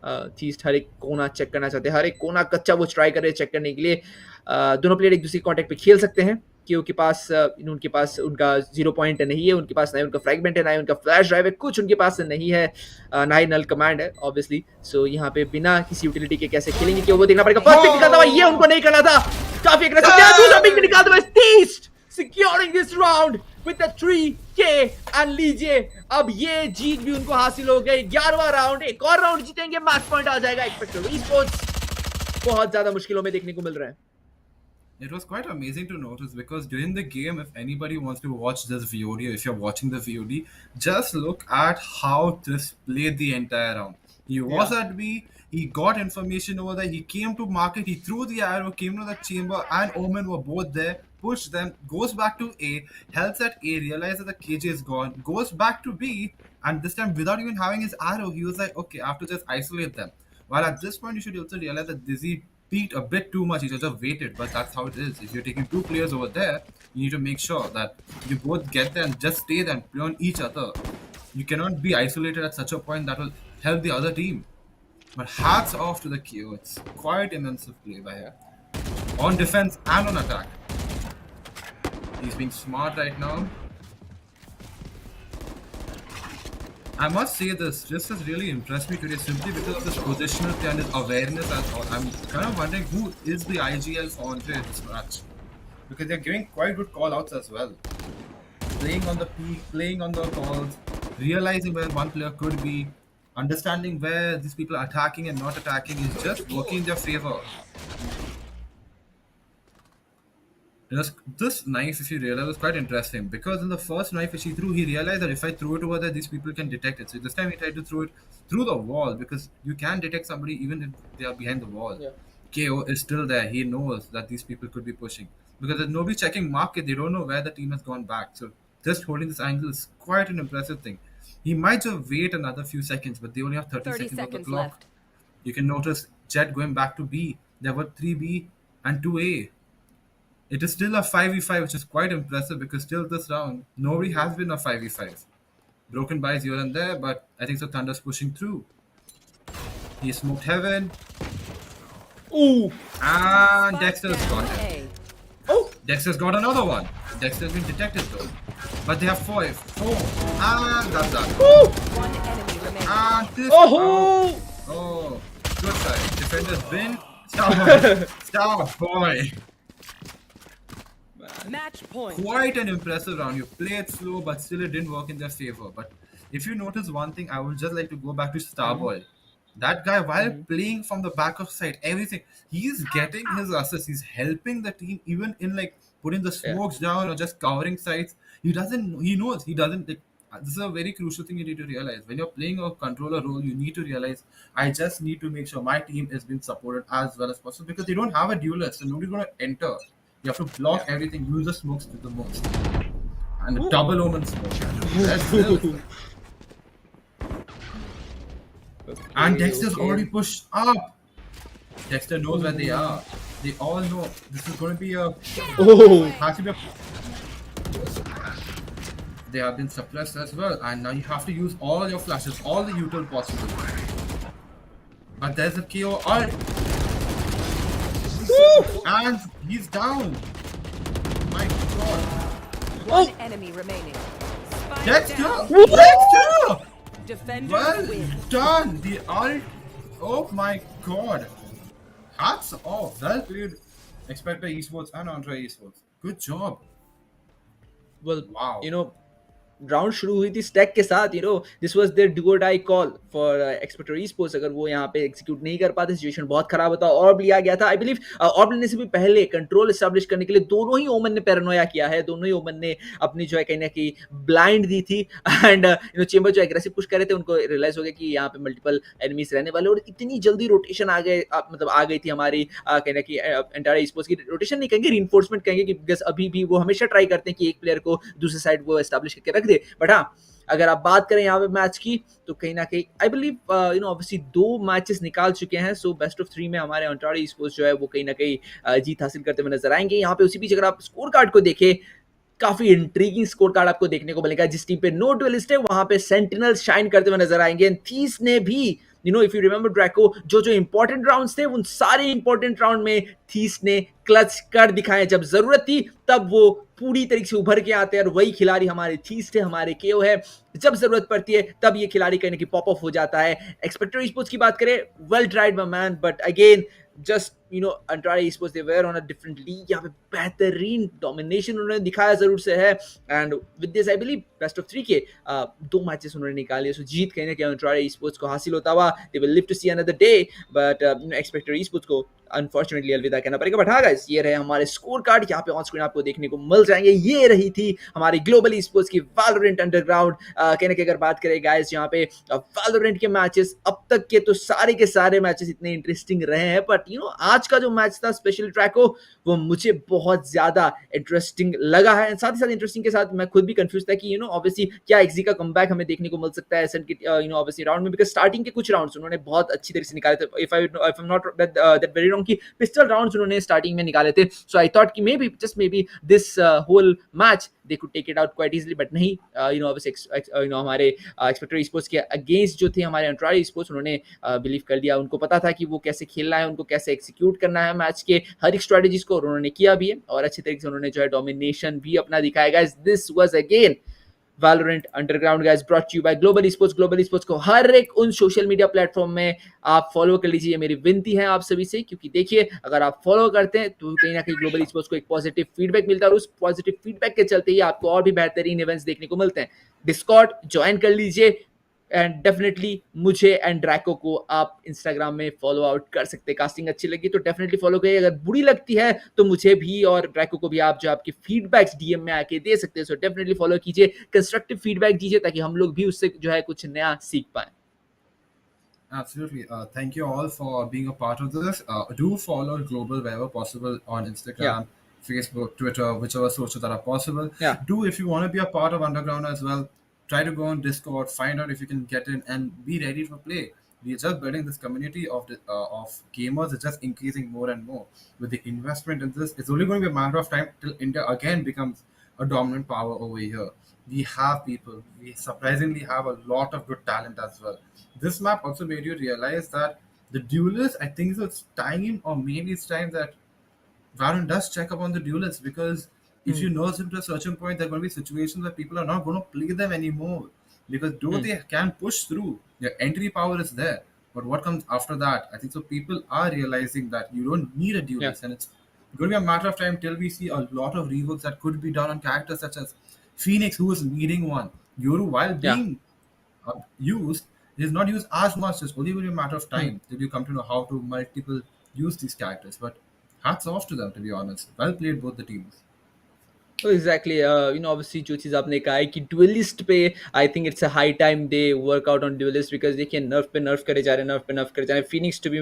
चीज हर एक कोना चेक करना चाहते हैं, हर एक कोना कच्चा वो ट्राई कर रहे हैं चेक करने के लिए। दोनों प्लेयर एक दूसरे के कॉन्टेक्ट पे खेल सकते हैं कि उनके पास उनका 0 पॉइंट नहीं है, उनके पास ना ही उनका फ्रैगमेंट है, ना ही उनका फ्लैश ड्राइव है, कुछ उनके पास नहीं है, ना ही नल कमांड है ऑब्वियसली। सो यहाँ पे बिना किसी यूटिलिटी के कैसे खेलेंगे कि वो देखना पड़ेगा। फर्स्ट पिक निकालता हुआ ये उनको नहीं करना था, काफी अग्रेसिव था। दूसरा पिक निकालता हुआ theist securing this round with the 3K and लीजिए अब ये जीत भी उनको हासिल हो गई। 11वां राउंड, एक और राउंड जीतेंगे, मैच पॉइंट आ जाएगा। एक्सपेक्टर ई-स्पोर्ट्स बहुत ज्यादा मुश्किलों में देखने को मिल रहा है। It was quite amazing to notice because during the game, if anybody wants to watch this VOD, or if you're watching the VOD, just look at how this played the entire round. He was at B, he got information over there, he came to market, he threw the arrow, came to the chamber, and Omen were both there, pushed them, goes back to A, helps at A, realizes that the KJ is gone, goes back to B, and this time without even having his arrow, he was like, okay, I have to just isolate them. While at this point, you should also realize that Dizzy beat a bit too much. He just waited, but that's how it is. If you're taking 2 players over there, you need to make sure that you both get there and just stay there and play on each other. You cannot be isolated at such a point that will help the other team. But hats off to the KO. It's quite immense play by here. On defense and on attack. He's being smart right now. I must say this has really impressed me today simply because of this positional play and his awareness as well. I'm kind of wondering who is the IGL for Entrare in this match. Because they're giving quite good call outs as well. Playing on the peak, playing on the calls, realizing where one player could be, understanding where these people are attacking and not attacking is just working in their favor. This knife, if you realize, was quite interesting because in the first knife which he threw, he realized that if I throw it over there, these people can detect it. So this time he tried to throw it through the wall because you can detect somebody even if they are behind the wall. Yeah. KO is still there. He knows that these people could be pushing because there's nobody checking market. They don't know where the team has gone back. So just holding this angle is quite an impressive thing. He might just wait another few seconds, but they only have 30 seconds on the clock. Left. You can notice Jet going back to B. There were 3B and 2A. It is still a 5v5, which is quite impressive because still this round, nobody has been a 5v5. Broken buys here and there, but I think so Thunder's pushing through. He smoked Heaven. Ooh! And Dexter's got it. Oh! Dexter's got another one. Dexter's been detected though. But they have 4. And that's that. Ooh! One enemy remaining. And this... Oh! Good side. Defender's been... Star boy! Match point. Quite an impressive round. You played slow, but still it didn't work in their favor. But if you notice one thing, I would just like to go back to Starboy. That guy, while playing from the back of side, everything, he's getting his assists. He's helping the team, even in like putting the Yeah. smokes down or just covering sides. He doesn't. He knows he doesn't. Like, this is a very crucial thing you need to realize. When you're playing a controller role, you need to realize I just need to make sure my team is being supported as well as possible because they don't have a duelist, so nobody's gonna enter. You have to block everything, use the smokes to the most. And the double omen smoke. That's still- and Dexter's already pushed up. Dexter knows where they are. They all know this is going to be a. Oh, Has to be a. They have been suppressed as well, and now you have to use all your flashes, all the util possible. But there's a KO ult. And he's down. My god. One enemy remaining. Spike Dexter! down. Dexter! Defenders Well win. done! The ult. Oh my god. Hats off. Well played, Xpector Esports and Entrare Esports. Good job. well, Wow. Round शुरू हुई थी stack के साथ, this was there do और die call for एक्सपेक्टर esports. अगर वो यहाँ पे एग्जीक्यूट नहीं कर पाते, सिचुएशन बहुत खराब होता। ऑर्ब लिया गया था, आई बिलीव ऑर्ब लेने से भी पहले कंट्रोल एस्टैब्लिश करने के लिए दोनों ही ओमन ने पैरानोया किया है, दोनों ही ओमन ने अपनी जो है कहीं ना कहीं ब्लाइंड दी थी। एंड चेंबर जो एग्रेसिव पुश कर रहे थे, उनको रियलाइज हो गया कि यहाँ पे मल्टीपल एनिमीज रहने वाले, और इतनी जल्दी रोटेशन आ गए, मतलब आ गई थी हमारी कहीं ना कहीं एंटायर ईस्पोर्ट्स की रोटेशन नहीं कहेंगे, रीइंफोर्समेंट कहेंगे, कि बिकॉज अभी भी वो हमेशा ट्राई करते हैं कि एक प्लेयर को दूसरी साइड वो एस्टैब्लिश करके रख दे। बट हाँ, अगर आप बात करें यहाँ पे मैच की, तो कहीं ना कहीं आई बिलीव ऑब्वियसली 2 मैचेस निकाल चुके हैं, सो बेस्ट ऑफ 3 में हमारे एंट्रायर ईस्पोर्ट्स जो है वो कहीं ना कहीं जीत हासिल करते हुए नजर आएंगे। यहाँ पे उसी बीच अगर आप स्कोर कार्ड को देखें, काफी इंट्रीगिंग स्कोर कार्ड आपको देखने को मिलेगा। जिस टीम पे नो डुएलिस्ट है, वहां पे सेंटिनल शाइन करते हुए नजर आएंगे। थीस ने भी, इफ यू रिमेंबर ड्रैको, जो इंपॉर्टेंट राउंड्स थे, उन सारे इंपॉर्टेंट राउंड में थीस ने क्लच कर दिखाए। जब जरूरत थी तब वो पूरी तरीके से उभर के आते हैं, और वही खिलाड़ी हमारे थीस थे, हमारे केओ है। जब जरूरत पड़ती है तब ये खिलाड़ी कहीं ना कहीं पॉप ऑफ हो जाता है। एक्सपेक्टर स्पोर्ट्स की बात करें, well tried my man, but again just Entrare Esports, they were on a different league। यहाँ पे बेहतरीन डोमिनेशन उन्होंने दिखाया जरूर से है, and with this I believe best of 3 के 2 मैचेस उन्होंने निकाले, सो जीत कहीं ना कहीं Entrare Esports को हासिल होता हुआ। They will live to see another day, but expecter Esports को अनफॉर्चुनेटली अलविदा कहना पड़ेगा। बट हाँ गाइस, ये रहे हमारे स्कोर कार्ड, यहाँ पे ऑन स्क्रीन आपको देखने को मिल जाएंगे। ये रही थी हमारी ग्लोबल Esports की वैलोरेंट अंडरग्राउंड। कहने की अगर बात करें गाइस, यहाँ पे वैलोरेंट के मैचेस अब तक के तो सारे के सारे मैचेस इतने इंटरेस्टिंग रहे हैं, बट आज का जो मैच था स्पेशल ट्रैको, वो मुझे बहुत ज्यादा इंटरेस्टिंग लगा है। साथ ही साथ इंटरेस्टिंग के साथ मैं खुद भी कंफ्यूज था कि ऑब्वियसली क्या एक्सी का कमबैक हमें देखने को मिल सकता है एसेंट के ऑब्वियसली राउंड में, बिकॉज स्टार्टिंग के कुछ राउंड्स उन्होंने बहुत अच्छी तरीके से निकाले थे। If I am not that very wrong, कि पिस्टल राउंड्स उन्होंने स्टार्टिंग में निकाले थे। सो आई थॉट कि maybe this whole match they could take it out quite easily, but नहीं, हमारे एक्सपेक्टर Esports के अगेंस्ट जो थे हमारे Entrare Esports, उन्होंने बिलीव कर लिया। उनको पता था कि वो कैसे खेलना है, उनको कैसे एक्सिक्यूट करना है मैच के हर एक स्ट्रेटेजीज को, उन्होंने किया भी है, और अच्छी तरीके से उन्होंने जो है डोमिनेशन भी अपना दिखाया। Guys, this was again Valorant Underground guys, brought to you by Global Esports। Global Esports को हर एक उन सोशल मीडिया प्लेटफॉर्म में आप फॉलो कर लीजिए, मेरी विनती है आप सभी से, क्योंकि देखिए अगर आप फॉलो करते हैं तो कहीं ना कहीं Global Esports को एक पॉजिटिव फीडबैक मिलता है, और उस पॉजिटिव फीडबैक के चलते ही आपको और भी बेहतरीन इवेंट्स देखने को मिलते हैं। डिस्कॉर्ड ज्वाइन कर लीजिए, एंड डेफिनेटली मुझे एंड ड्रैको को आप इंस्टाग्राम में फॉलो आउट कर सकते हैं। कास्टिंग अच्छी लगी तो डेफिनेटली फॉलो करिए, अगर बुरी लगती है तो मुझे भी और ड्रैको को भी आप जो आपके फीडबैक्स डीएम में आके दे सकते हैं। सो डेफिनेटली फॉलो कीजिए, कंस्ट्रक्टिव फीडबैक दीजिए, ताकि हम लोग भी उससे जो है कुछ नया सीख पाए। Absolutely. Thank you all for being a part of this. Do follow Global wherever possible on Instagram, Facebook, Twitter, whichever sources that are possible. Yeah. Do, if you want to be a part of Underground as well, try to go on Discord, find out if you can get in, and be ready for play. We're just building this community of gamers. It's just increasing more and more. With the investment in this, it's only going to be a matter of time till India again becomes a dominant power over here. We have people. We surprisingly have a lot of good talent as well. This map also made you realize that the duelists, I think it's time, or maybe it's time that Valorant does check up on the duelists, because if you nurse them to a certain point, there are going to be situations where people are not going to play them anymore. Because though they can push through, their entry power is there. But what comes after that? I think so people are realizing that you don't need a duelist, and it's going to be a matter of time till we see a lot of reworks that could be done on characters such as Phoenix, who is needing one. Yoru, while Yeah. being used, is not used as much. It's only going to be a matter of Hmm. time till you come to know how to multiple use these characters. But hats off to them, to be honest. Well played, both the teams. तो exactly obviously जो चीज़ आपने कहा है कि dualist पे I think it's a high time they work out on dualist because देखिए नर्फ पे नर्फ करे जा रहे हैं, नर्फ पे नर्फ करे जा रहे हैं. Phoenix to be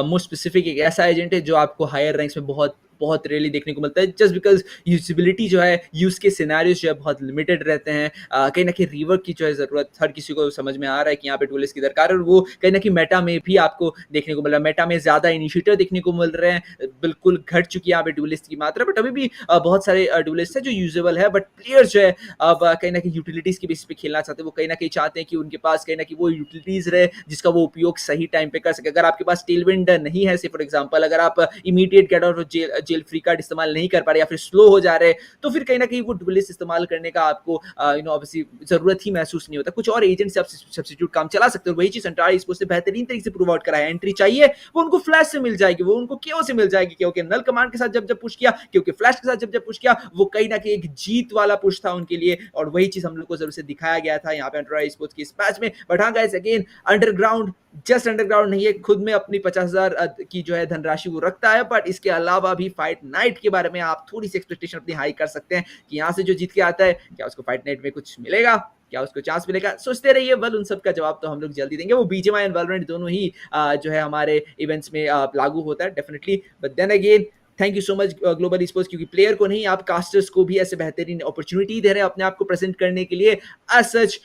more specific एक ऐसा एजेंट है जो आपको हायर रैंक्स में बहुत बहुत रेयरली देखने को मिलता है, जस्ट बिकॉज यूजिबिलिटी जो है, यूज के सिनेरियोज जो है बहुत लिमिटेड रहते हैं. कहीं ना कहीं रिवर्क की जो है ज़रूरत हर किसी को समझ में आ रहा है कि यहाँ पे ड्यूलिस्ट की दरकार है, और वो कहीं ना कहीं मेटा में भी आपको देखने को मिल रहा है. मेटा में ज़्यादा इनिशिएटर देखने को मिल रहे हैं, बिल्कुल घट चुकी है यहाँ पे ड्यूलिस्ट की मात्रा, बट अभी भी बहुत सारे ड्यूलिस्ट है जो यूजेबल है. बट प्लेयर्स जो है अब कहीं ना कहीं यूटिलिटीज की बेसिस पे खेलना चाहते हैं. वो कहीं ना कहीं चाहते हैं कि उनके पास कहीं ना कहीं वो यूटिलिटीज रहे जिसका वो उपयोग सही टाइम पे कर सके. अगर आपके पास टेलविंड नहीं है, से फॉर एग्जांपल अगर आप immediate get out jail free card इस्तेमाल नहीं कर पा रहे या फिर स्लो हो जा रहे, तो फिर कहीं ना कहीं वो ड्यूलिस्ट इस्तेमाल करने का आपको ऑब्वियसली जरूरत ही महसूस नहीं होता. कुछ और एजेंट से आप सब्स्टिट्यूट काम चला सकते हो. वही चीज एंट्रायर स्पोर्ट्स से बेहतरीन तरीके से प्रूव आउट करा है. एंट्री चाहिए वो उनको फ्लैश से मिल जाएगी, वो उनको केओ से मिल जाएगी, क्योंकि नल कमांड के साथ जब जब पुश किया, क्योंकि फ्लैश के साथ जब जब पुश किया, वो कहीं ना कहीं एक जीत वाला पुश था उनके लिए. और वही चीज हम लोग को जरूर से दिखाया गया था यहाँ पे एंट्रायर स्पोर्ट्स की इस मैच में. बट हाँ guys, again underground just underground नहीं है, खुद में अपनी 50,000 की जो है धनराशि वो रखता है. बट इसके अलावा भी फाइट नाइट के बारे में आप थोड़ी सी एक्सपेक्टेशन अपनी हाई कर सकते हैं कि यहाँ से जो जीत के आता है, क्या उसको फाइट नाइट में कुछ मिलेगा, क्या उसको चांस मिलेगा. सोचते रहिए. वेल, उन सब का जवाब तो हम लोग जल्दी देंगे. वो बीजीएमआई एंड वैलोरेंट दोनों ही जो है हमारे इवेंट्स में लागू होता है definitely. But then again, thank you so much Global sports, क्योंकि प्लेयर को नहीं, आप कास्टर्स को भी ऐसे बेहतरीन अपॉर्चुनिटी दे रहे हैं अपने आप को प्रेजेंट करने के लिए. एज सच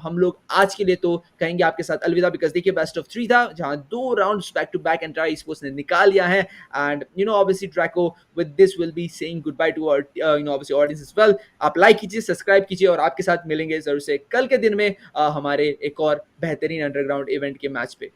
हम लोग आज के लिए तो कहेंगे आपके साथ अलविदा, बिकॉज देखिए बेस्ट ऑफ 3 था, जहां 2 राउंड्स बैक टू बैक एंट्रायर स्पोर्ट्स ने निकाल लिया है. And obviously Draco with this will be saying good bye to obviously audience as well. आप लाइक कीजिए, सब्सक्राइब कीजिए, और आपके साथ मिलेंगे जरूर से कल के दिन में हमारे एक और बेहतरीन अंडरग्राउंड इवेंट के मैच पे.